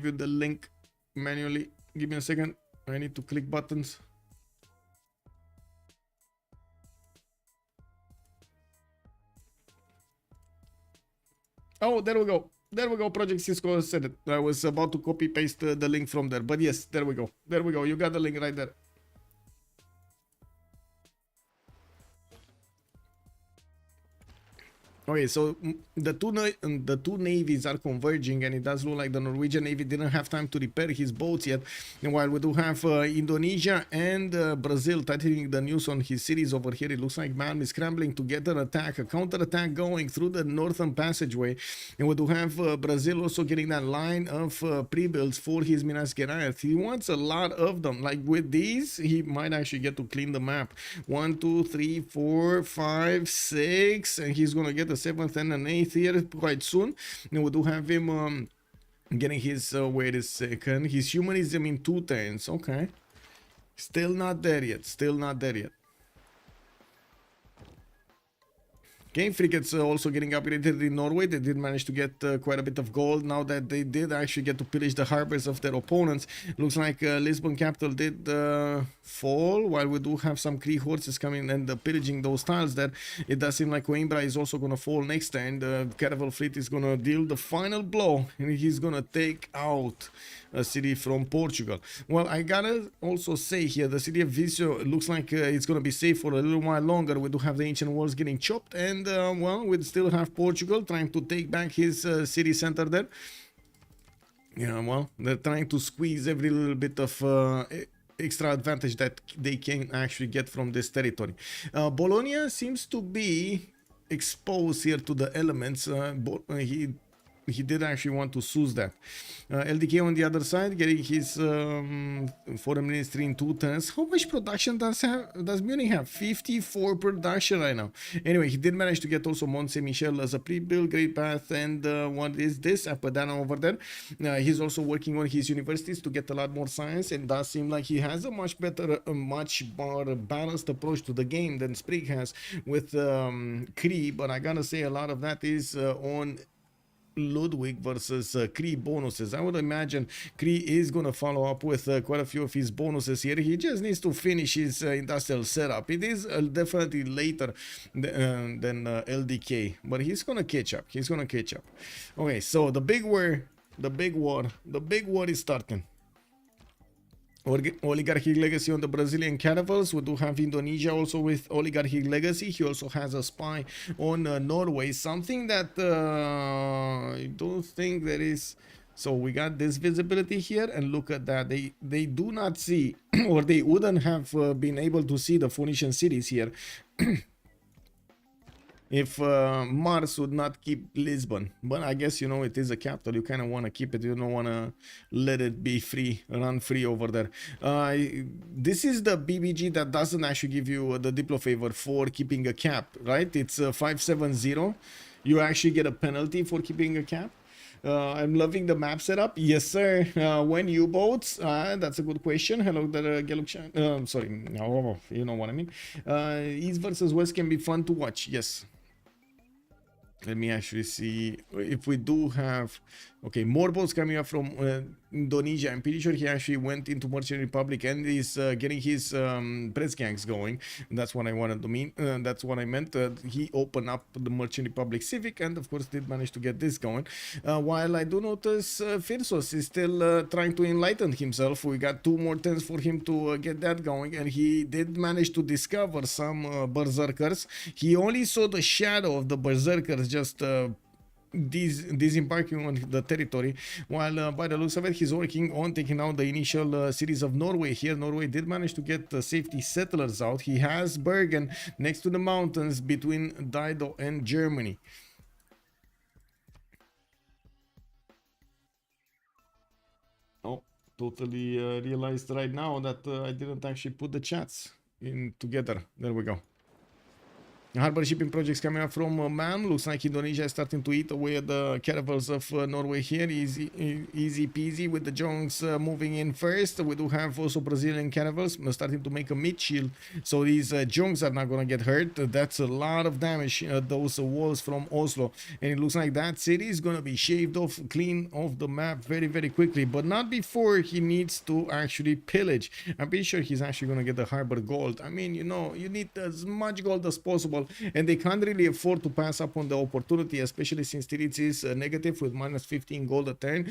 you the link manually. Give me a second. I need to click buttons. Oh, there we go. There we go. Project Cisco said it. I was about to copy paste the link from there, but yes, there we go. There we go. You got the link right there. Okay, so the two navies are converging, and it does look like the Norwegian Navy didn't have time to repair his boats yet. And while we do have Indonesia and Brazil tightening the news on his cities over here, it looks like Malm is scrambling to get an attack, a counter-attack going through the northern passageway. And we do have Brazil also getting that line of pre-builds for his Minas Gerais. He wants a lot of them. Like with these, he might actually get to clean the map. 1, 2, 3, 4, 5, 6, and he's gonna get the 7th and an 8th here quite soon. And we do have him getting his wait a second, his humanism in 2 turns. Okay, still not there yet. Okay, Frigates also getting upgraded in Norway. They did manage to get quite a bit of gold now that they did actually get to pillage the harbors of their opponents. Looks like Lisbon capital did fall, while we do have some Cree horses coming and pillaging those tiles there. It does seem like Coimbra is also going to fall next turn. The Caravel fleet is going to deal the final blow, and he's going to take out a city from Portugal. Well, I gotta also say here, the city of Viseu looks like it's gonna be safe for a little while longer. We do have the ancient walls getting chopped, and well, we still have Portugal trying to take back his city center there. Yeah, well, they're trying to squeeze every little bit of extra advantage that they can actually get from this territory. Bologna seems to be exposed here to the elements. He did actually want to seize that. LDK on the other side, getting his foreign ministry in 2 turns. How much production does Munich have? 54 production right now. Anyway, he did manage to get also Mont Saint Michel as a pre-build, Great Path, and what is this? Apadana over there. He's also working on his universities to get a lot more science, and does seem like he has a much better, much more balanced approach to the game than Sprig has with Cree. But I gotta say, a lot of that is on Ludwig versus Cree bonuses. I would imagine Cree is going to follow up with quite a few of his bonuses here. He just needs to finish his industrial setup. It is definitely later than LDK, but he's going to catch up. He's going to catch up. Okay, so the big war is starting. Oligarchic legacy on the Brazilian caravels. We do have Indonesia also with oligarchic legacy. He also has a spy on Norway, something that I don't think there is. So we got this visibility here, and look at that. They do not see, or they wouldn't have been able to see the Phoenician cities here if Mars would not keep Lisbon. But I guess, you know, it is a capital. You kind of want to keep it. You don't want to let it be free, run free over there. This is the BBG that doesn't actually give you the Diplo favor for keeping a cap, right? It's 570. You actually get a penalty for keeping a cap. I'm loving the map setup. Yes, sir. When U-boats? That's a good question. Hello there, Gelukshan. Sorry. No, you know what I mean. East versus West can be fun to watch. Yes. Let me actually see if we do have, okay, more boats coming up from Indonesia. I'm pretty sure he actually went into Merchant Republic and is getting his press gangs going. That's what I wanted to mean. That's what I meant. He opened up the Merchant Republic Civic, and of course did manage to get this going. While I do notice Phyrsos is still trying to enlighten himself. We got 2 more turns for him to get that going, and he did manage to discover some berserkers. He only saw the shadow of the berserkers just disembarking on the territory, while by the looks of it, he's working on taking out the initial cities of Norway here. Norway did manage to get safety settlers out. He has Bergen next to the mountains between Dido and Germany. Oh, totally realized right now that I didn't actually put the chats in together. There we go. Harbor shipping projects coming up from Malm. Looks like Indonesia is starting to eat away at the caravels of Norway here. Easy peasy with the Jongs moving in first. We do have also Brazilian caravels starting to make a mid shield, so these Jongs are not going to get hurt. That's a lot of damage, those walls from Oslo, and it looks like that city is going to be shaved off, clean off the map very, very quickly, but not before he needs to actually pillage. I'm pretty sure he's actually going to get the harbor gold. I mean, you know, you need as much gold as possible, and they can't really afford to pass up on the opportunity, especially since Titiits is negative with minus 15 gold a turn.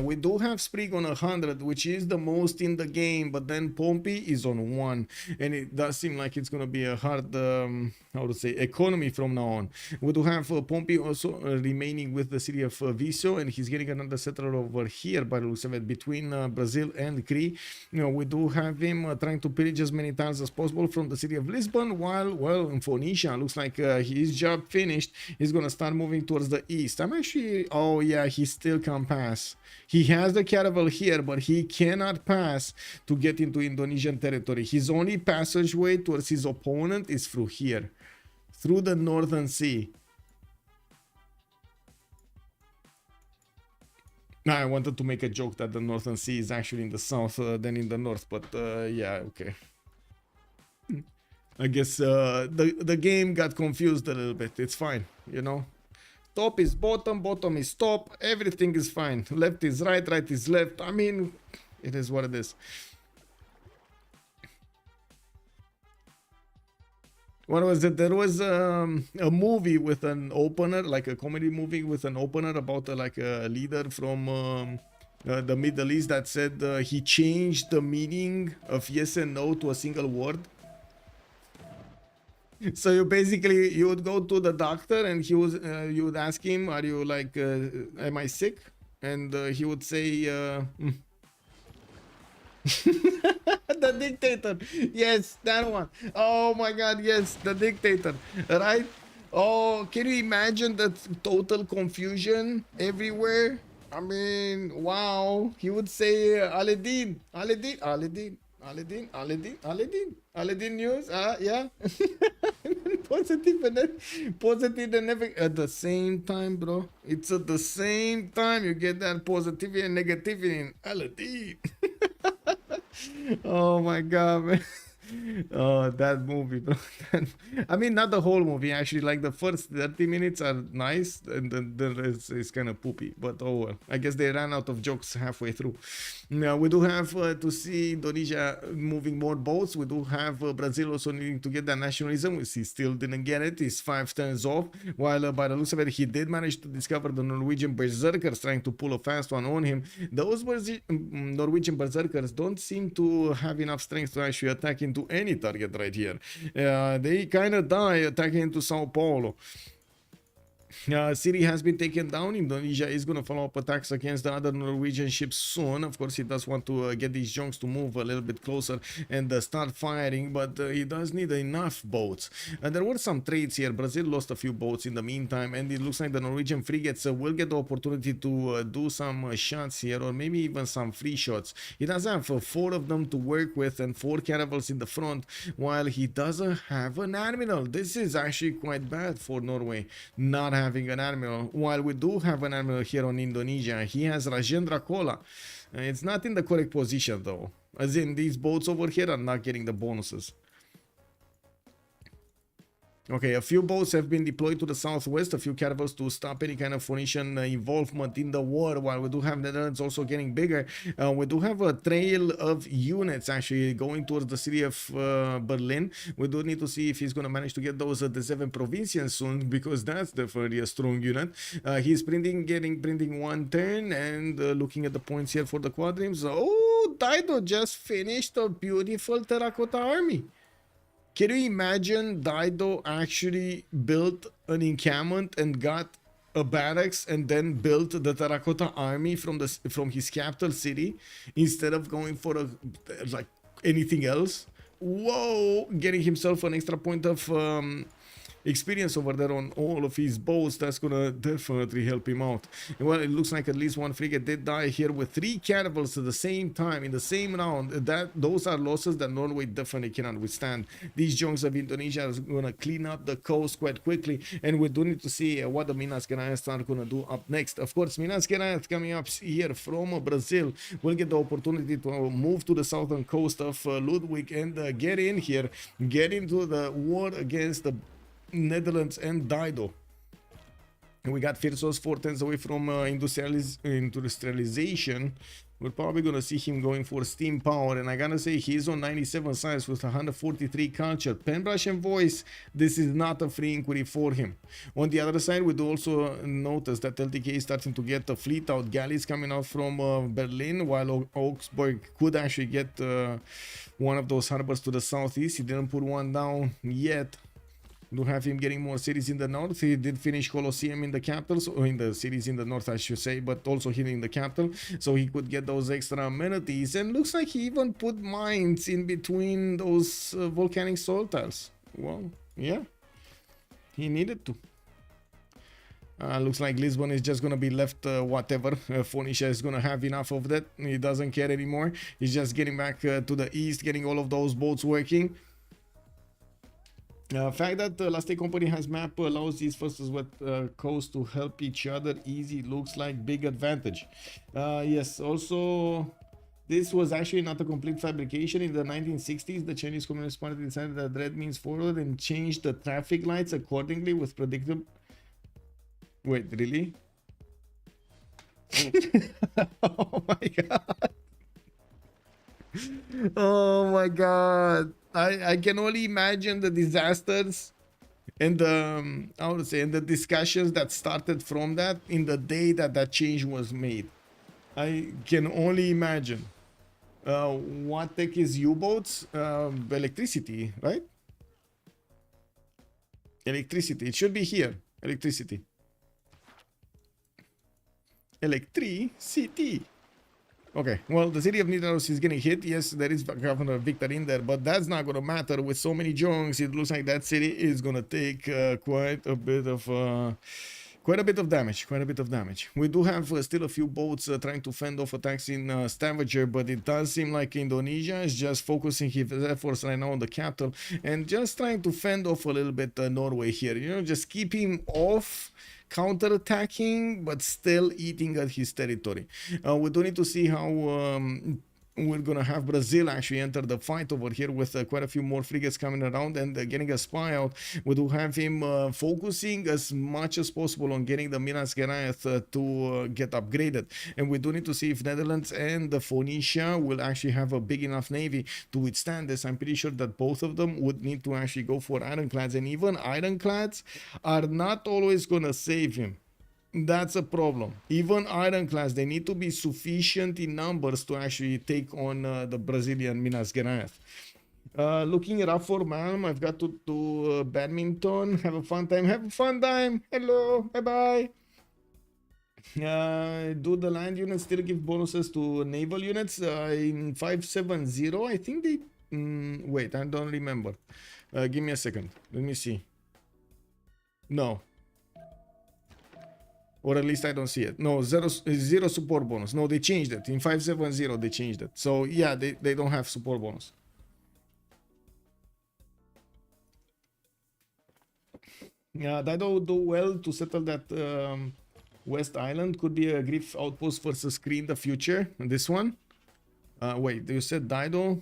We do have Sprig on 100, which is the most in the game, but then Pompey is on 1, and it does seem like it's going to be a hard, how to say, economy from now on. We do have Pompey also remaining with the city of Viseu, and he's getting another settler over here by the looks of it between Brazil and Cree. You know, we do have him trying to pillage as many tiles as possible from the city of Lisbon, while, well, in Phoenicia looks like his job finished. He's gonna start moving towards the east. I'm actually, oh yeah, he still can't pass. He has the caravel here, but he cannot pass to get into Indonesian territory. His only passageway towards his opponent is through here, through the Northern Sea. Now, I wanted to make a joke that the Northern Sea is actually in the south than in the north, but yeah, okay. I guess the game got confused a little bit. It's fine, you know. Top is bottom, bottom is top. Everything is fine. Left is right, right is left. I mean, it is what it is. What was it? There was a movie with an opener, like a comedy movie with an opener about like a leader from the Middle East that said he changed the meaning of yes and no to a single word. So you would go to the doctor and you would ask him, are you like, am I sick? And he would say, the dictator. Yes, that one. Oh my god, yes, the dictator. Right? Oh, can you imagine that total confusion everywhere? I mean, wow. He would say Aladdin, Aladdin, Aladdin, Aladdin, Aladdin, Aladdin, Aladdin news. Yeah. Positive and then positive and negative at the same time, bro. It's at the same time you get that positivity and negativity in Aladdin. Oh my god, man. Oh, that movie, bro. I mean, not the whole movie, actually. Like the first 30 minutes are nice, and then the rest is kind of poopy. But oh well. I guess they ran out of jokes halfway through. Now, we do have to see Indonesia moving more boats. We do have Brazil also needing to get that nationalism, which he still didn't get it. He's 5 turns off. While by the looks of it, he did manage to discover the Norwegian berserkers trying to pull a fast one on him. Those Norwegian berserkers don't seem to have enough strength to actually attack into any target right here. They kind of die attacking into Sao Paulo. City has been taken down. Indonesia is going to follow up attacks against the other Norwegian ships soon. Of course, he does want to get these junks to move a little bit closer and start firing, but he does need enough boats. There were some trades here. Brazil lost a few boats in the meantime, and it looks like the Norwegian frigates will get the opportunity to do some shots here, or maybe even some free shots. He does have 4 of them to work with and 4 caravels in the front, while he doesn't have an admiral. This is actually quite bad for Norway, not having an admiral. While we do have an admiral here on Indonesia, he has Rajendra Kola. It's not in the correct position though, as in these boats over here are not getting the bonuses. Okay, a few boats have been deployed to the southwest, a few caravels to stop any kind of Phoenician involvement in the war, while we do have Netherlands also getting bigger. We do have a trail of units actually going towards the city of Berlin. We do need to see if he's going to manage to get those the 7 provincials soon, because that's definitely a strong unit. He's printing 1 turn and looking at the points here for the quadrims. Oh, Dido just finished a beautiful terracotta army. Can you imagine Dido actually built an encampment and got a barracks and then built the terracotta army from his capital city instead of going for like anything else? Whoa, getting himself an extra point of experience over there on all of his boats. That's gonna definitely help him out. And well, it looks like at least 1 frigate did die here with 3 caravels at the same time in the same round. Those are losses that Norway definitely cannot withstand. These junks of Indonesia are gonna clean up the coast quite quickly, and we do need to see what the Minas Gerais are gonna do up next. Of course, Minas Gerais coming up here from Brazil will get the opportunity to move to the southern coast of Ludwig and get in here, get into the war against the Netherlands and Dido. We got Phyrsos 4 turns away from industrialization. We're probably gonna see him going for steam power, and I gotta say he's on 97 science with 143 culture. Penbrush and voice, this is not a free inquiry for him. On the other side, we do also notice that LTK is starting to get a fleet out. Galleys coming out from Berlin, while Augsburg could actually get one of those harbors to the southeast. He didn't put one down yet. Do have him getting more cities in the north. He did finish Colosseum in the capitals, or in the cities in the north, I should say, but also hitting the capital, so he could get those extra amenities. And looks like he even put mines in between those volcanic soil tiles. Well, yeah, he needed to. Looks like Lisbon is just gonna be left whatever. Phoenicia is gonna have enough of that. He doesn't care anymore. He's just getting back to the east, getting all of those boats working. Fact that the Last Day Company has map allows these first wet coast to help each other easy looks like big advantage. Yes, also This was actually not a complete fabrication. In the 1960s, the Chinese Communist Party decided that red means forward and changed the traffic lights accordingly with predictable... Wait, really? Oh my god. Oh my god. I can only imagine the disasters and the I would say and the discussions that started from that in the day that that change was made. I can only imagine. What tech is U-boats? Electricity, right? Electricity. It should be here. Electricity. Electricity. Okay, well, the city of Nidaros is getting hit. Yes, there is Governor Victor in there, but that's not going to matter. With so many junks, it looks like that city is going to take quite a bit of damage. We do have still a few boats trying to fend off attacks in Stavanger, but it does seem like Indonesia is just focusing his efforts right now on the capital and just trying to fend off a little bit Norway here. You know, just keep him off, counter-attacking, but still eating at his territory. We do need to see how we're gonna have Brazil actually enter the fight over here with quite a few more frigates coming around and getting a spy out. We do have him focusing as much as possible on getting the Minas Gerais to get upgraded, and we do need to see if Netherlands and the Phoenicia will actually have a big enough navy to withstand this. I'm pretty sure that both of them would need to actually go for ironclads, and even ironclads are not always gonna save him. That's a problem. Even ironclads, they need to be sufficient in numbers to actually take on the Brazilian Minas Gerais. Looking it up for Malm, I've got to do badminton. Have a fun time. Have a fun time. Hello. Bye-bye. Do the land units still give bonuses to naval units? In 570, I think they... wait, I don't remember. Give me a second. Let me see. No. Or at least I don't see it. No, zero support bonus. No, they changed it. In 570, they changed it. So, yeah, they don't have support bonus. Yeah, that would do well to settle that West Island. Could be a Griff outpost versus Cree in the future. This one? Wait, you said Dido?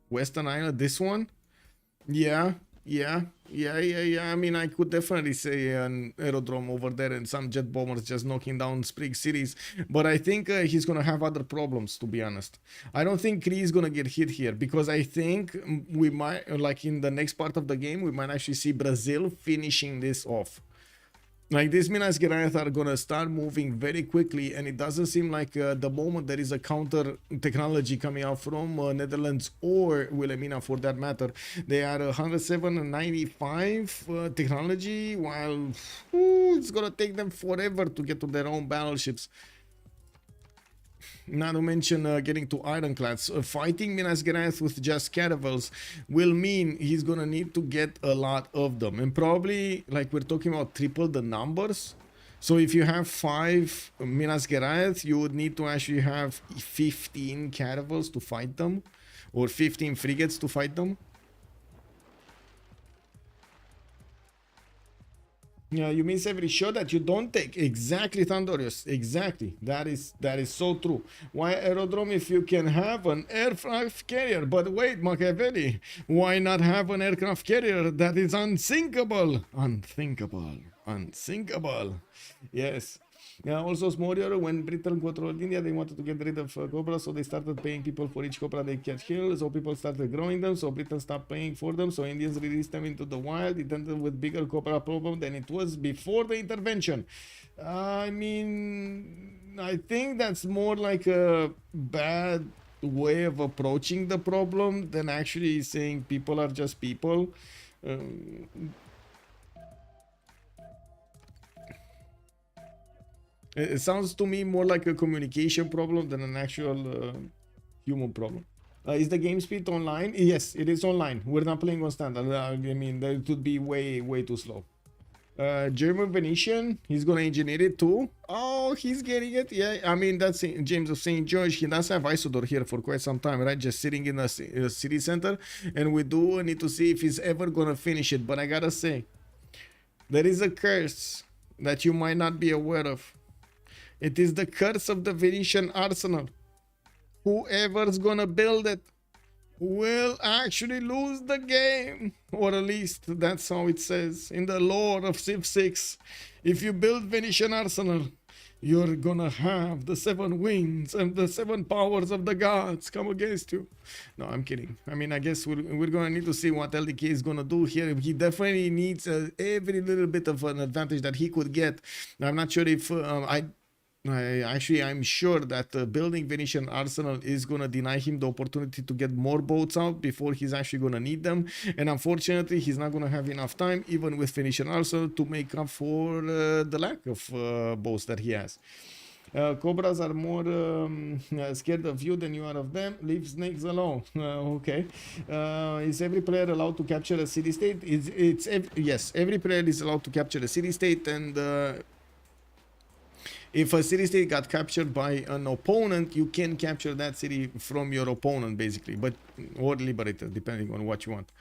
Western Island? This one? Yeah. I mean, I could definitely say an aerodrome over there and some jet bombers just knocking down Spriggan cities, but I think he's gonna have other problems, to be honest. I don't think Cree is gonna get hit here because I think we might, like in the next part of the game, we might actually see Brazil finishing this off. Like, these Minas Gerais are gonna start moving very quickly, and it doesn't seem like the moment there is a counter technology coming out from Netherlands or Wilhelmina for that matter. They are 107 and 95 technology, while it's gonna take them forever to get to their own battleships. Not to mention getting to ironclads. Fighting Minas Gerais with just caravels will mean he's gonna need to get a lot of them, and probably, like, we're talking about triple the numbers. So if you have 5 Minas Gerais, you would need to actually have 15 caravels to fight them, or 15 frigates to fight them. Yeah, you miss every shot that you don't take. Exactly, Thundorius. Exactly. That is so true. Why aerodrome if you can have an aircraft carrier? But wait, Machiavelli, why not have an aircraft carrier that is unsinkable? Unsinkable. Yes. Yeah, also Smorier, when Britain controlled India, they wanted to get rid of cobras, so they started paying people for each cobra they catch here. So people started growing them, so Britain stopped paying for them, so Indians released them into the wild. It ended with bigger cobra problem than it was before the intervention. I mean, I think that's more like a bad way of approaching the problem than actually saying people are just people. It sounds to me more like a communication problem than an actual human problem. Is the game speed online? Yes, it is online. We're not playing on standard. I mean, that would be way too slow. German Venetian, he's gonna engineer it too. Oh, he's getting it. Yeah, I mean, that's James of St. George. He does have Isodor here for quite some time, right? Just sitting in a city center. And we do need to see if he's ever gonna finish it. But I gotta say, there is a curse that you might not be aware of. It is the curse of the Venetian arsenal. whoever's gonna build it will actually lose the game, or at least that's how it says in the lore of Civ6. If you build Venetian arsenal, you're gonna have the 7 winds and the 7 powers of the gods come against you. No, I'm kidding. I mean, I guess we're gonna need to see what LDK is gonna do here. He definitely needs every little bit of an advantage that he could get. I'm not sure if I'm sure that building Venetian arsenal is gonna deny him the opportunity to get more boats out before he's actually gonna need them, and unfortunately he's not gonna have enough time even with Venetian arsenal to make up for the lack of boats that he has. Cobras are more scared of you than you are of them. Leave snakes alone. Okay. Is every player allowed to capture a city-state? Yes, every player is allowed to capture a city-state, and if a city-state got captured by an opponent, you can capture that city from your opponent, basically, or liberated, depending on what you want.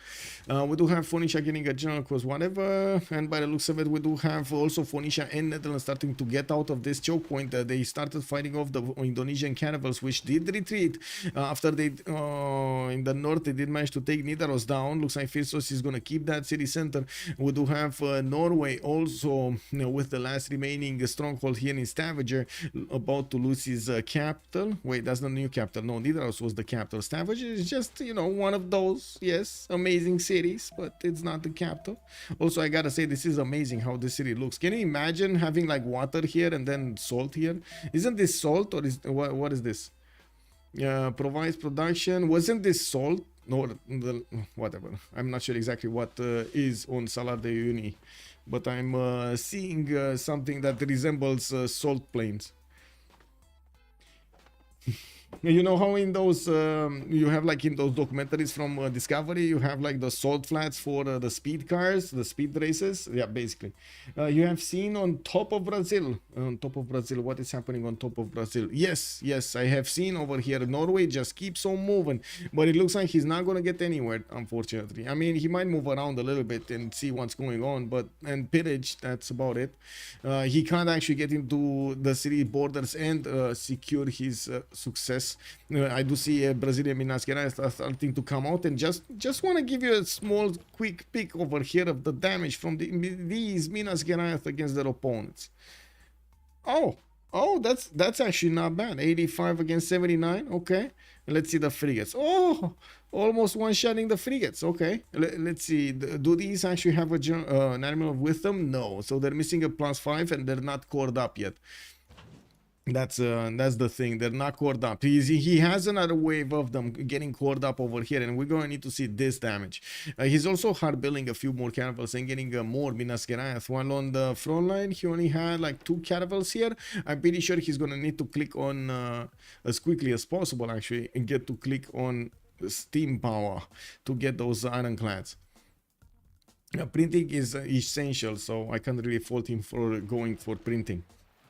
We do have Phoenicia getting a general cause, whatever, and by the looks of it, we do have also Phoenicia and Netherlands starting to get out of this choke point. They started fighting off the Indonesian caravels, which did retreat after they, in the north, they did manage to take Nidaros down. Looks like Phyrsos is going to keep that city center. We do have Norway also, with the last remaining stronghold here in Stavanger, about to lose his capital. Wait, that's the new capital. No, Nidaros was the capital. Stavanger is just, one of those, yes, amazing cities, but it's not the capital. Also, I gotta say, this is amazing how this city looks. Can you imagine having like water here and then salt here? Isn't this salt, or is what is this? Provides production. Wasn't this salt? No, whatever. I'm not sure exactly what is on Salar de Uyuni, but I'm seeing something that resembles salt plains. You know how in those you have like in those documentaries from Discovery, you have like the salt flats for the speed cars, the speed races. Yeah, basically. You have seen on top of Brazil, what is happening on top of Brazil. Yes, I have seen over here. Norway just keeps on moving, but it looks like he's not gonna get anywhere, unfortunately. I mean, he might move around a little bit and see what's going on, and pillage, that's about it. He can't actually get into the city borders and secure his success. I do see Brazilian Minas Gerais starting to come out, and just want to give you a small quick peek over here of the damage from these Minas Gerais against their opponents. Oh, that's actually not bad. 85 against 79. Okay, let's see the frigates. Oh, almost one-shotting the frigates. Okay, let's see. Do these actually have an admiral with them? No, so they're missing a +5 and they're not cored up yet. That's the thing. They're not cored up. He has another wave of them getting cored up over here, and we're going to need to see this damage. He's also hard building a few more caravels and getting more Minas Gerais. While on the front line, he only had like 2 caravels here. I'm pretty sure he's going to need to click on as quickly as possible, actually, and get to click on steam power to get those ironclads. Printing is essential, so I can't really fault him for going for printing.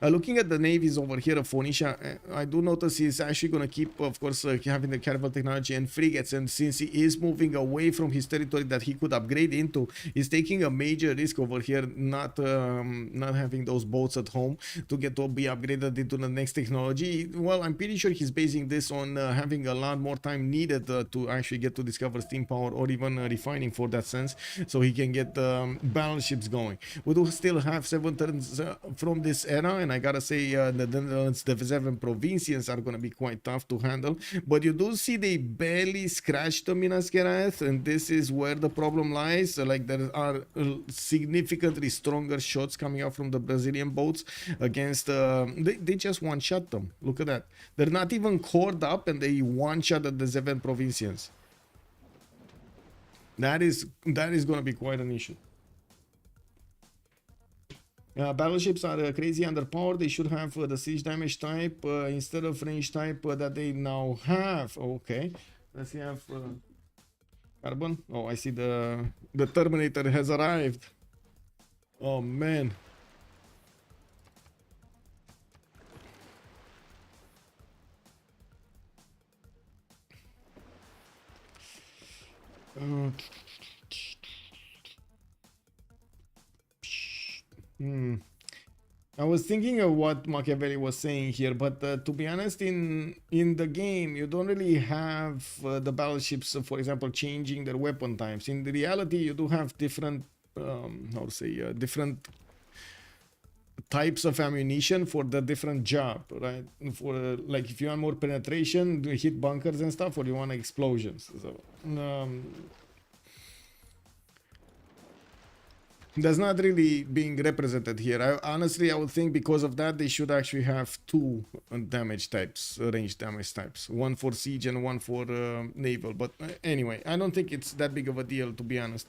Looking at the navies over here of Phoenicia, I do notice he's actually going to keep, of course, having the caravel technology and frigates, and since he is moving away from his territory that he could upgrade into, he's taking a major risk over here, not having those boats at home to get to be upgraded into the next technology. Well, I'm pretty sure he's basing this on having a lot more time needed to actually get to discover steam power, or even refining for that sense, so he can get battleships going. We do still have 7 turns from this era, and I gotta say the Netherlands, the 7 provincians are gonna be quite tough to handle, but you do see they barely scratched the Minas Gerais, and this is where the problem lies. Like, there are significantly stronger shots coming out from the Brazilian boats against they just one-shot them. Look at that. They're not even cored up, and they one-shot at the 7 provincians. That is gonna be quite an issue. Battleships are crazy underpowered. They should have the siege damage type instead of range type that they now have. Okay, let's see. Have carbon. Oh, I see the Terminator has arrived. Oh man. I was thinking of what Machiavelli was saying here, but to be honest, in the game, you don't really have the battleships, for example, changing their weapon types. In the reality, you do have different, how to say, different types of ammunition for the different job, right? For like if you want more penetration, hit bunkers and stuff, or you want explosions. So that's not really being represented here. Honestly, I would think because of that, they should actually have two damage types, range damage types, one for siege and one for naval. But anyway, I don't think it's that big of a deal, to be honest.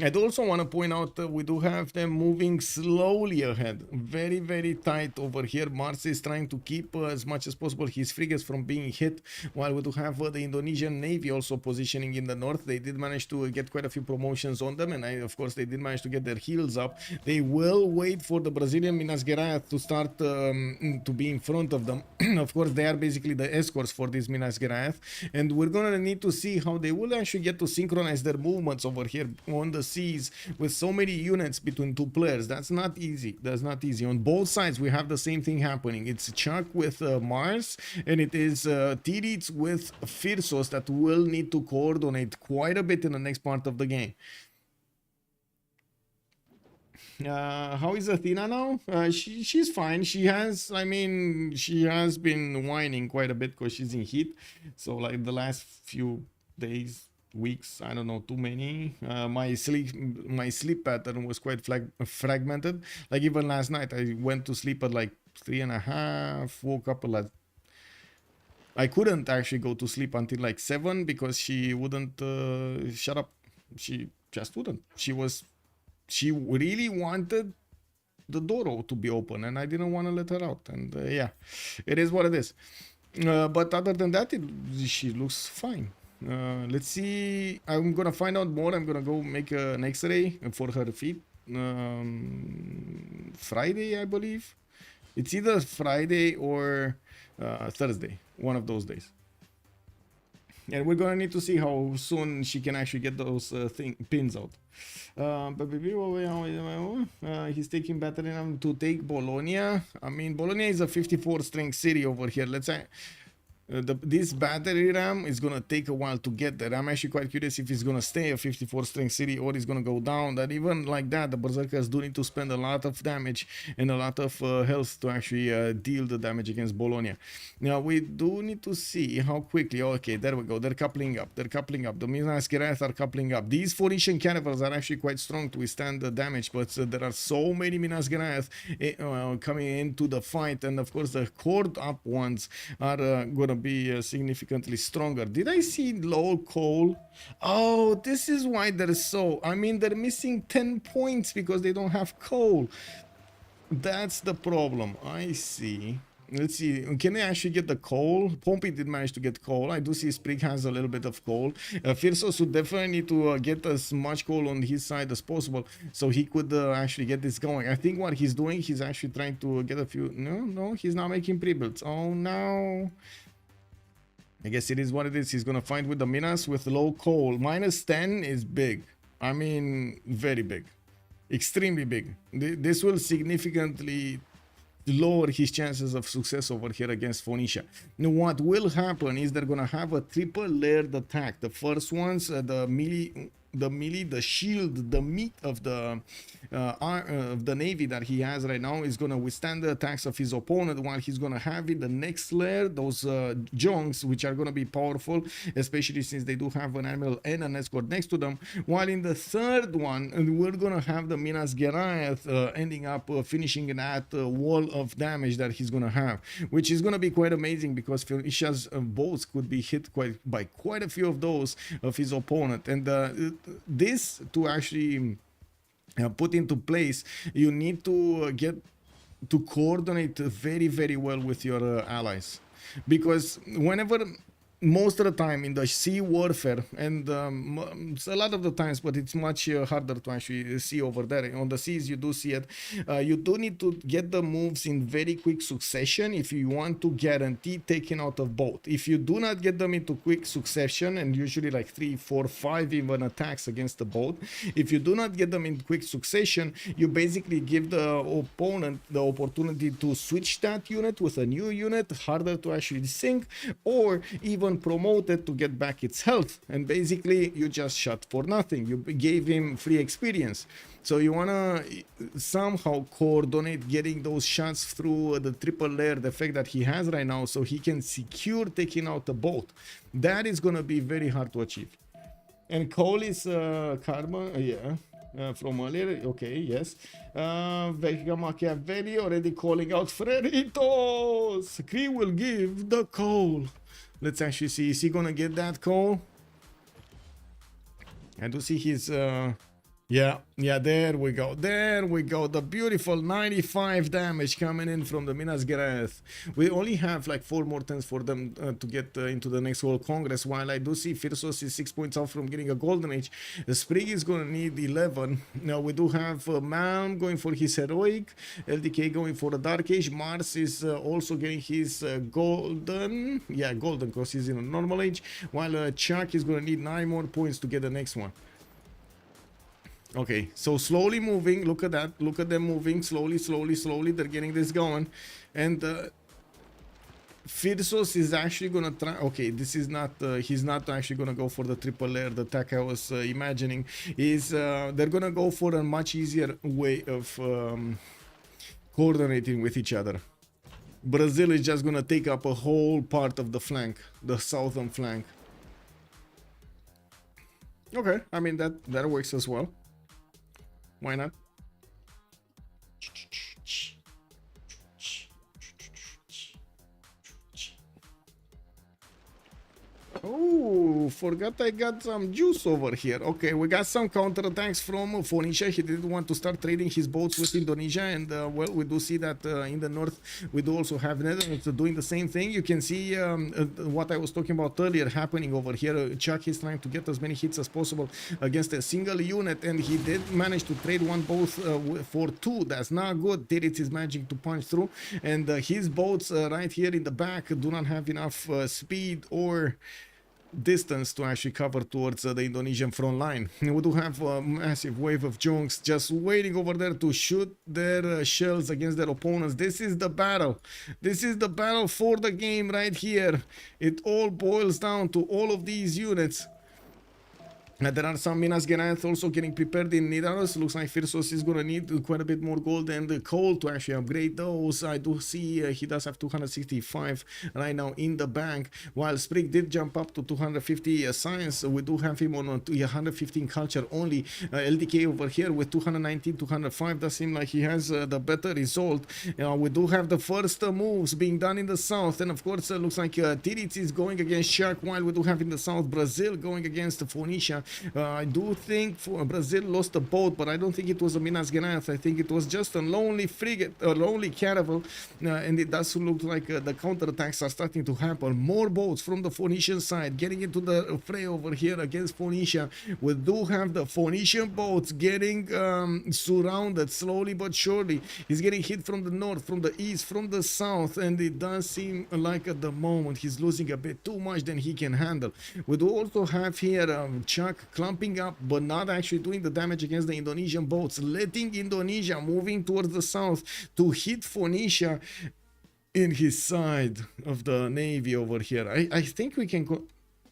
I'd also want to point out that we do have them moving slowly ahead. Very, very tight over here. Mars is trying to keep as much as possible his frigates from being hit, while we do have the Indonesian Navy also positioning in the north. They did manage to get quite a few promotions on them, and of course they did manage to get their heels up. They will wait for the Brazilian Minas Gerais to start to be in front of them. Of course, they are basically the escorts for this Minas Gerais, and we're gonna need to see how they will actually get to synchronize their movements over here on the seas with so many units between two players. That's not easy. That's not easy. On both sides, we have the same thing happening. It's Chuck with Mars, and it is Titiits with Phyrsos that will need to coordinate quite a bit in the next part of the game. How is Athena now? She's fine. She has, I mean, she has been whining quite a bit because she's in heat. So like the last few days, weeks, I don't know, too many. My sleep pattern was quite fragmented. Like even last night, I went to sleep at like 3:30, woke up at like, I couldn't actually go to sleep until like 7 because she wouldn't shut up. She just wouldn't. She really wanted the door to be open, and I didn't want to let her out. And yeah, it is what it is. But other than that, she looks fine. Let's see. I'm gonna find out more. I'm gonna go make an X-ray for her feet. Friday, I believe. It's either Friday or Thursday, one of those days. And we're gonna need to see how soon she can actually get those pins out. He's taking battery to take Bologna. I mean, Bologna is a 54 strength city over here. Let's say this battery ram is gonna take a while to get there. I'm actually quite curious if it's gonna stay a 54 strength city or it's gonna go down. That even like that, the berserkers do need to spend a lot of damage and a lot of health to actually deal the damage against Bologna. Now we do need to see how quickly. Okay, there we go. They're coupling up. They're coupling up. The Minas Gerais are coupling up. These Phoenician caravels are actually quite strong to withstand the damage, but there are so many Minas Gerais coming into the fight, and of course the cord up ones are gonna be significantly stronger. Did I see low coal? Oh, this is why they're so, I mean, they're missing 10 points because they don't have coal. That's the problem. I see. Let's see, can they actually get the coal? Pompey did manage to get coal. I do see Spriggan has a little bit of coal. Phyrsos would definitely need to get as much coal on his side as possible so he could actually get this going. I think what he's doing, he's actually trying to get a few... No, he's not making pre-builds. Oh, no. I guess it is what it is. He's gonna fight with the Minas with low coal. -10 is big. I mean, very big. Extremely big. This will significantly lower his chances of success over here against Phoenicia. Now, what will happen is they're gonna have a triple layered attack. The first ones, the melee, the shield, the meat of the navy that he has right now is gonna withstand the attacks of his opponent, while he's gonna have in the next layer those junks, which are gonna be powerful, especially since they do have an admiral and an escort next to them. While in the third one, we're gonna have the Minas Gerais ending up finishing that wall of damage that he's gonna have, which is gonna be quite amazing because Phoenicia's boats could be hit by quite a few of those of his opponent. And this to actually put into place, you need to get to coordinate very, very well with your allies, because whenever most of the time in the sea warfare, and a lot of the times, but it's much harder to actually see over there. On the seas, you do see it. You do need to get the moves in very quick succession if you want to guarantee taking out of boat. If you do not get them into quick succession, and usually like 3, 4, 5 even attacks against the boat, if you do not get them in quick succession, you basically give the opponent the opportunity to switch that unit with a new unit, harder to actually sink, or even promote it to get back its health. And basically you just shot for nothing. You gave him free experience. So you wanna somehow coordinate getting those shots through the triple layered effect that he has right now, so he can secure taking out the boat. That is gonna be very hard to achieve. And Cole is karma, yeah. From earlier, okay, yes. Vega Machiavelli already calling out Freritos. Cree will give the coal. Let's actually see, is he gonna get that coal? I do see his yeah, there we go. There we go. The beautiful 95 damage coming in from the Minas Gerais. We only have like 4 more turns for them to get into the next World Congress, while I do see Phyrsos is 6 points off from getting a Golden Age. Spriggan is going to need 11. Now we do have Malm going for his Heroic, LDK going for the Dark Age, Mars is also getting his Golden, yeah, Golden because he's in a Normal Age, while Chuck is going to need 9 more points to get the next one. Okay, so slowly moving. Look at that. Look at them moving slowly, slowly, slowly. They're getting this going. And Phyrsos is actually going to try. Okay, this is not. He's not actually going to go for the triple layered attack I was imagining. They're going to go for a much easier way of coordinating with each other. Brazil is just going to take up a whole part of the flank, the southern flank. Okay, I mean that works as well. Why not? Oh, forgot I got some juice over here. Okay, we got some counterattacks from Phoenicia. He didn't want to start trading his boats with Indonesia, and well, we do see that in the north we do also have Netherlands doing the same thing. You can see what I was talking about earlier happening over here. Chuck is trying to get as many hits as possible against a single unit, and he did manage to trade one boat for 2. That's not good. Titiits is managing to punch through, and his boats right here in the back do not have enough speed or distance to actually cover towards the Indonesian front line. We do have a massive wave of junks just waiting over there to shoot their shells against their opponents. This is the battle. This is the battle for the game right here. It all boils down to all of these units. There are some Minas Gerais also getting prepared in Nidaros. Looks like Phyrsos is going to need quite a bit more gold and coal to actually upgrade those. I do see he does have 265 right now in the bank, while Sprig did jump up to 250 science. We do have him on 115 culture only. LDK over here with 219, 205 does seem like he has the better result. We do have the first moves being done in the south, and of course looks like Titiits is going against Shark, while we do have in the south Brazil going against Phoenicia. I do think Brazil lost a boat, but I don't think it was a Minas Gerais. I think it was just a lonely frigate, a lonely caravel, and it does look like the counterattacks are starting to happen. More boats from the Phoenician side getting into the fray over here against Phoenicia. We do have the Phoenician boats getting surrounded slowly but surely. He's getting hit from the north, from the east, from the south, and it does seem like at the moment he's losing a bit too much than he can handle. We do also have here Chuck clumping up, but not actually doing the damage against the Indonesian boats, letting Indonesia moving towards the south to hit Phoenicia in his side of the navy over here. I think we can go.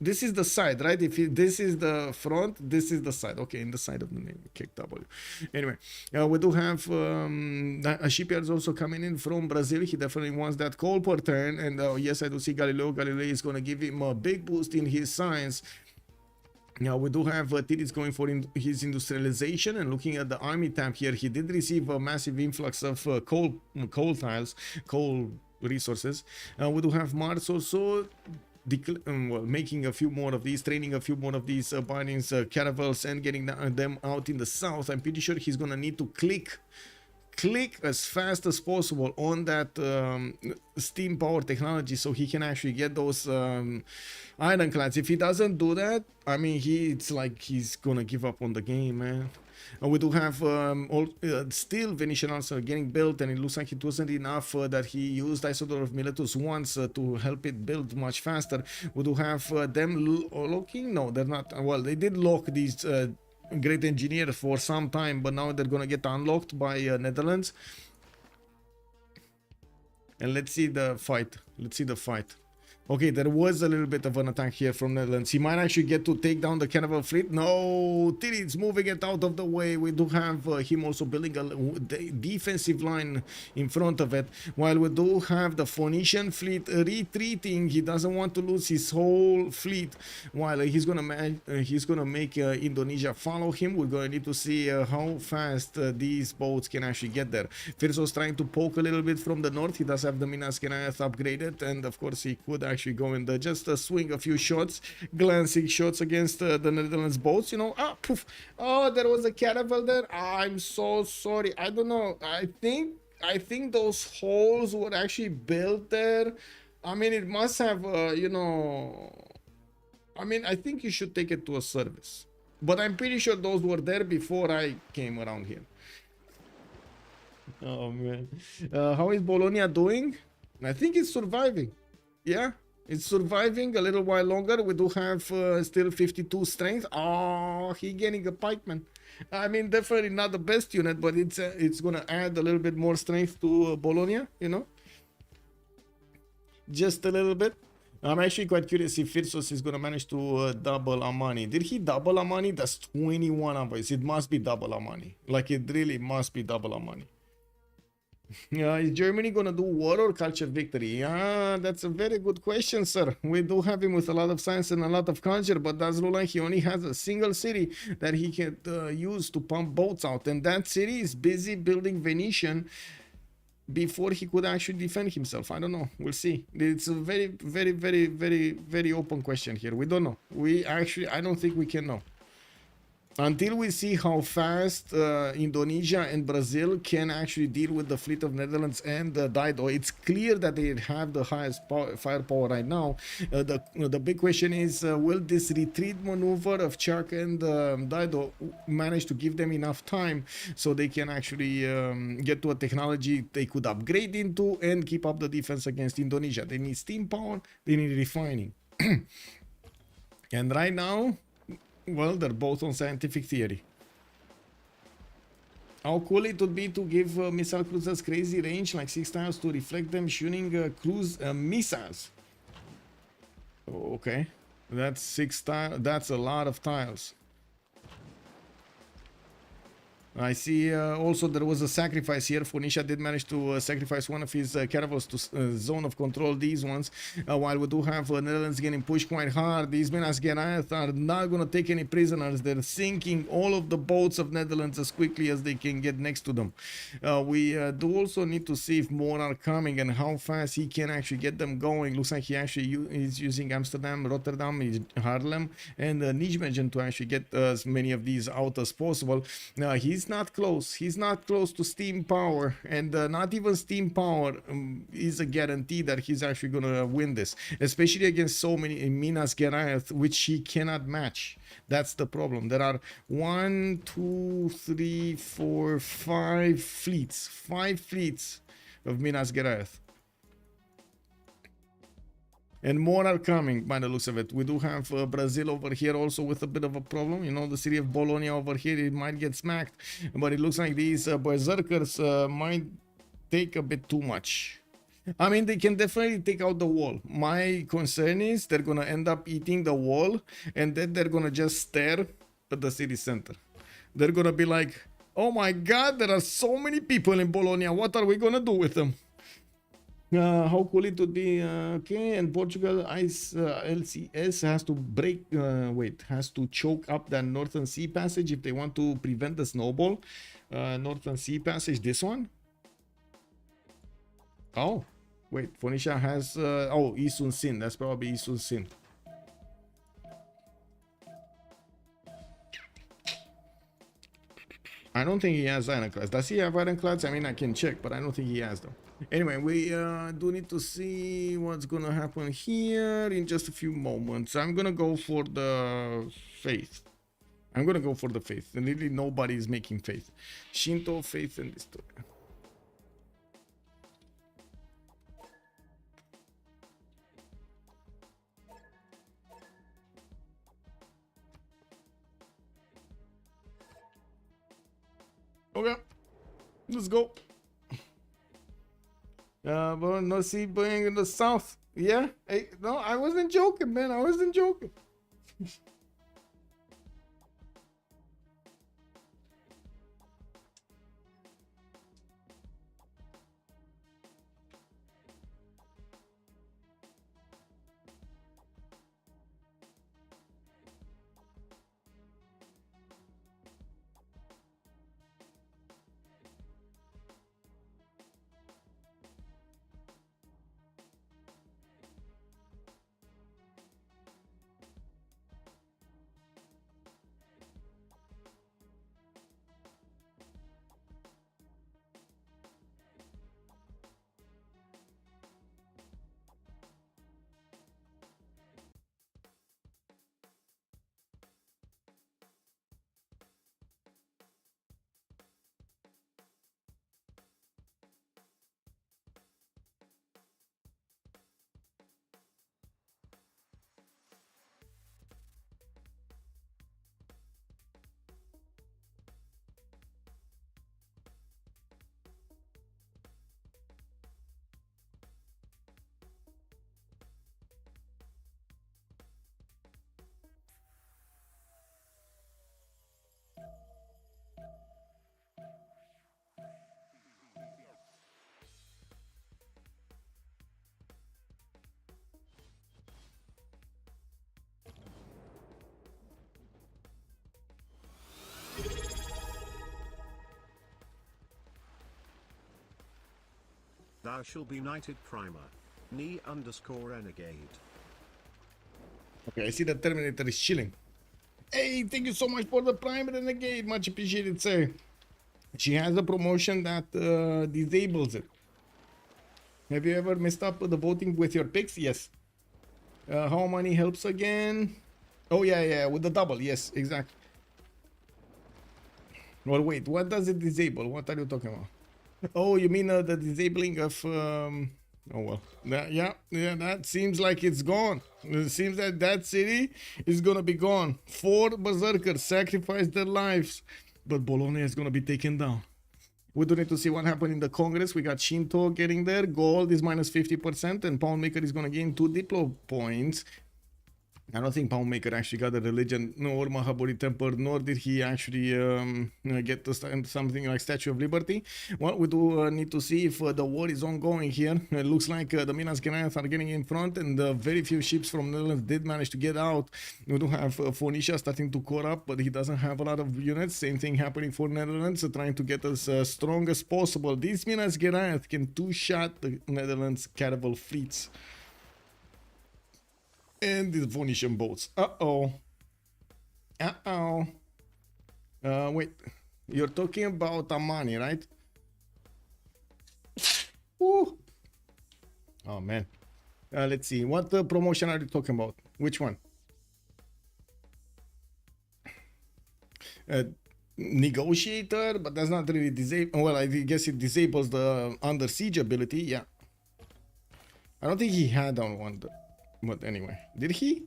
This is the side, right? This is the front, this is the side. Okay, in the side of the navy. Kick W. Anyway, we do have a shipyard also coming in from Brazil. He definitely wants that coal per turn, and yes, I do see Galileo. Galileo is going to give him a big boost in his science. Now we do have Titiits going for his industrialization, and looking at the army tab here, he did receive a massive influx of coal tiles, coal resources. We do have Mars also well, making a few more of these, training a few more of these bindings, caravels, and getting them out in the south. I'm pretty sure he's gonna need to click click as fast as possible on that steam power technology so he can actually get those ironclads. If he doesn't do that, I mean, it's like he's gonna give up on the game, man. We do have still Venetian arsenal getting built, and it looks like it wasn't enough that he used Isodor of Miletus once to help it build much faster. We do have them locking. No, they're not. Well, they did lock these great engineers for some time, but now they're gonna get unlocked by Netherlands. And let's see the fight. Let's see the fight. Okay, there was a little bit of an attack here from Netherlands. He might actually get to take down the cannibal fleet. No, Titiits moving it out of the way. We do have him also building a defensive line in front of it. While we do have the Phoenician fleet retreating, he doesn't want to lose his whole fleet. While he's gonna make Indonesia follow him. We're gonna need to see how fast these boats can actually get there. Phyrsos trying to poke a little bit from the north. He does have the Minas Gerais upgraded, and of course he could actually go in there, just swing a few shots, glancing shots against the Netherlands boats, you know. Poof. Oh, there was a caravel there. I'm so sorry. I don't know. I think those holes were actually built there. I mean, it must have, you know. I mean, I think you should take it to a service, but I'm pretty sure those were there before I came around here. Oh man, how is Bologna doing? I think it's surviving. Yeah, it's surviving a little while longer. We do have still 52 strength. Oh, he getting a pikeman. I mean, definitely not the best unit, but it's gonna add a little bit more strength to Bologna, you know, just a little bit. I'm actually quite curious if Phyrsos is gonna manage to double our money. Did he double our money? That's 21 hours. It must be double our money. Like, it really must be double our money. Is Germany gonna do war or culture victory? That's a very good question, sir. We do have him with a lot of science and a lot of culture, but does look like he only has a single city that he can use to pump boats out, and that city is busy building Venetian before he could actually defend himself. I don't know. We'll see. It's a very, very, very, very, very open question here. We don't know. I don't think we can know. Until we see how fast Indonesia and Brazil can actually deal with the fleet of Netherlands and Dido. It's clear that they have the highest firepower right now. The big question is, will this retreat maneuver of Chuck and Dido manage to give them enough time so they can actually get to a technology they could upgrade into and keep up the defense against Indonesia? They need steam power, they need refining. And right now, well, they're both on scientific theory. How cool it would be to give missile cruisers crazy range, like 6 tiles, to reflect them shooting cruise missiles. Okay, that's 6 tiles. That's a lot of tiles. I see also there was a sacrifice here. Phoenicia did manage to sacrifice one of his caravels to zone of control, these ones. While we do have Netherlands getting pushed quite hard, these Minas Gerais are not going to take any prisoners. They're sinking all of the boats of Netherlands as quickly as they can get next to them. We do also need to see if more are coming and how fast he can actually get them going. Looks like he actually is using Amsterdam, Rotterdam, Haarlem, and Nijmegen to actually get as many of these out as possible. He's not close. He's not close to steam power, and not even steam power is a guarantee that he's actually gonna win this, especially against so many Minas Gerais, which he cannot match. That's the problem. There are 1, 2, 3, 4, 5 fleets. 5 fleets of Minas Gerais. And more are coming by the looks of it. We do have Brazil over here also with a bit of a problem. You know, the city of Bologna over here, it might get smacked. But it looks like these berserkers might take a bit too much. I mean, they can definitely take out the wall. My concern is they're going to end up eating the wall, and then they're going to just stare at the city center. They're going to be like, oh my God, there are so many people in Bologna. What are we going to do with them? How cool it would be. Okay, and Portugal LCS has to has to choke up that Northern Sea Passage if they want to prevent the snowball. Northern Sea Passage, this one? Oh, wait, Phoenicia has, oh, Isun Sin, that's probably Isun Sin. I don't think he has ironclads. Does he have ironclads? I mean, I can check, but I don't think he has them. Anyway, we do need to see what's gonna happen here in just a few moments. I'm gonna go for the faith. I'm gonna go for the faith. And really, nobody is making faith. Shinto, faith, and history. Okay, let's go. But no, see, being in the south. Yeah, hey, no, I wasn't joking, man. I wasn't joking. Thou shall be knighted primer. Renegade. Okay, I see the Terminator is chilling. Hey, thank you so much for the Prime Renegade. Much appreciated, sir. She has a promotion that disables it. Have you ever messed up the voting with your picks? Yes. How many helps again? Oh, yeah, with the double. Yes, exactly. Well, wait, what does it disable? What are you talking about? Oh, you mean the disabling of... oh, well. That seems like it's gone. It seems that that city is gonna be gone. 4 berserkers sacrificed their lives. But Bologna is gonna be taken down. We do need to see what happened in the Congress. We got Shinto getting there. Gold is minus 50%. And Poundmaker is gonna gain 2 Diplo points. I don't think Poundmaker actually got a religion, nor Mahabodhi Temple, nor did he actually get to something like Statue of Liberty. Well, we do need to see if the war is ongoing here. It looks like the Minas Gerais are getting in front, and very few ships from Netherlands did manage to get out. We do have Phoenicia starting to core up, but he doesn't have a lot of units. Same thing happening for Netherlands, trying to get as strong as possible. These Minas Gerais can two-shot the Netherlands caravel fleets. And the Phoenician boats. Wait. You're talking about Amani, right? Woo. Oh, man. Let's see. What promotion are you talking about? Which one? Negotiator, but that's not really disabled. Well, I guess it disables the under siege ability. Yeah. I don't think he had on one. But anyway, did he?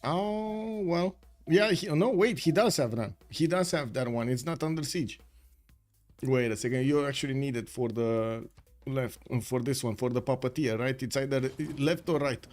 Oh, well. Yeah, no, wait, he does have that. He does have that one. It's not under siege. Wait a second. You actually need it for the left, for this one, for the puppeteer, right? It's either left or right.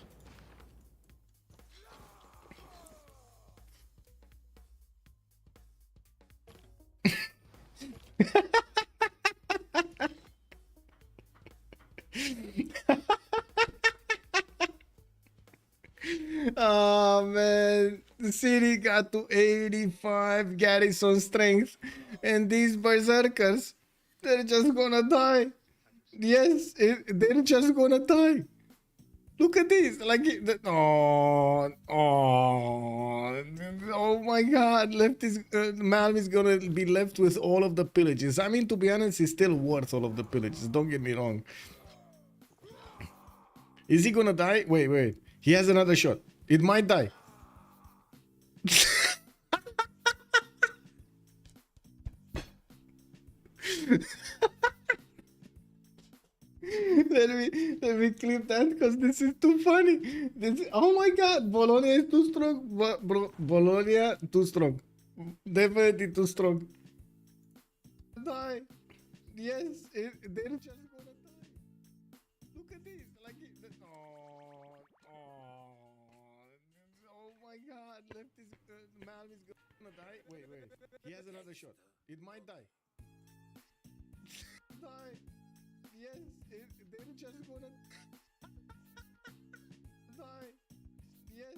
Oh man, the city got to 85 garrison strength, and these berserkers, they're just gonna die. Yes, they're just gonna die. Look at this. Like, oh my God. Left is Malm is gonna be left with all of the pillages. I mean, to be honest, he's still worth all of the pillages. Don't get me wrong. Is he gonna die? Wait. He has another shot. It might die. let me clip that because this is too funny. Oh my God, Bologna is too strong. Bologna too strong. Definitely too strong. Die. Yes, they're just gonna die. Look at this. Like oh my God, left is Malm is gonna die. Wait. He has another shot. It might die. Die. Yes, they're just gonna die. Yes.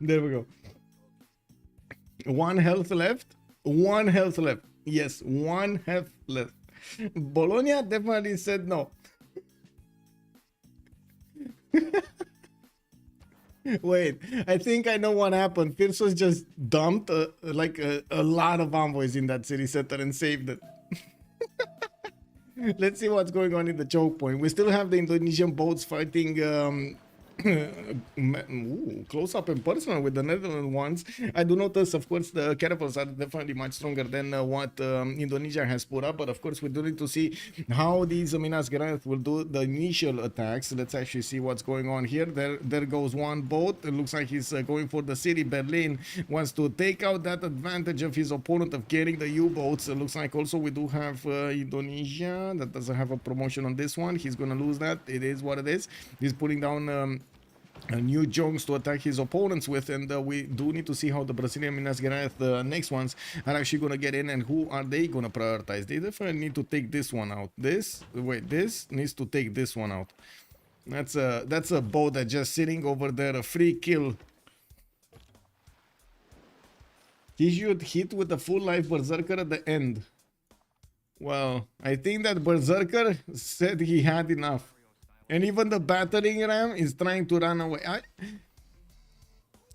There we go. One health left. Yes, one health left. Bologna definitely said no. Wait, I think I know what happened. Phyrsos just dumped a lot of envoys in that city center and saved it. Let's see what's going on in the choke point. We still have the Indonesian boats fighting close up and personal with the Netherlands ones. I do notice, of course, the catapults are definitely much stronger than what Indonesia has put up. But of course, we do need to see how these Minas Gerais will do the initial attacks. Let's actually see what's going on here. There goes one boat. It looks like he's going for the city. Berlin wants to take out that advantage of his opponent of carrying the U-boats. It looks like also we do have Indonesia that doesn't have a promotion on this one. He's gonna lose that. It is what it is. He's putting down new junks to attack his opponents with, and we do need to see how the Brazilian Minas Gerais, the next ones, are actually going to get in, and who are they going to prioritize. They definitely need to take this one out. This needs to take this one out. That's a boat that's just sitting over there, a free kill. He should hit with a full life Berserker at the end. Well, I think that Berserker said he had enough. And even the battering ram is trying to run away.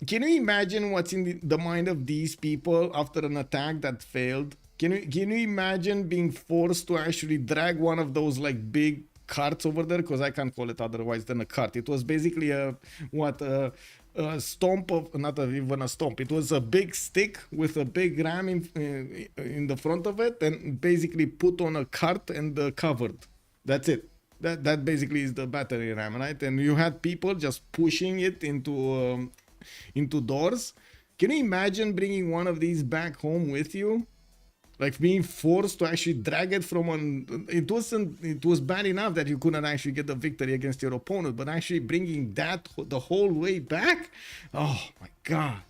Can you imagine what's in the mind of these people after an attack that failed? Can you imagine being forced to actually drag one of those like big carts over there? Because I can't call it otherwise than a cart. It was basically a stomp of, not even a stomp. It was a big stick with a big ram in the front of it, and basically put on a cart and covered. That's it. That basically is the battery ram, right? And you had people just pushing it into doors. Can you imagine bringing one of these back home with you? Like being forced to actually drag it from on. It was bad enough that you couldn't actually get the victory against your opponent, but actually bringing that the whole way back. Oh my God!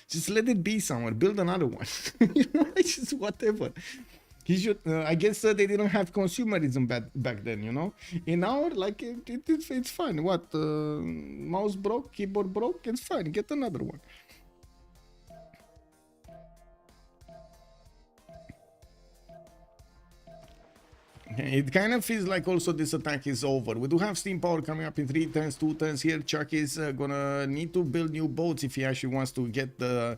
Just let it be somewhere. Build another one. It's just whatever. He should. I guess they didn't have consumerism back then, you know. In our, like, it's fine. What? Mouse broke, keyboard broke. It's fine. Get another one. It kind of feels like also this attack is over. We do have steam power coming up in 3 turns, 2 turns here. Chuck is gonna need to build new boats if he actually wants to get the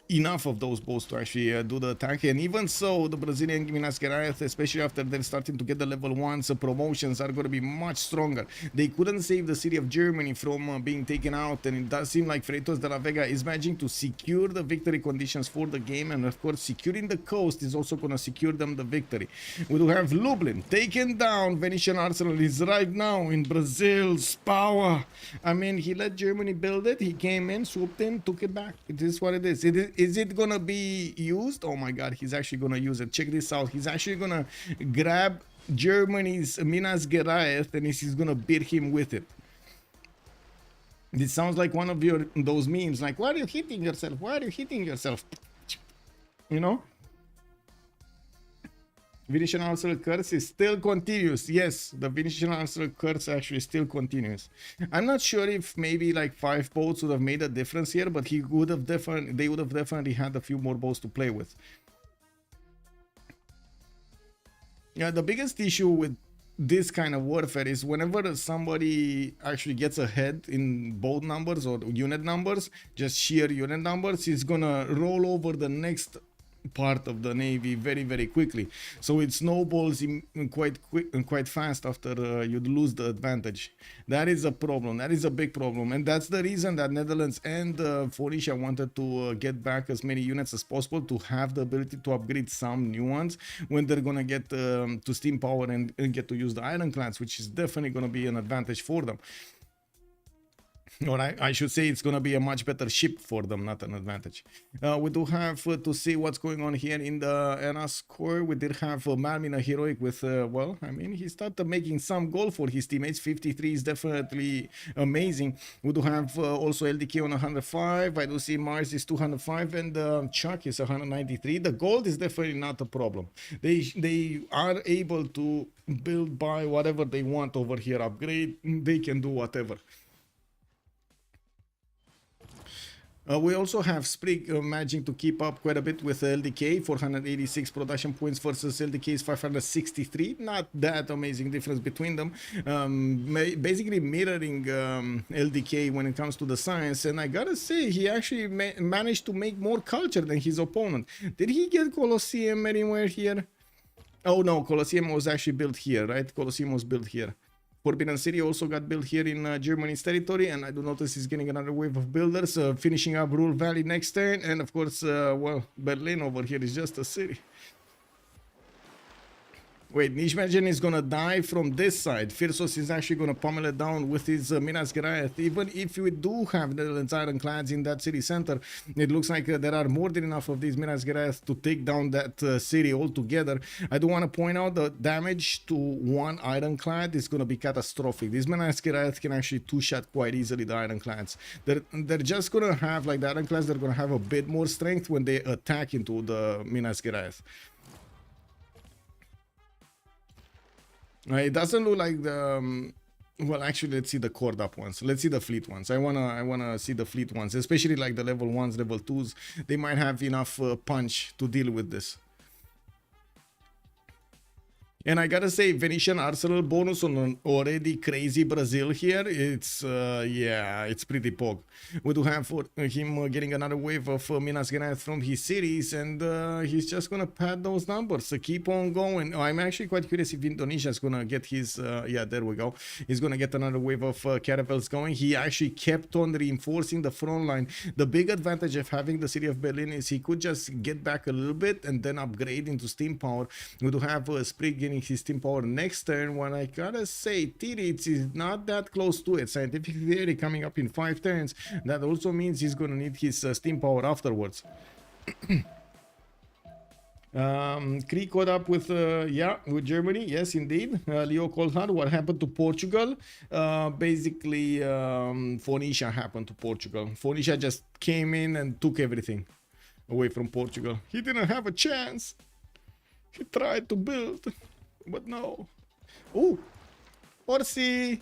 enough of those boats to actually do the attack. And even so, the Brazilian Minas Gerais, especially after they're starting to get the level 1s, promotions are going to be much stronger. They couldn't save the city of Germany from being taken out, and it does seem like Freritos de la Vega is managing to secure the victory conditions for the game, and of course securing the coast is also going to secure them the victory. We do have Lublin taken down. Venetian arsenal is right now in Brazil's power. I mean, he let Germany build it. He came in, swooped in, took it back. It is what it is. Is it gonna be used? Oh my God, he's actually gonna use it. Check this out. He's actually gonna grab Germany's Minas Gerais and he's gonna beat him with it. This sounds like one of those memes, like, why are you hitting yourself? Why are you hitting yourself? You know? Venetian arsenal curse is still continuous. Yes, the Venetian arsenal curse actually still continues. I'm not sure if maybe like 5 boats would have made a difference here, but they would have definitely had a few more boats to play with. Yeah, the biggest issue with this kind of warfare is whenever somebody actually gets ahead in boat numbers or unit numbers, just sheer unit numbers, he's gonna roll over the next part of the navy very, very quickly. So it snowballs in quite quick and quite fast after you'd lose the advantage. That is a problem. That is a big problem, and that's the reason that Netherlands and Phoenicia wanted to get back as many units as possible to have the ability to upgrade some new ones when they're gonna get to steam power and get to use the ironclads, which is definitely gonna be an advantage for them. Or I should say it's going to be a much better ship for them, not an advantage. We do have to see what's going on here in the ERA score. We did have Malm in a heroic with, well, I mean, he started making some goal for his teammates. 53 is definitely amazing. We do have also LDK on 105. I do see Mars is 205 and Chuck is 193. The gold is definitely not a problem. They are able to build by whatever they want over here, upgrade. They can do whatever. We also have Spriggan managing to keep up quite a bit with LDK, 486 production points versus LDK's 563. Not that amazing difference between them. Basically mirroring LDK when it comes to the science. And I gotta say, he actually managed to make more culture than his opponent. Did he get Colosseum anywhere here? Oh no, Colosseum was actually built here, right? Colosseum was built here. Forbidden City also got built here in Germany's territory, and I do notice he's getting another wave of builders, finishing up Ruhr Valley next turn, and of course, well, Berlin over here is just a city. Wait, Nijmegen is gonna die from this side. Phyrsos is actually gonna pummel it down with his Minas Geraeth. Even if we do have Netherlands ironclads in that city center, it looks like there are more than enough of these Minas Geraeth to take down that city altogether. I do want to point out the damage to one ironclad is gonna be catastrophic. These Minas Geraeth can actually two-shot quite easily the ironclads. They're just gonna have, like the ironclads, they're gonna have a bit more strength when they attack into the Minas Geraeth. It doesn't look like the well, actually, let's see the cord up ones. Let's see the fleet ones. I wanna see the fleet ones, especially like the level 1s, level 2s. They might have enough punch to deal with this. And I gotta say, Venetian arsenal bonus on an already crazy Brazil here, it's, yeah, it's pretty pog. We do have for him getting another wave of Minas Geraeth from his cities, and he's just gonna pad those numbers, so keep on going. I'm actually quite curious if Indonesia is gonna get his, yeah, there we go. He's gonna get another wave of caravels going. He actually kept on reinforcing the front line. The big advantage of having the city of Berlin is he could just get back a little bit and then upgrade into steam power. We do have Spriggan his steam power next turn, when I gotta say Titiits is not that close to it. Scientific theory coming up in 5 turns. That also means he's gonna need his steam power afterwards. Cree caught up with yeah, with Germany. Yes, indeed. Leo called hard. What happened to Portugal? Basically, Phoenicia happened to Portugal. Phoenicia just came in and took everything away from Portugal. He didn't have a chance. He tried to build, but no. Oh, horsey.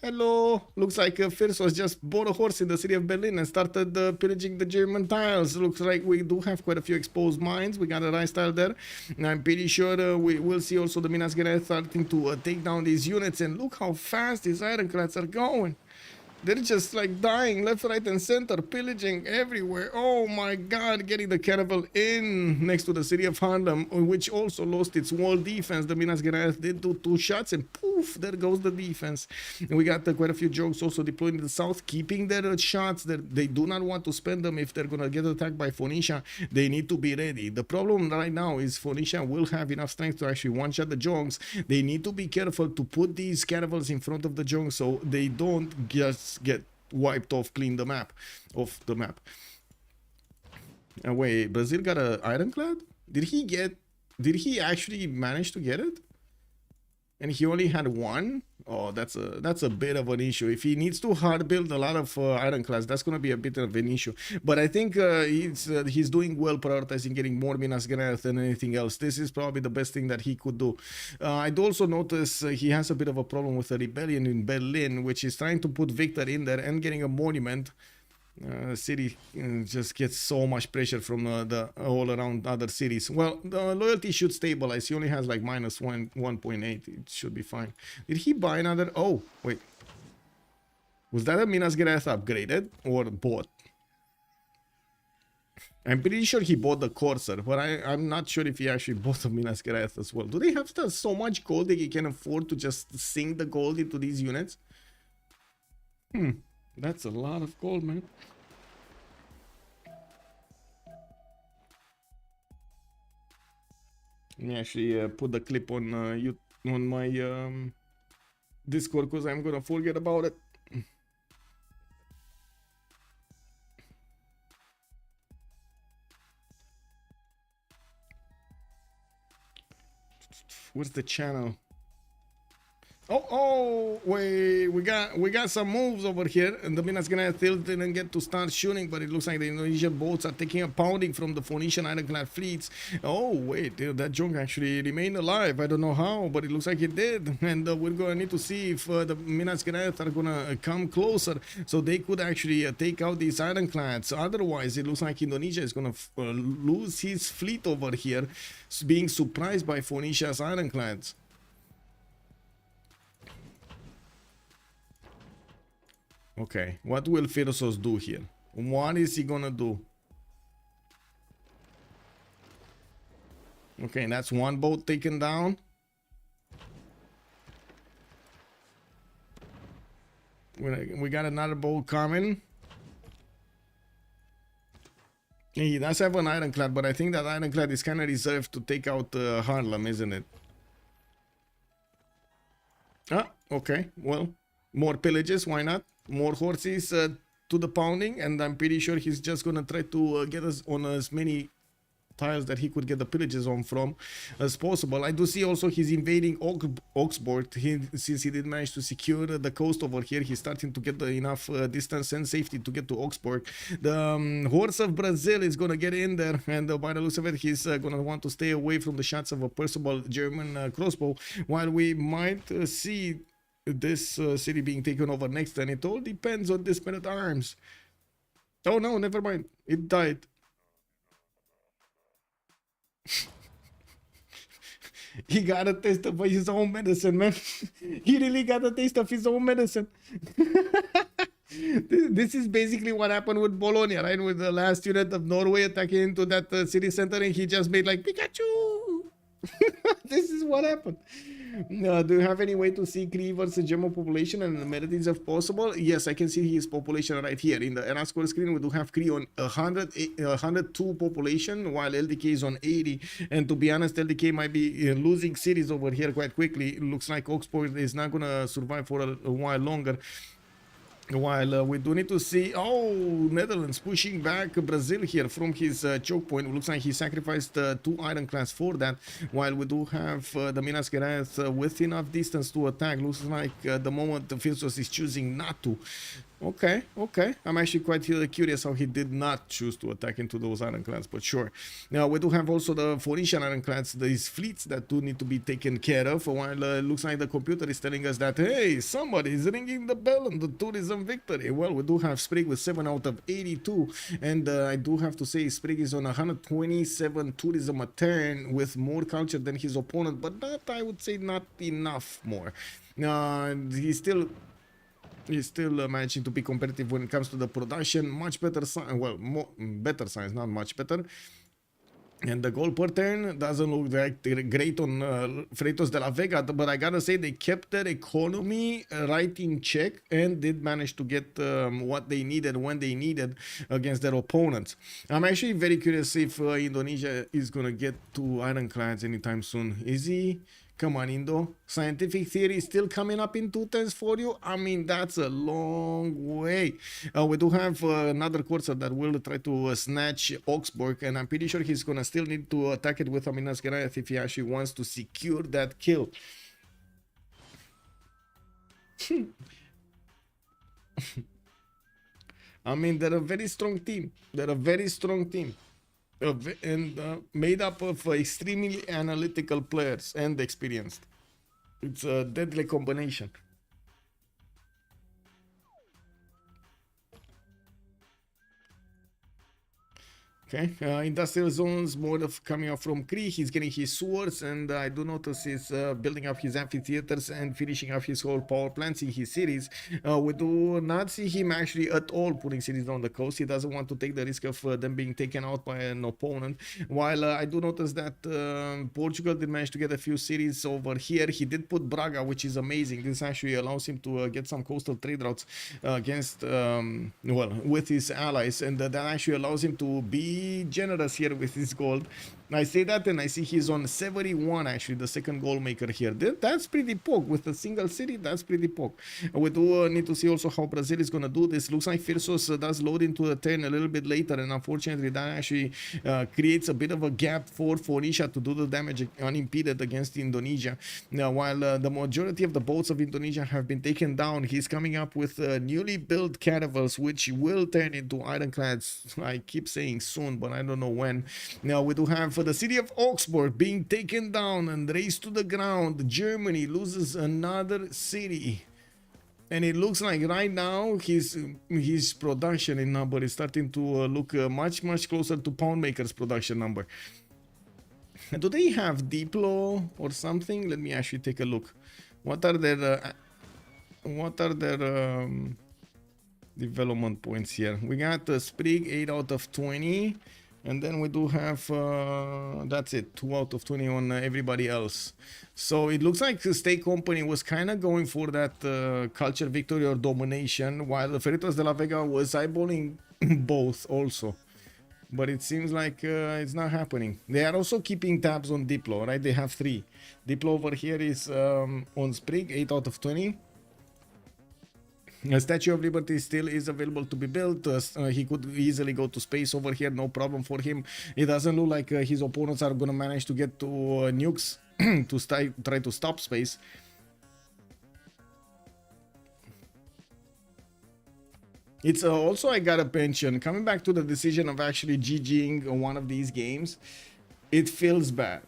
Hello. Looks like Phyrsos just bought a horse in the city of Berlin and started pillaging the German tiles. Looks like we do have quite a few exposed mines. We got a rice tile there. And I'm pretty sure we will see also the Minas Geraeth starting to take down these units. And look how fast these ironclads are going. They're just like dying left, right, and center, pillaging everywhere. Oh my god, getting the caravel in next to the city of Haarlem, which also lost its wall defense. The Minas Geraeth did do 2 shots and poof, there goes the defense. And we got quite a few jokes also deployed in the south, keeping their shots. They do not want to spend them if they're gonna get attacked by Phoenicia. They need to be ready. The problem right now is Phoenicia will have enough strength to actually one-shot the jonks. They need to be careful to put these caravels in front of the jonks so they don't just get wiped off, clean the map off the map. Wait, Brazil got an ironclad? Did he actually manage to get it? And he only had 1? Oh, that's a bit of an issue. If he needs to hard build a lot of ironclads, that's going to be a bit of an issue. But I think he's doing well, prioritizing getting more Minas Geraeth than anything else. This is probably the best thing that he could do. I do also notice he has a bit of a problem with a rebellion in Berlin, which is trying to put Victor in there and getting a monument. City just gets so much pressure from the all around other cities. Well, the loyalty should stabilize. He only has like minus 1.8. It should be fine. Did he buy another? Oh, wait. Was that a Minas Gerais upgraded or bought? I'm pretty sure he bought the Corsair, but I'm not sure if he actually bought the Minas Gerais as well. Do they have so much gold that he can afford to just sink the gold into these units? That's a lot of gold, man. Let me actually put the clip on on my Discord because I'm gonna forget about it. Where's the channel? Oh, wait, we got some moves over here, and the Minas Gerais still didn't get to start shooting, but it looks like the Indonesian boats are taking a pounding from the Phoenician ironclad fleets. Oh, wait, that junk actually remained alive. I don't know how, but it looks like it did, and we're gonna need to see if the Minas Gerais are gonna come closer, so they could actually take out these ironclads. Otherwise, it looks like Indonesia is gonna lose his fleet over here, being surprised by Phoenicia's ironclads. Okay, what will Phyrsos do here? What is he gonna do? Okay, that's one boat taken down. We got another boat coming. He does have an ironclad, but I think that ironclad is kind of reserved to take out Harlem, isn't it? Ah, okay, well, more pillages, why not? More horses to the pounding, and I'm pretty sure he's just gonna try to get us on as many tiles that he could get the pillages on from as possible. I do see also he's invading Augsburg. Since he did manage to secure the coast over here, he's starting to get enough distance and safety to get to Augsburg. The horse of Brazil is gonna get in there, and by the looks of it, he's gonna want to stay away from the shots of a Percival German crossbow, while we might see this city being taken over next, and it all depends on this man at arms. Oh no, never mind, it died. He got a taste of his own medicine, man. He really got a taste of his own medicine. This is basically what happened with Bologna, right? With the last unit of Norway attacking into that city center, and he just made like Pikachu. This is what happened. Do you have any way to see Cree versus German population and the melodies if possible? Yes, I can see his population right here. In the era score screen, we do have Cree on 102 population, while LDK is on 80. And to be honest, LDK might be losing cities over here quite quickly. It looks like Augsburg is not going to survive for a while longer. While we do need to see, oh, Netherlands pushing back Brazil here from his choke point. It looks like he sacrificed 2 ironclads for that, while we do have the Minas Gerais with enough distance to attack. Looks like the moment the Phyrsos is choosing not to. Okay, I'm actually quite curious how he did not choose to attack into those ironclads, but sure. Now we do have also the Phoenician ironclads, these fleets that do need to be taken care of, while it looks like the computer is telling us that, hey, somebody is ringing the bell on the tourism victory. Well, we do have Sprig with 7 out of 82, and I do have to say Sprig is on 127 tourism a turn with more culture than his opponent, but that, I would say, not enough more. He's still managing to be competitive when it comes to the production. Much better sign, well, better signs, not much better. And the goal per turn doesn't look that great on Freritos de la Vega, but I gotta say they kept their economy right in check and did manage to get what they needed when they needed against their opponents. I'm actually very curious if Indonesia is gonna get to ironclads anytime soon. Is he? Come on, Indo. Scientific theory is still coming up in 2 turns for you? I mean, that's a long way. We do have another Corsair that will try to snatch Augsburg, and I'm pretty sure he's going to still need to attack it with a Minas Gerais if he actually wants to secure that kill. I mean, they're a very strong team. And made up of extremely analytical players and experienced. It's a deadly combination. Okay, industrial zones, more of coming up from Cree. He's getting his swords, and I do notice he's building up his amphitheaters and finishing up his whole power plants in his cities. We do not see him actually at all putting cities on the coast. He doesn't want to take the risk of them being taken out by an opponent. While I do notice that Portugal did manage to get a few cities over here. He did put Braga, which is amazing. This actually allows him to get some coastal trade routes against, well, with his allies, and that actually allows him to be generous here with his gold. I say that, and I see he's on 71, actually, the second goal maker here. That's pretty poke. With a single city, that's pretty poke. We do need to see also how Brazil is going to do this. Looks like Phyrsos does load into the turn a little bit later, and unfortunately that actually creates a bit of a gap for Phoenicia to do the damage unimpeded against Indonesia. Now, while the majority of the boats of Indonesia have been taken down, he's coming up with newly built caravels, which will turn into ironclads. I keep saying soon, but I don't know when. Now, we do have for the city of Augsburg being taken down and razed to the ground. Germany loses another city, and it looks like right now his production in number is starting to look much closer to Poundmaker's production number. Do they have Diplo or something? Let me actually take a look. What are their development points here? We got Sprig 8 out of 20. And then we do have, that's it, 2 out of 20 on everybody else. So it looks like the state company was kind of going for that culture victory or domination, while the Freritos de la Vega was eyeballing both also. But it seems like it's not happening. They are also keeping tabs on Diplo, right? They have 3. Diplo over here is on Sprig, 8 out of 20. A Statue of Liberty still is available to be built. He could easily go to space over here, no problem for him. It doesn't look like his opponents are going to manage to get to nukes to try to stop space. It's also, I gotta mention, coming back to the decision of actually GGing one of these games, it feels bad.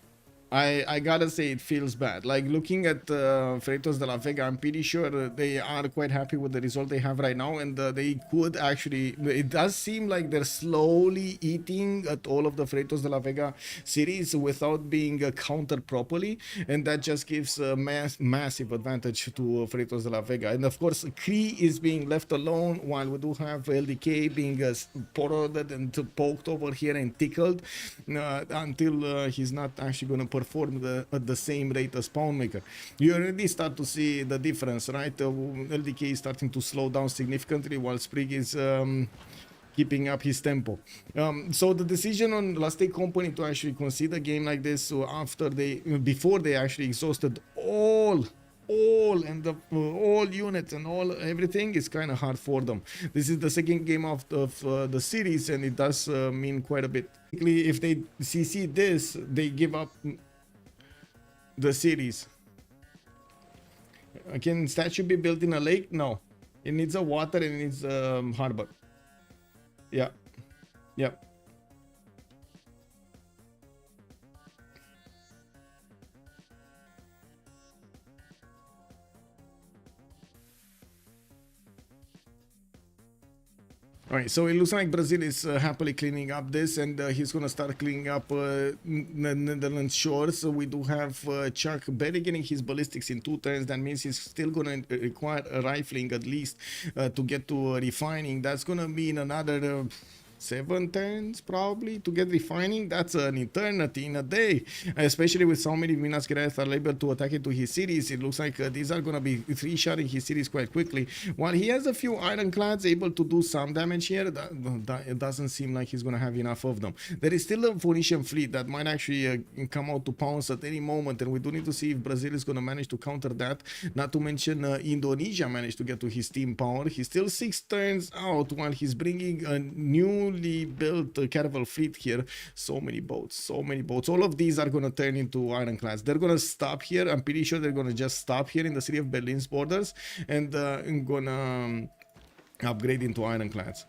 I gotta say it feels bad. Like looking at Freritos de la Vega, I'm pretty sure they are quite happy with the result they have right now, and they could actually, it does seem like they're slowly eating at all of the Freritos de la Vega cities without being countered properly, and that just gives a massive advantage to Freritos de la Vega. And of course Cree is being left alone, while we do have LDK being ported and poked over here and tickled until he's not actually going to perform at the same rate as Poundmaker. You already start to see the difference, right? LDK is starting to slow down significantly, while Sprig is keeping up his tempo. So the decision on Last State Company to actually concede a game like this before they actually exhausted all units and everything is kind of hard for them. This is the second game of the series, and it does mean quite a bit. If they CC this, they give up the series. Can statue be built in a lake? No, it needs a water and it needs a harbor. Yeah. Alright, so it looks like Brazil is happily cleaning up this, and he's going to start cleaning up Netherlands shores. So we do have Chuck barely getting his ballistics in 2 turns. That means he's still going to require a rifling at least to get to refining. That's going to be in another 7 turns probably to get refining. That's an eternity in a day, especially with so many Minas Gerais are able to attack into his cities. It looks like these are going to be 3-shotting his cities quite quickly, while he has a few ironclads able to do some damage here. It doesn't seem like he's going to have enough of them. There is still a Phoenician fleet that might actually come out to pounce at any moment, and we do need to see if Brazil is going to manage to counter that. Not to mention Indonesia managed to get to his steam power. He's still 6 turns out while he's bringing a newly built caravel fleet here. So many boats. All of these are going to turn into ironclads. They're going to stop here. I'm pretty sure they're going to just stop here in the city of Berlin's borders and gonna upgrade into ironclads.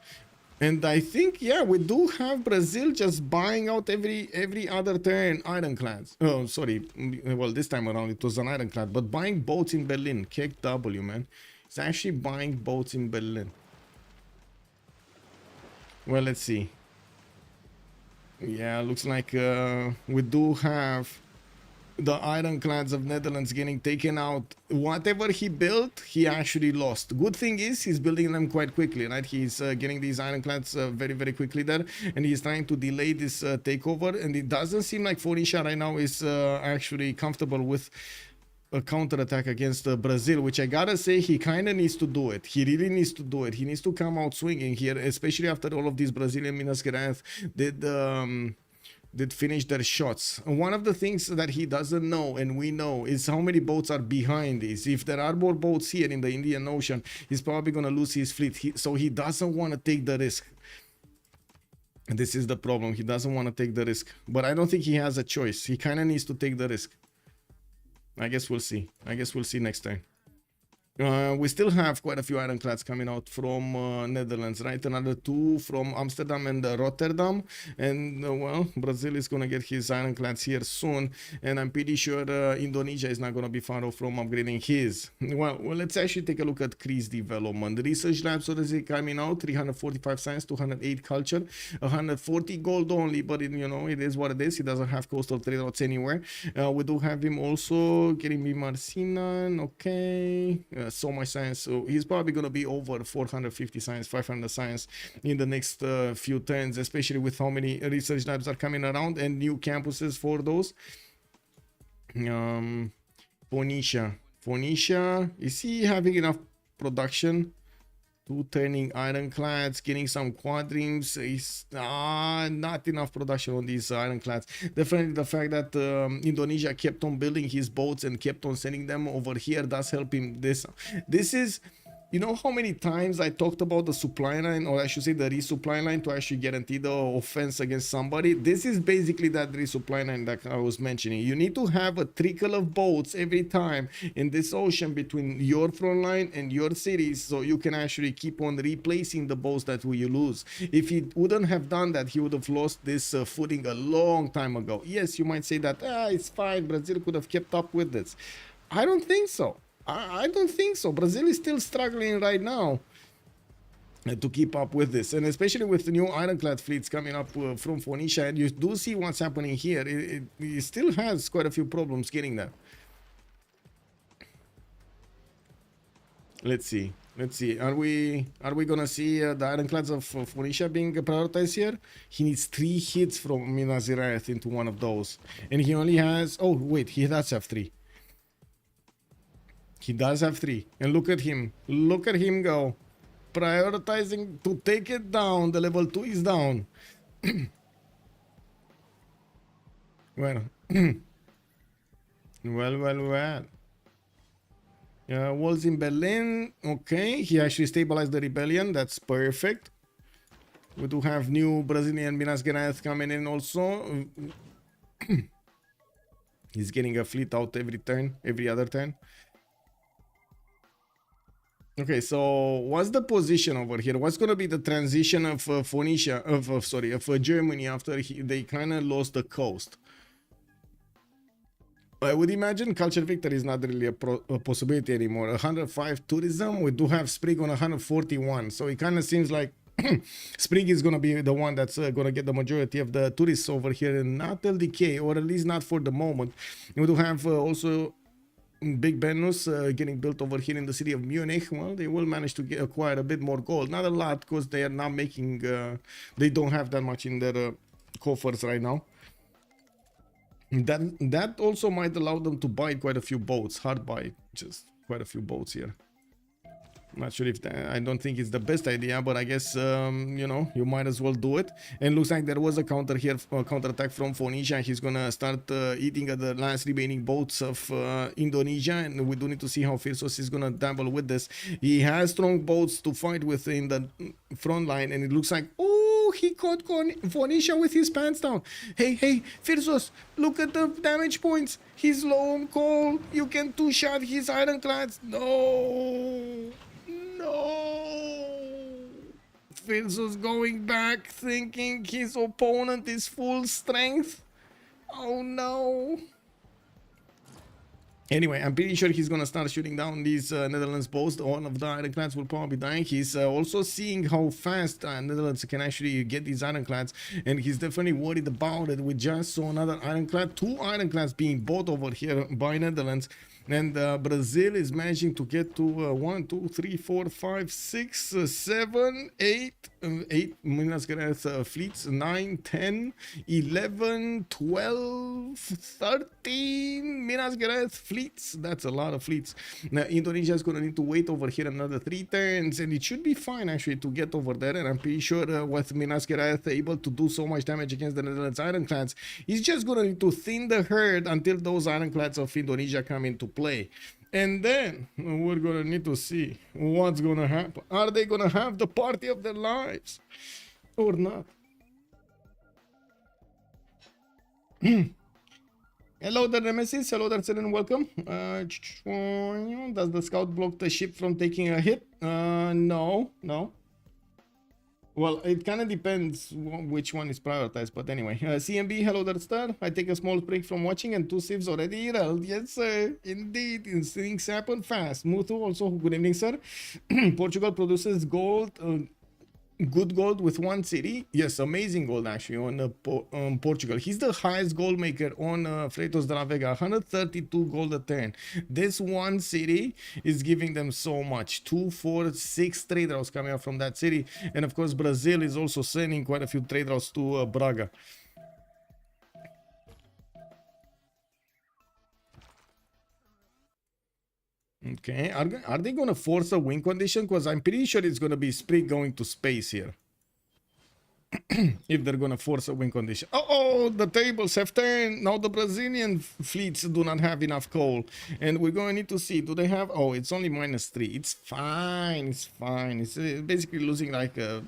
And I think, yeah, we do have Brazil just buying out every other turn ironclads. Oh, sorry. Well, this time around it was an ironclad, but buying boats in Berlin. Kick W, man. It's actually buying boats in Berlin. Well, let's see. Yeah, looks like we do have the ironclads of Netherlands getting taken out. Whatever he built, he actually lost. Good thing is he's building them quite quickly, right? He's getting these ironclads very, very quickly there, and he's trying to delay this takeover. And it doesn't seem like Phoenicia right now is actually comfortable with a counterattack against Brazil, which I gotta say he kind of needs to do it. He really needs to do it. He needs to come out swinging here, especially after all of these Brazilian Minas Gerais did finish their shots. And one of the things that he doesn't know, and we know, is how many boats are behind these. If there are more boats here in the Indian Ocean, he's probably gonna lose his fleet. So he doesn't want to take the risk. And this is the problem. He doesn't want to take the risk. But I don't think he has a choice. He kind of needs to take the risk. I guess we'll see. I guess we'll see next time. We still have quite a few ironclads coming out from Netherlands, right? Another 2 from Amsterdam and Rotterdam. And, well, Brazil is going to get his ironclads here soon. And I'm pretty sure Indonesia is not going to be far off from upgrading his. Well, let's actually take a look at Cree's development. Research labs already coming out. 345 science, 208 culture, 140 gold only. But, you know, it is what it is. He doesn't have coastal trade routes anywhere. We do have him also getting me Marcinan. Okay. So much science, so he's probably going to be over 450 science, 500 science in the next few turns, especially with how many research labs are coming around and new campuses for those. Phoenicia, is he having enough production? 2 turning ironclads, getting some quadrims. Is not enough production on these ironclads. Definitely the fact that Indonesia kept on building his boats and kept on sending them over here does help him. This is, you know how many times I talked about the supply line, or I should say the resupply line, to actually guarantee the offense against somebody? This is basically that resupply line that I was mentioning. You need to have a trickle of boats every time in this ocean between your front line and your cities, so you can actually keep on replacing the boats that you lose. If he wouldn't have done that, he would have lost this footing a long time ago. Yes, you might say that it's fine, Brazil could have kept up with this. I don't think so. I don't think so. Brazil is still struggling right now to keep up with this, and especially with the new ironclad fleets coming up from Phoenicia, and you do see what's happening here. It still has quite a few problems getting there. Let's see. Are we gonna see the ironclads of Phoenicia being prioritized here? He needs 3 hits from Minas Gerais into one of those, and he only has. Oh wait, he does have 3. He does have 3. And look at him. Look at him go. Prioritizing to take it down. The level 2 is down. Well. well. Walls in Berlin. Okay. He actually stabilized the rebellion. That's perfect. We do have new Brazilian Minas Gerais coming in also. He's getting a fleet out every other turn. Okay, so what's the position over here? What's going to be the transition of Phoenicia, of Germany after they kind of lost the coast? I would imagine culture victory is not really a possibility anymore. 105 tourism, we do have Spriggan on 141, so it kind of seems like Spriggan is going to be the one that's going to get the majority of the tourists over here, and not LDK, or at least not for the moment. We do have also Big Benus getting built over here in the city of Munich. Well, they will manage to acquire a bit more gold. Not a lot, because they are not making, they don't have that much in their coffers right now. That also might allow them to buy quite a few boats. Hard buy, just quite a few boats here. Not sure if I don't think it's the best idea, but I guess you know, you might as well do it. And looks like there was a counter here, counterattack from Phoenicia. He's gonna start eating at the last remaining boats of Indonesia, and we do need to see how Phyrsos is gonna dabble with this. He has strong boats to fight with in the front line, and it looks like, oh, he caught Phoenicia with his pants down. Hey, Phyrsos, look at the damage points. He's low on coal. You can 2-shot his ironclads. No. Phyrsos going back, thinking his opponent is full strength. Oh no. Anyway, I'm pretty sure he's gonna start shooting down these Netherlands boats. All of the ironclads will probably die. He's also seeing how fast Netherlands can actually get these ironclads, and he's definitely worried about it. We just saw another ironclad, 2 ironclads being bought over here by Netherlands. And Brazil is managing to get to 1, 2, 3, 4, 5, 6, 7, 8, 8 Minas Gerais fleets, 9, 10, 11, 12, 13 Minas Gerais fleets. That's a lot of fleets. Now, Indonesia is going to need to wait over here another 3 turns, and it should be fine actually to get over there. And I'm pretty sure with Minas Gerais able to do so much damage against the Netherlands ironclads, he's just going to need to thin the herd until those ironclads of Indonesia come into play. And then we're gonna need to see what's gonna happen. Are they gonna have the party of their lives or not? Hello there, Nemesis. Hello there, Selen. Welcome. Does the scout block the ship from taking a hit? No. Well, it kind of depends which one is prioritized, but anyway. CMB, hello there, star. I take a small break from watching and 2 civs already irrelled. Yes, sir. Indeed, things happen fast. Muthu, also, good evening, sir. Portugal produces gold, good gold with 1 city. Yes, amazing gold actually on Portugal. He's the highest gold maker on Freritos de la Vega, 132 gold a turn. This 1 city is giving them so much. 2, 4, 6 trade routes coming out from that city. And of course, Brazil is also sending quite a few trade routes to Braga. Okay, are they going to force a win condition? Because I'm pretty sure it's going to be Spriggan going to space here. If they're going to force a win condition. Oh, the tables have turned. Now the Brazilian fleets do not have enough coal. And we're going to need to see, do they have... Oh, it's only -3. It's fine, it's fine. It's basically losing like a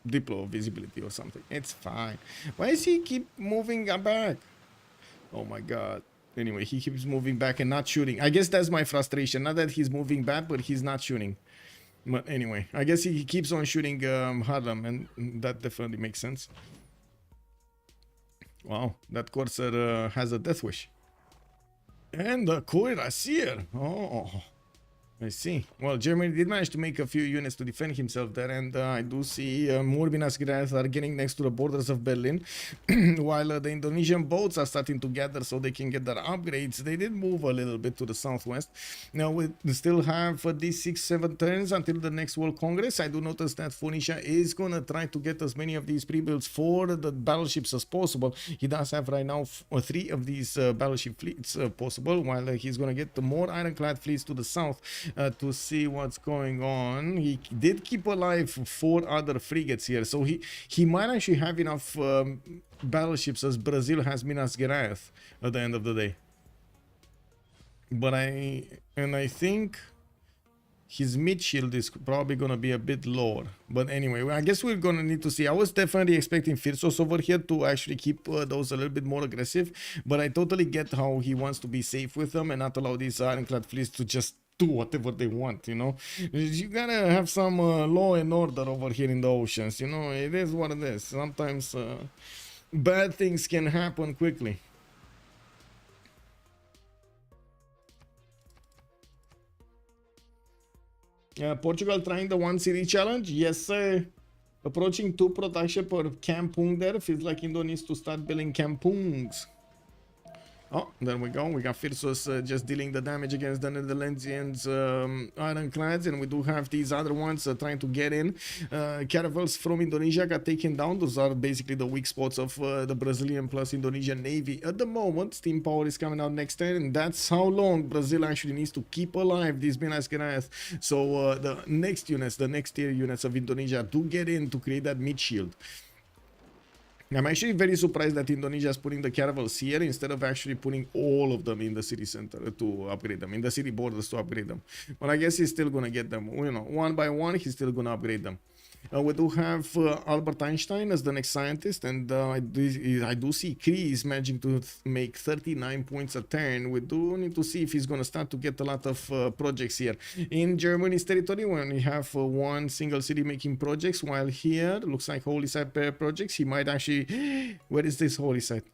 Diplo visibility or something. It's fine. Why does he keep moving back? Oh my god. Anyway, he keeps moving back and not shooting. I guess that's my frustration. Not that he's moving back, but he's not shooting. But anyway, I guess he keeps on shooting Harlem, and that definitely makes sense. Wow, that Corsair has a death wish. And the Cuirassier. Oh, I see. Well, Germany did manage to make a few units to defend himself there, and I do see more Minas Gerais are getting next to the borders of Berlin, while the Indonesian boats are starting to gather so they can get their upgrades. They did move a little bit to the southwest. Now we still have these 6-7 turns until the next World Congress. I do notice that Phoenicia is gonna try to get as many of these pre-builds for the battleships as possible. He does have right now 3 of these battleship fleets possible, while he's gonna get the more ironclad fleets to the south. To see what's going on. He did keep alive 4 other frigates here, so he might actually have enough battleships as Brazil has Minas Gerais at the end of the day. But I think his mid shield is probably gonna be a bit lower. But anyway, I guess we're gonna need to see. I was definitely expecting Phyrsos over here to actually keep those a little bit more aggressive, but I totally get how he wants to be safe with them and not allow these ironclad fleets to just do whatever they want, you know. You gotta have some law and order over here in the oceans, you know. It is what it is. Sometimes bad things can happen quickly. Portugal trying the 1 city challenge. Yes, sir. Approaching 2 production per kampung there. Feels like Indo needs to start building kampungs. Oh, there we go. We got Phyrsos just dealing the damage against the Netherlands ironclads, and we do have these other ones trying to get in. Caravels from Indonesia got taken down. Those are basically the weak spots of the Brazilian plus Indonesian Navy at the moment. Steam power is coming out next turn, and that's how long Brazil actually needs to keep alive these Minas Gerais. So the next units, the next tier units of Indonesia do get in to create that mid shield. I'm actually very surprised that Indonesia is putting the caravels here instead of actually putting all of them in the city center to upgrade them, in the city borders to upgrade them. But I guess he's still gonna get them, you know, one by one. He's still gonna upgrade them. We do have Albert Einstein as the next scientist, and I do see Cree is managing to make 39 points a turn. We do need to see if he's going to start to get a lot of projects here. In Germany's territory, we only have 1 single city making projects, while here, looks like Holy Site projects. He might actually... Where is this Holy Site?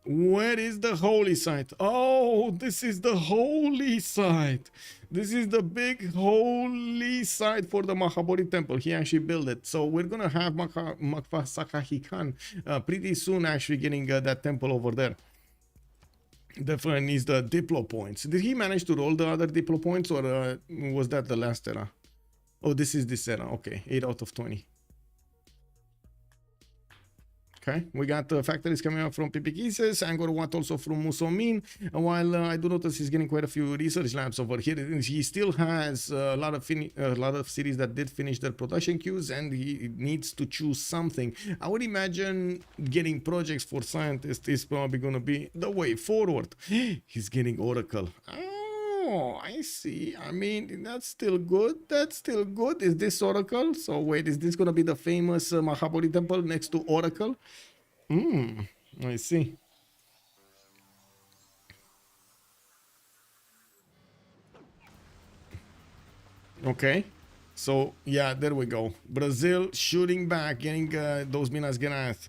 Where is the holy site? Oh, this is the holy site. This is the big holy site for the Mahabodhi temple. He actually built it. So we're going to have Makfa Sakahi Khan pretty soon actually getting that temple over there. Definitely needs the Diplo points. Did he manage to roll the other Diplo points, or was that the last era? Oh, this is this era. Okay, 8 out of 20. Okay, we got factories coming up from Pipikises, Angkor Wat also from Musomin. While I do notice he's getting quite a few research labs over here, he still has a lot of cities that did finish their production queues, and he needs to choose something. I would imagine getting projects for scientists is probably going to be the way forward. He's getting Oracle. Oh, I see. I mean, that's still good. That's still good. Is this Oracle? So wait, is this going to be the famous Mahabodhi temple next to Oracle? I see. Okay. So, yeah, there we go. Brazil shooting back, getting those Minas Gerais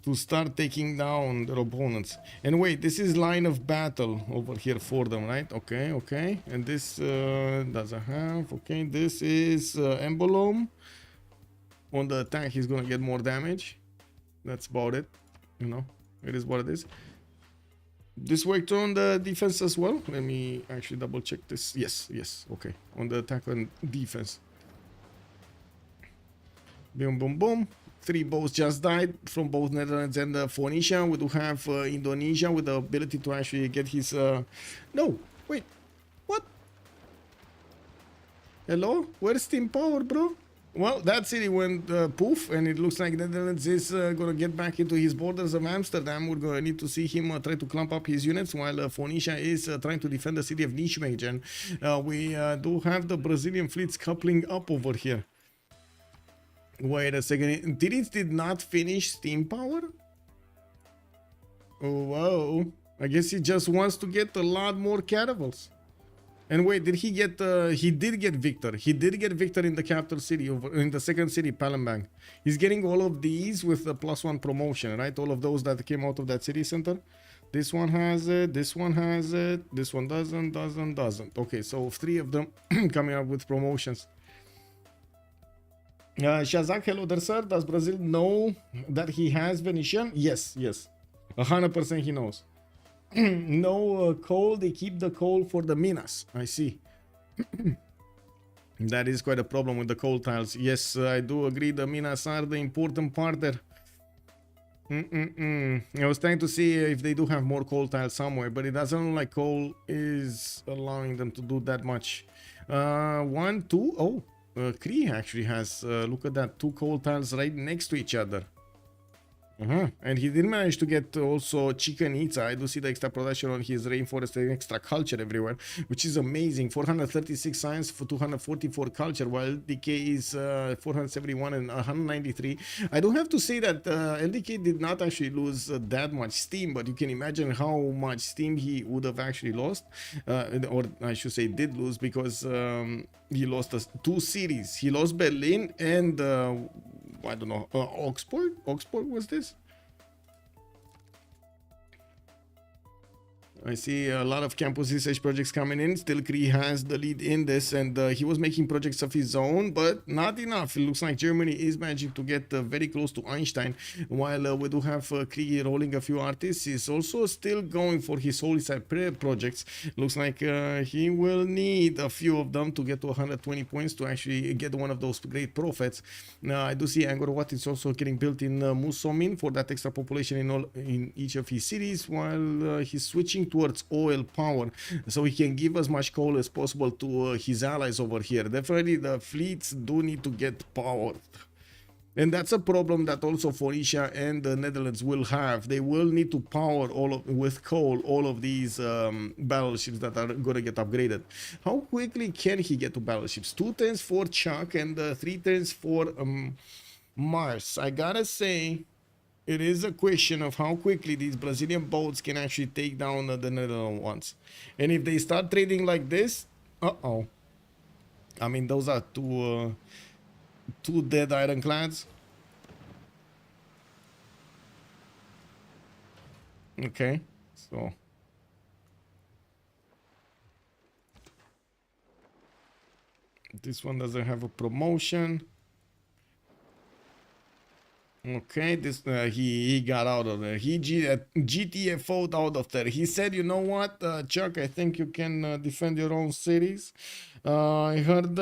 to start taking down their opponents. And wait, this is line of battle over here for them, right? Okay, okay. And this doesn't have. Okay, this is emblem. On the attack, he's gonna get more damage. That's about it. You know, it is what it is. This worked on the defense as well. Let me actually double check this. Yes, yes. Okay, on the attack and defense. Boom, boom, boom. 3 boats just died from both Netherlands and Phoenicia. We do have Indonesia with the ability to actually get his... No, wait, what? Hello? Where's Steam Power, bro? Well, that city went poof, and it looks like Netherlands is going to get back into his borders of Amsterdam. We're going to need to see him try to clump up his units, while Phoenicia is trying to defend the city of Nijmegen. We do have the Brazilian fleets coupling up over here. Wait a second. Titiits did not finish steam power? Oh, whoa. I guess he just wants to get a lot more caravels. And wait, did he get... he did get Victor. He did get Victor in the capital city, in the second city, Palembang. He's getting all of these with the +1 promotion, right? All of those that came out of that city center. This one has it, this one has it, this one doesn't. Okay, so 3 of them coming up with promotions. Shazak, hello there, sir. Does Brazil know that he has Venetian? Yes, yes. 100% he knows. No coal, they keep the coal for the minas. I see. That is quite a problem with the coal tiles. Yes, I do agree. The minas are the important part there. I was trying to see if they do have more coal tiles somewhere, but it doesn't look like coal is allowing them to do that much. 1, 2, oh. Cree actually has, look at that, 2 coal tiles right next to each other. And he did manage to get also chicken eats. I do see the extra production on his rainforest and extra culture everywhere, which is amazing. 436 science for 244 culture, while LDK is 471 and 193. I do have to say that LDK did not actually lose that much steam, but you can imagine how much steam he would have actually lost, or I should say did lose, because he lost 2 cities. He lost Berlin and I don't know, Oxford? Oxford was this? I see a lot of campus research projects coming in. Still, Cree has the lead in this, and he was making projects of his own, but not enough. It looks like Germany is managing to get very close to Einstein, while we do have Cree rolling a few artists. He's also still going for his Holy Site projects. Looks like he will need a few of them to get to 120 points to actually get one of those great prophets. I do see Angkor Wat is also getting built in Musomin for that extra population in each of his cities, while he's switching towards oil power, so he can give as much coal as possible to his allies over here. Definitely the fleets do need to get powered, and that's a problem that also Phoenicia and the Netherlands will have. They will need to power with coal all of these battleships that are gonna get upgraded. How quickly can he get to battleships? 2 turns for Chuck and 3 turns for Mars. I gotta say, it is a question of how quickly these Brazilian boats can actually take down the Netherlands ones. And if they start trading like this, uh-oh. I mean, those are two dead ironclads. Okay, so this one doesn't have a promotion. Okay, this he got out of there. He GTFO'd out of there. He said, "You know what, Chuck? I think you can defend your own cities. I heard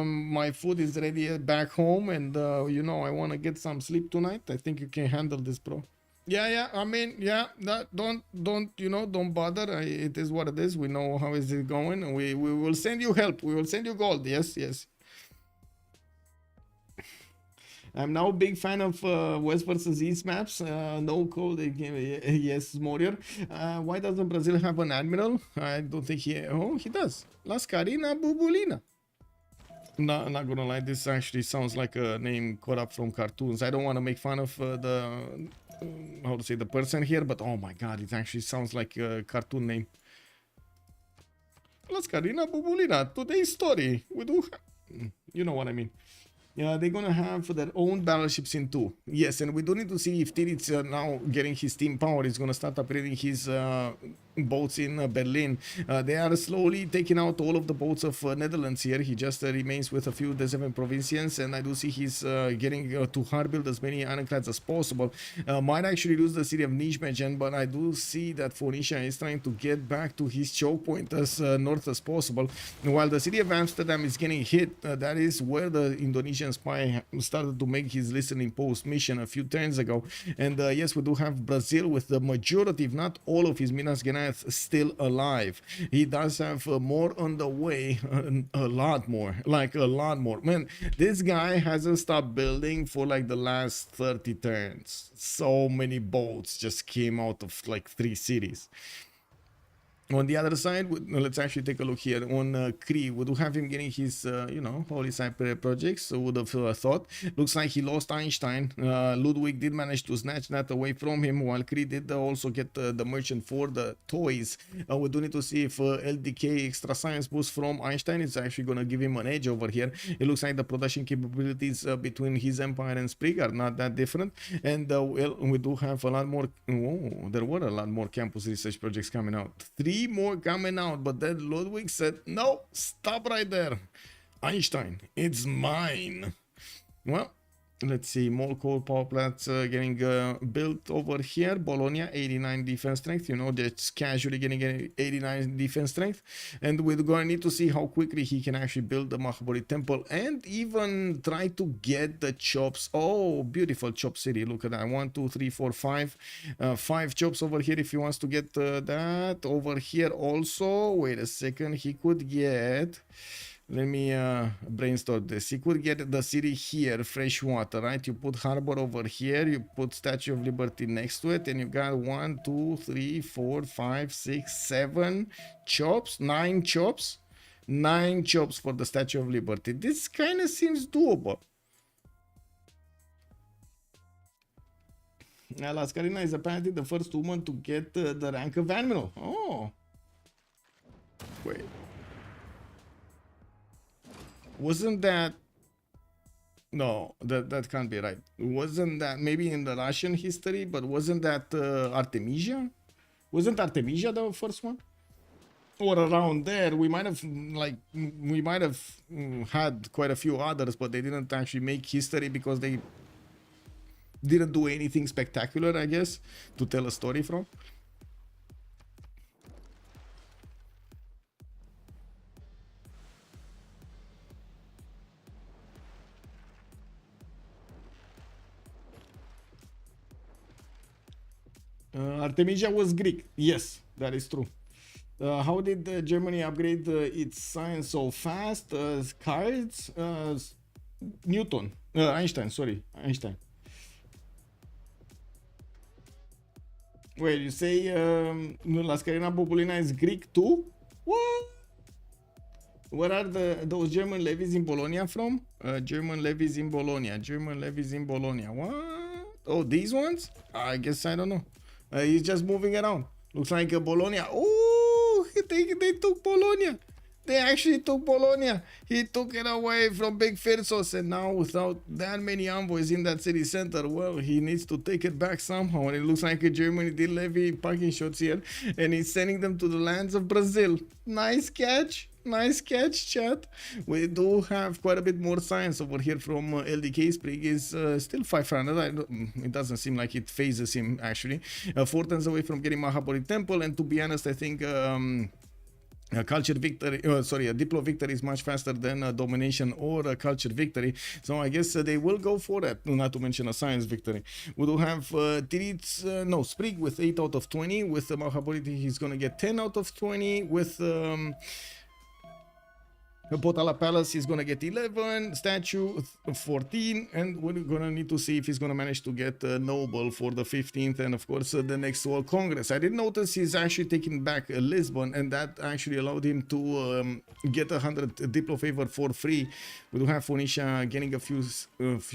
my food is ready back home, and you know I want to get some sleep tonight. I think you can handle this, bro." Yeah, yeah. I mean, yeah. Don't you know? Don't bother. It is what it is. We know how is it going. We will send you help. We will send you gold. Yes, yes. I'm now a big fan of West versus East maps. No code. Yes, Morier. Why doesn't Brazil have an admiral? I don't think he. Oh, he does. Las Carina Bubulina. No, not gonna lie. This actually sounds like a name caught up from cartoons. I don't want to make fun of the how to say the person here, but oh my god, it actually sounds like a cartoon name. Las Carina Bubulina. Today's story. We do. You know what I mean. Yeah, they're gonna have their own battleships in 2. Yes, and we do need to see if Titiits now getting his steam power is gonna start upgrading his boats in Berlin. They are slowly taking out all of the boats of Netherlands here. He just remains with a few D7 provincians, and I do see he's getting to hard build as many ironclads as possible. Might actually lose the city of Nijmegen, but I do see that Phoenicia is trying to get back to his choke point as north as possible. While the city of Amsterdam is getting hit, that is where the Indonesian spy started to make his listening post mission a few turns ago. And yes, we do have Brazil with the majority, if not all, of his Minas Gerais still alive. He does have more on the way, a lot more, like a lot more. Man, this guy hasn't stopped building for like the last 30 turns. So many boats just came out of like 3 cities. On the other side, let's actually take a look here on Cree. We do have him getting his, you know, Holy Cypriot projects. So would have thought. Looks like he lost Einstein. Ludwig did manage to snatch that away from him, while Cree did also get the merchant for the toys. We do need to see if LDK extra science boost from Einstein is actually going to give him an edge over here. It looks like the production capabilities between his empire and Spriggan are not that different. And well, we do have a lot more. Oh, there were a lot more campus research projects coming out. 3 more coming out, but then Ludwig said, no, stop right there. Einstein, it's mine. Well, let's see, more coal power plants getting built over here. Bologna, 89 defense strength. You know, just casually getting 89 defense strength. And we're going to need to see how quickly he can actually build the Mahabodhi temple and even try to get the chops. Oh, beautiful chop city. Look at that. 1, 2, 3, 4, 5. 5 chops over here if he wants to get that. Over here also. Wait a second. He could get... Let me brainstorm this. You could get the city here, fresh water, right? You put harbor over here, you put Statue of Liberty next to it, and you got 1, 2, 3, 4, 5, 6, 7 chops, 9 chops. 9 chops for the Statue of Liberty. This kind of seems doable. Now, Lascarina is apparently the first woman to get the rank of admiral. Oh. Wait. Wasn't that... No, that can't be right. Wasn't that maybe in the Russian history, but wasn't that Artemisia? Wasn't Artemisia the first one? Or around there, we might have had quite a few others, but they didn't actually make history because they didn't do anything spectacular, I guess, to tell a story from. Artemisia was Greek. Yes, that is true. How did Germany upgrade its science so fast? Cards? Newton. Einstein, sorry. Einstein. Wait, you say Lascarina Bubulina is Greek too? What? Where are those German levies in Bologna from? German levies in Bologna. German levies in Bologna. What? Oh, these ones? I guess I don't know. He's just moving around. Looks like Bologna. Oh, they took Bologna. They actually took Bologna. He took it away from Big Phyrsos, and now without that many envoys in that city center, well, he needs to take it back somehow. And it looks like Germany did levy parking shots here, and he's sending them to the lands of Brazil. Nice catch. Nice catch, chat. We do have quite a bit more science over here from LDK. Sprig is still 500. It doesn't seem like it phases him, actually. 4 turns away from getting Mahabodhi Temple, and to be honest, I think a culture victory, a diplo victory is much faster than a domination or a culture victory. So I guess they will go for that, not to mention a science victory. We do have Titiits, no, Sprig with 8 out of 20. With Mahabodhi, he's going to get 10 out of 20. With Potala Palace is gonna get 11, Statue 14, and we're gonna need to see if he's gonna manage to get Noble for the 15th, and of course the next World Congress. I did notice he's actually taking back Lisbon, and that actually allowed him to get 100 Diplo favor for free. We do have Phoenicia getting a few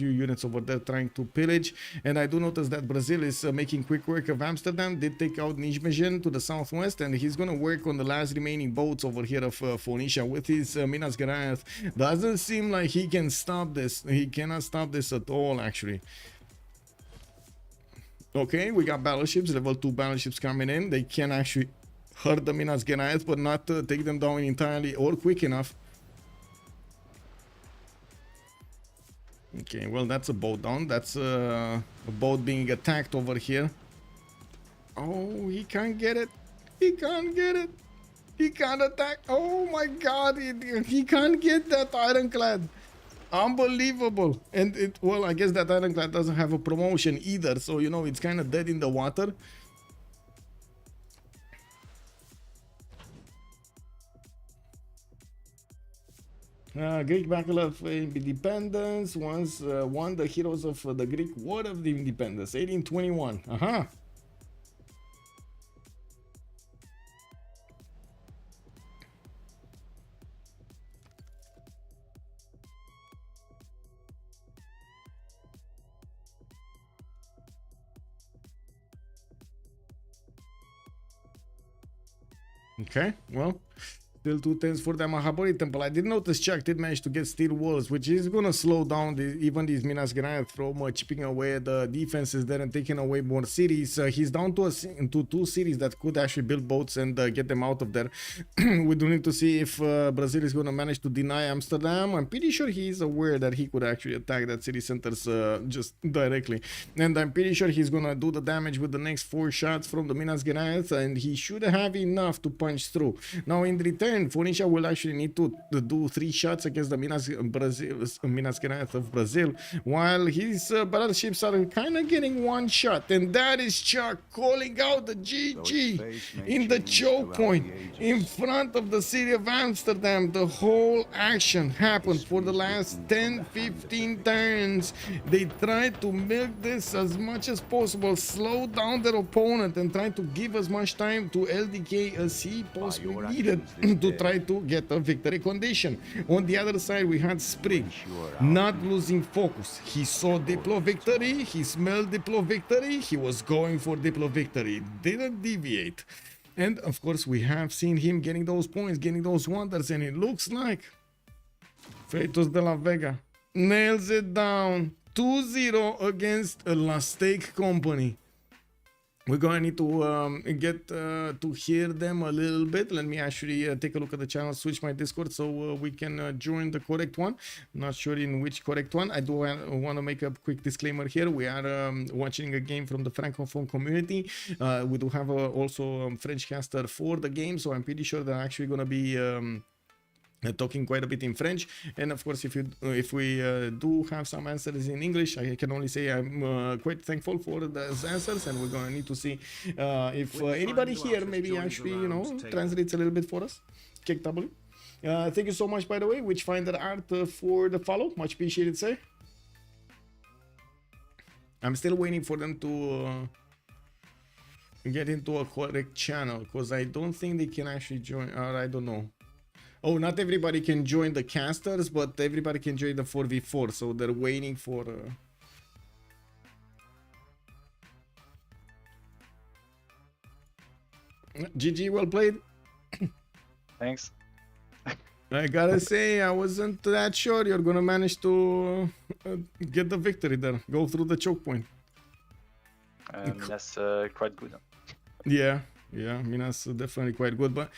units over there trying to pillage, and I do notice that Brazil is making quick work of Amsterdam. Did take out Nijmegen to the southwest, and he's gonna work on the last remaining boats over here of Phoenicia with his Minas Geraeth. Doesn't seem like he can stop this. He cannot stop this at all, actually. Okay, we got battleships, level 2 battleships coming in. They can actually hurt the Minas Geraeth, but not take them down entirely or quick enough. Okay, well, that's a boat down. That's a boat being attacked over here. Oh, he can't get it. He can't get it. He can't attack. Oh my god, he can't get that ironclad. Unbelievable. And well, I guess that ironclad doesn't have a promotion either, so you know it's kind of dead in the water. Greek Battle of Independence once won the heroes of the Greek War of the Independence, 1821. Okay, well, still 2 turns for the Mahabodhi Temple. I did notice Chuck did manage to get steel walls, which is going to slow down even these Minas Geraeth from chipping away the defenses there and taking away more cities. He's down to 2 cities that could actually build boats and get them out of there. We do need to see if Brazil is going to manage to deny Amsterdam. I'm pretty sure he is aware that he could actually attack that city centers just directly. And I'm pretty sure he's going to do the damage with the next 4 shots from the Minas Geraeth, and he should have enough to punch through. Now, in return, Phoenicia will actually need to do 3 shots against the Minas Geraeth of Brazil, while his battleships are kind of getting 1 shot, and that is Chuck calling out the GG in the choke point in front of the city of Amsterdam. The whole action happened for the last 10-15 turns. They tried to milk this as much as possible, slow down their opponent, and try to give as much time to LDK as he possibly needed to try to get a victory condition. On the other side, we had Sprig not losing focus. He saw Diplo victory, he smelled Diplo victory, he was going for Diplo victory, didn't deviate. And of course, we have seen him getting those points, getting those wonders, and it looks like Freritos de la Vega nails it down 2-0 against a La Steak Company. We're gonna need to get to hear them a little bit. Let me actually take a look at the channel, switch my Discord so we can join the correct one. Not sure in which correct one. I do want to make a quick disclaimer here. We are watching a game from the Francophone community. We do have also a French caster for the game, so I'm pretty sure they're actually gonna be talking quite a bit in French. And of course, if we do have some answers in English, I can only say I'm quite thankful for those answers, and we're gonna need to see if anybody here maybe actually translates a little bit for us. KW. Thank you so much, by the way, Witchfinder Art, for the follow. Much appreciated, sir. I'm still waiting for them to get into a correct channel, because I don't think they can actually join, or I don't know. Oh, not everybody can join the casters, but everybody can join the 4v4, so they're waiting for... GG, well played. Thanks. I gotta say, I wasn't that sure you're gonna manage to get the victory there. Go through the choke point. That's quite good. Yeah, Minas definitely quite good. But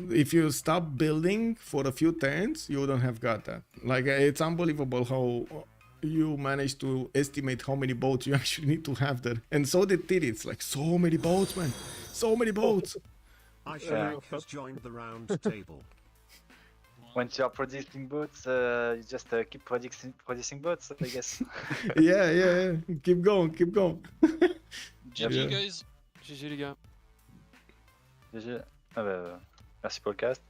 if you stop building for a few turns, you wouldn't have got that. Like, it's unbelievable how you managed to estimate how many boats you actually need to have there. And so did Titiits. Like, so many boats, man. So many boats. Ishak has joined the round table. Once you are producing boats, you just keep producing boats, I guess. Yeah. Keep going. GG Yeah. guys. GG les gars. GG. Ah bah, merci pour le cast.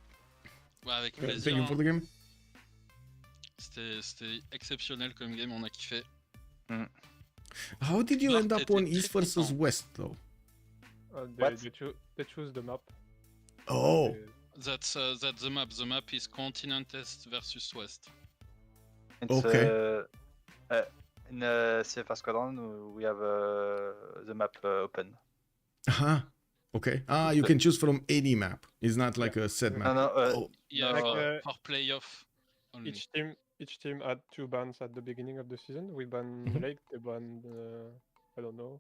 Ouais, avec Thank plaisir. you for the game. C'était exceptionnel comme game, on a kiffé. How did you Bart end up était on très East versus content. West, though? What? They choose the map. Oh. That's the map. The map is continent Est versus West. It's, Okay. in CivFR Squadron, we have the map open. Uh-huh. Okay. You can choose from any map. It's not like a set map. No, Oh. Yeah, No. for playoff. Only. Each team had 2 bans at the beginning of the season. We banned Mhm. Lake, they banned I don't know,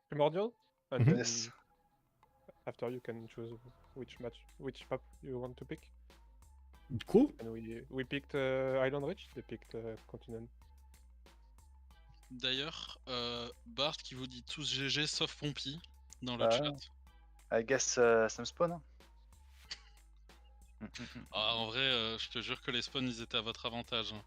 Primordial, and Mhm. then Yes. after you can choose which map you want to pick. Cool. And we picked Island Ridge, they picked Continent. D'ailleurs, Bart qui vous dit tous GG sauf Pompi dans le Ah. chat. I guess some spawn. Hein. Ah, en vrai, je te jure que les spawns ils étaient à votre avantage. Hein.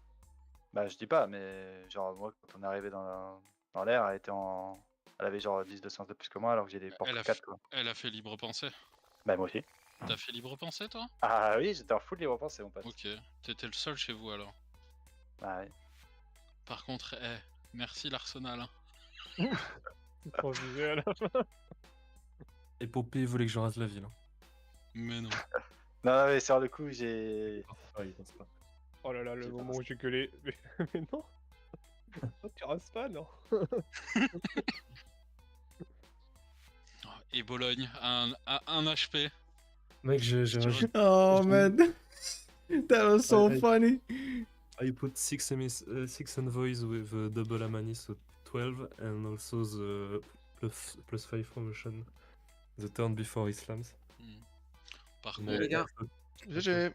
Bah je dis pas, mais genre moi quand on est arrivé dans l'air, elle avait genre 10 de sens de plus que moi alors que j'ai des portes Elle a 4 quoi. Elle a fait libre pensée. Bah moi aussi. T'as fait libre pensée toi? Ah oui, j'étais en full libre pensée mon pote. Ok, t'étais le seul chez vous alors. Bah oui. Par contre, merci l'Arsenal. Hein. Trop visuel. Et Pompé voulait que je rase la ville. Hein. Mais non. Non mais sur le coup j'ai... Ah, il pense pas. Oh là là, le J'ai pas moment où j'ai gueulé. Mais non. Tu rases pas, non. Et Bologne, un HP. Mec, j'ai Tu rajouté. Oh, man. That was so I- funny. I put 6 envoys with double Amani, so 12, and also the plus 5 promotion the turn before Islams. Par Mais- contre, les gars. GG.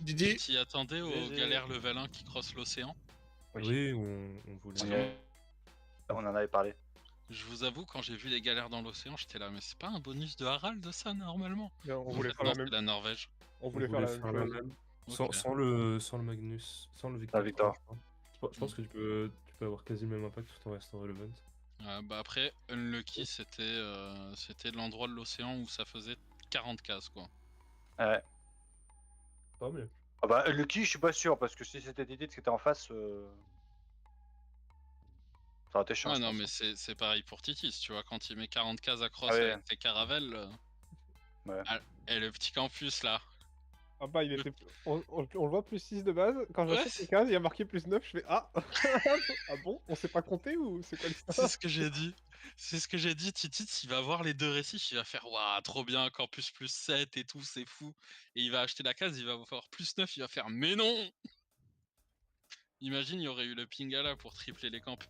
GG. tu t'y attendais aux GG. galères level 1 qui crossent l'océan? Oui, on voulait. On en avait parlé. Je vous avoue, quand j'ai vu les galères dans l'océan, j'étais là, mais c'est pas un bonus de Harald de ça normalement? Non, on En voulait fait, faire non, la c'est même. la Norvège. On voulait faire la même chose. Sans, Ok. sans le Magnus, sans le Victor. Victor. Je pense que tu peux avoir quasi le même impact tout en restant relevant. Bah après, Unlucky, c'était l'endroit de l'océan où ça faisait 40 cases quoi. Ouais. Pas mieux. Ah bah Lucky je suis pas sûr parce que si c'était Titiits qui était en face... Ça aurait été chiant. Ouais, je non, pense. mais c'est pareil pour Titiits, tu vois, quand il met 40 cases à cross Ah ouais. avec ses caravelles. Ouais. Et le petit campus là. Ah bah, il était... on le voit plus 6 de base. Quand Ouais, j'achète les cases, il y a marqué plus 9. Je fais ah. Ah bon? On sait pas compter ou c'est quoi l'histoire? C'est ce que j'ai dit. C'est ce que j'ai dit. Titiits, il va voir les deux récifs, il va faire waouh, trop bien, campus plus 7 et tout, c'est fou. Et il va acheter la case, il va voir plus 9, il va faire mais non! Imagine, il y aurait eu le Pingala pour tripler les campus.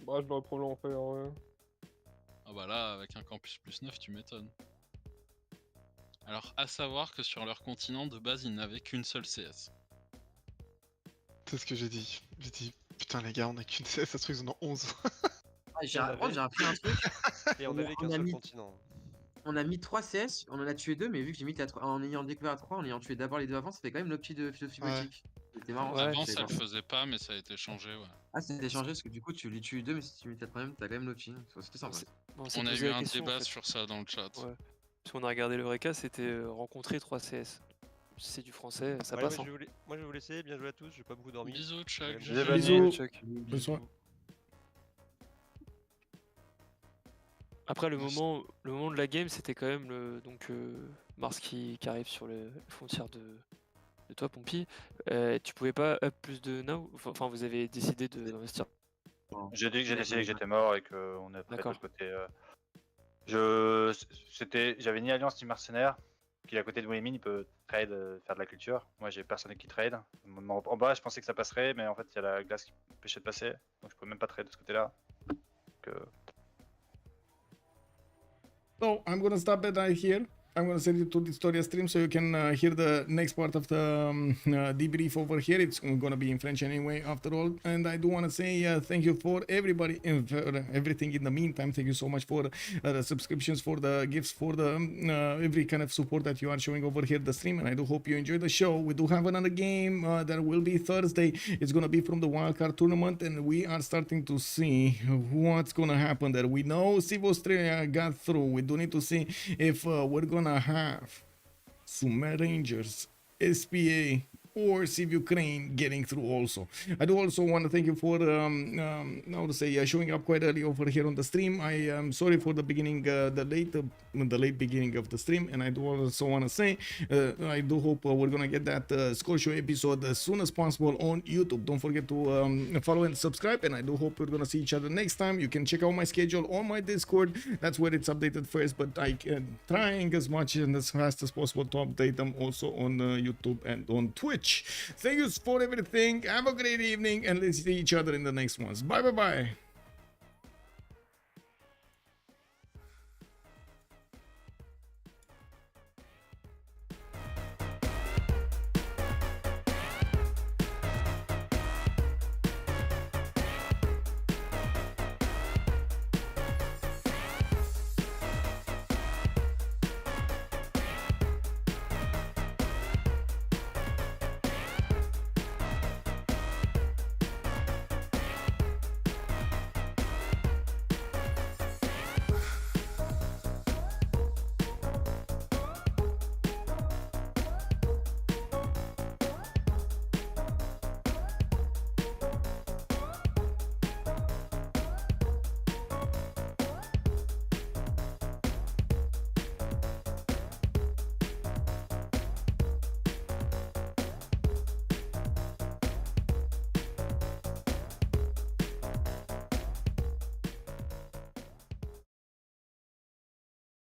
Bah, je l'aurais probablement fait en vrai. Ah bah là, avec un campus plus 9, tu m'étonnes. Alors, à savoir que sur leur continent, de base, ils n'avaient qu'une seule CS. C'est ce que j'ai dit. J'ai dit, putain les gars, on a qu'une CS, ça se trouve ils en ont 11. J'ai appris un truc. Et on avait qu'un a seul mis- continent. On a mis 3 CS, on en a tué 2, mais vu que j'ai mis en ayant découvert 3, en ayant tué d'abord les 2 avant, ça fait quand même l'opti de philosophie Ouais. politique. C'était marrant. Ouais, Avant, je ça savais le pas. faisait pas, mais ça a été changé, ouais. Ah, c'était changé parce que du coup, tu les tues 2, mais si tu mets la troisième, t'as quand même l'opti. C'était sympa. Bon, On a eu un débat sur ça dans le chat. Ouais. Parce qu'on a regardé le vrai cas, c'était rencontrer 3 CS. Si c'est du français, ça Ouais, passe. moi, je vais vous laisser, bien joué à tous, j'ai pas beaucoup dormi. Bisous, Chuck. Bisous, GG. Bisous. Chuck. Bonsoir. Après, le moment de la game, c'était quand même Mars qui arrive sur les frontières de toi, Pompi. Tu pouvais pas up plus de now? Enfin, vous avez décidé d'investir. J'ai dit que j'ai décidé que j'étais mort et qu'on est prêt de D'accord. l'autre côté. J'avais ni alliance ni mercenaire. qu'il est à côté de les mines, il peut trade, faire de la culture. Moi, j'ai personne qui trade. En bas, je pensais que ça passerait, mais en fait, il y a la glace qui m'empêchait de passer, donc je peux même pas trade de ce côté-là. Donc, So I'm gonna stop it right here. I'm gonna send you to the Storia stream so you can hear the next part of the debrief over here. It's gonna be in French anyway, after all. And I do want to say thank you for everybody and for everything in the meantime. Thank you so much for the subscriptions, for the gifts, for the every kind of support that you are showing over here the stream. And I do hope you enjoy the show. We do have another game that will be Thursday. It's gonna be from the wildcard tournament, and we are starting to see what's gonna happen there. We know Civ Australia got through. We do need to see if we're gonna have Sumer Rangers, SPA, or Civ Ukraine getting through also. I do also want to thank you for how to say showing up quite early over here on the stream. I am sorry for the beginning, the late beginning of the stream, and I do also want to say I do hope we're gonna get that score show episode as soon as possible on YouTube. Don't forget to follow and subscribe, and I do hope we're gonna see each other next time. You can check out my schedule on my Discord. That's where it's updated first, but I can trying as much and as fast as possible to update them also on YouTube and on Twitch. Thank you for everything. Have a great evening, and let's see each other in the next ones. Bye bye bye.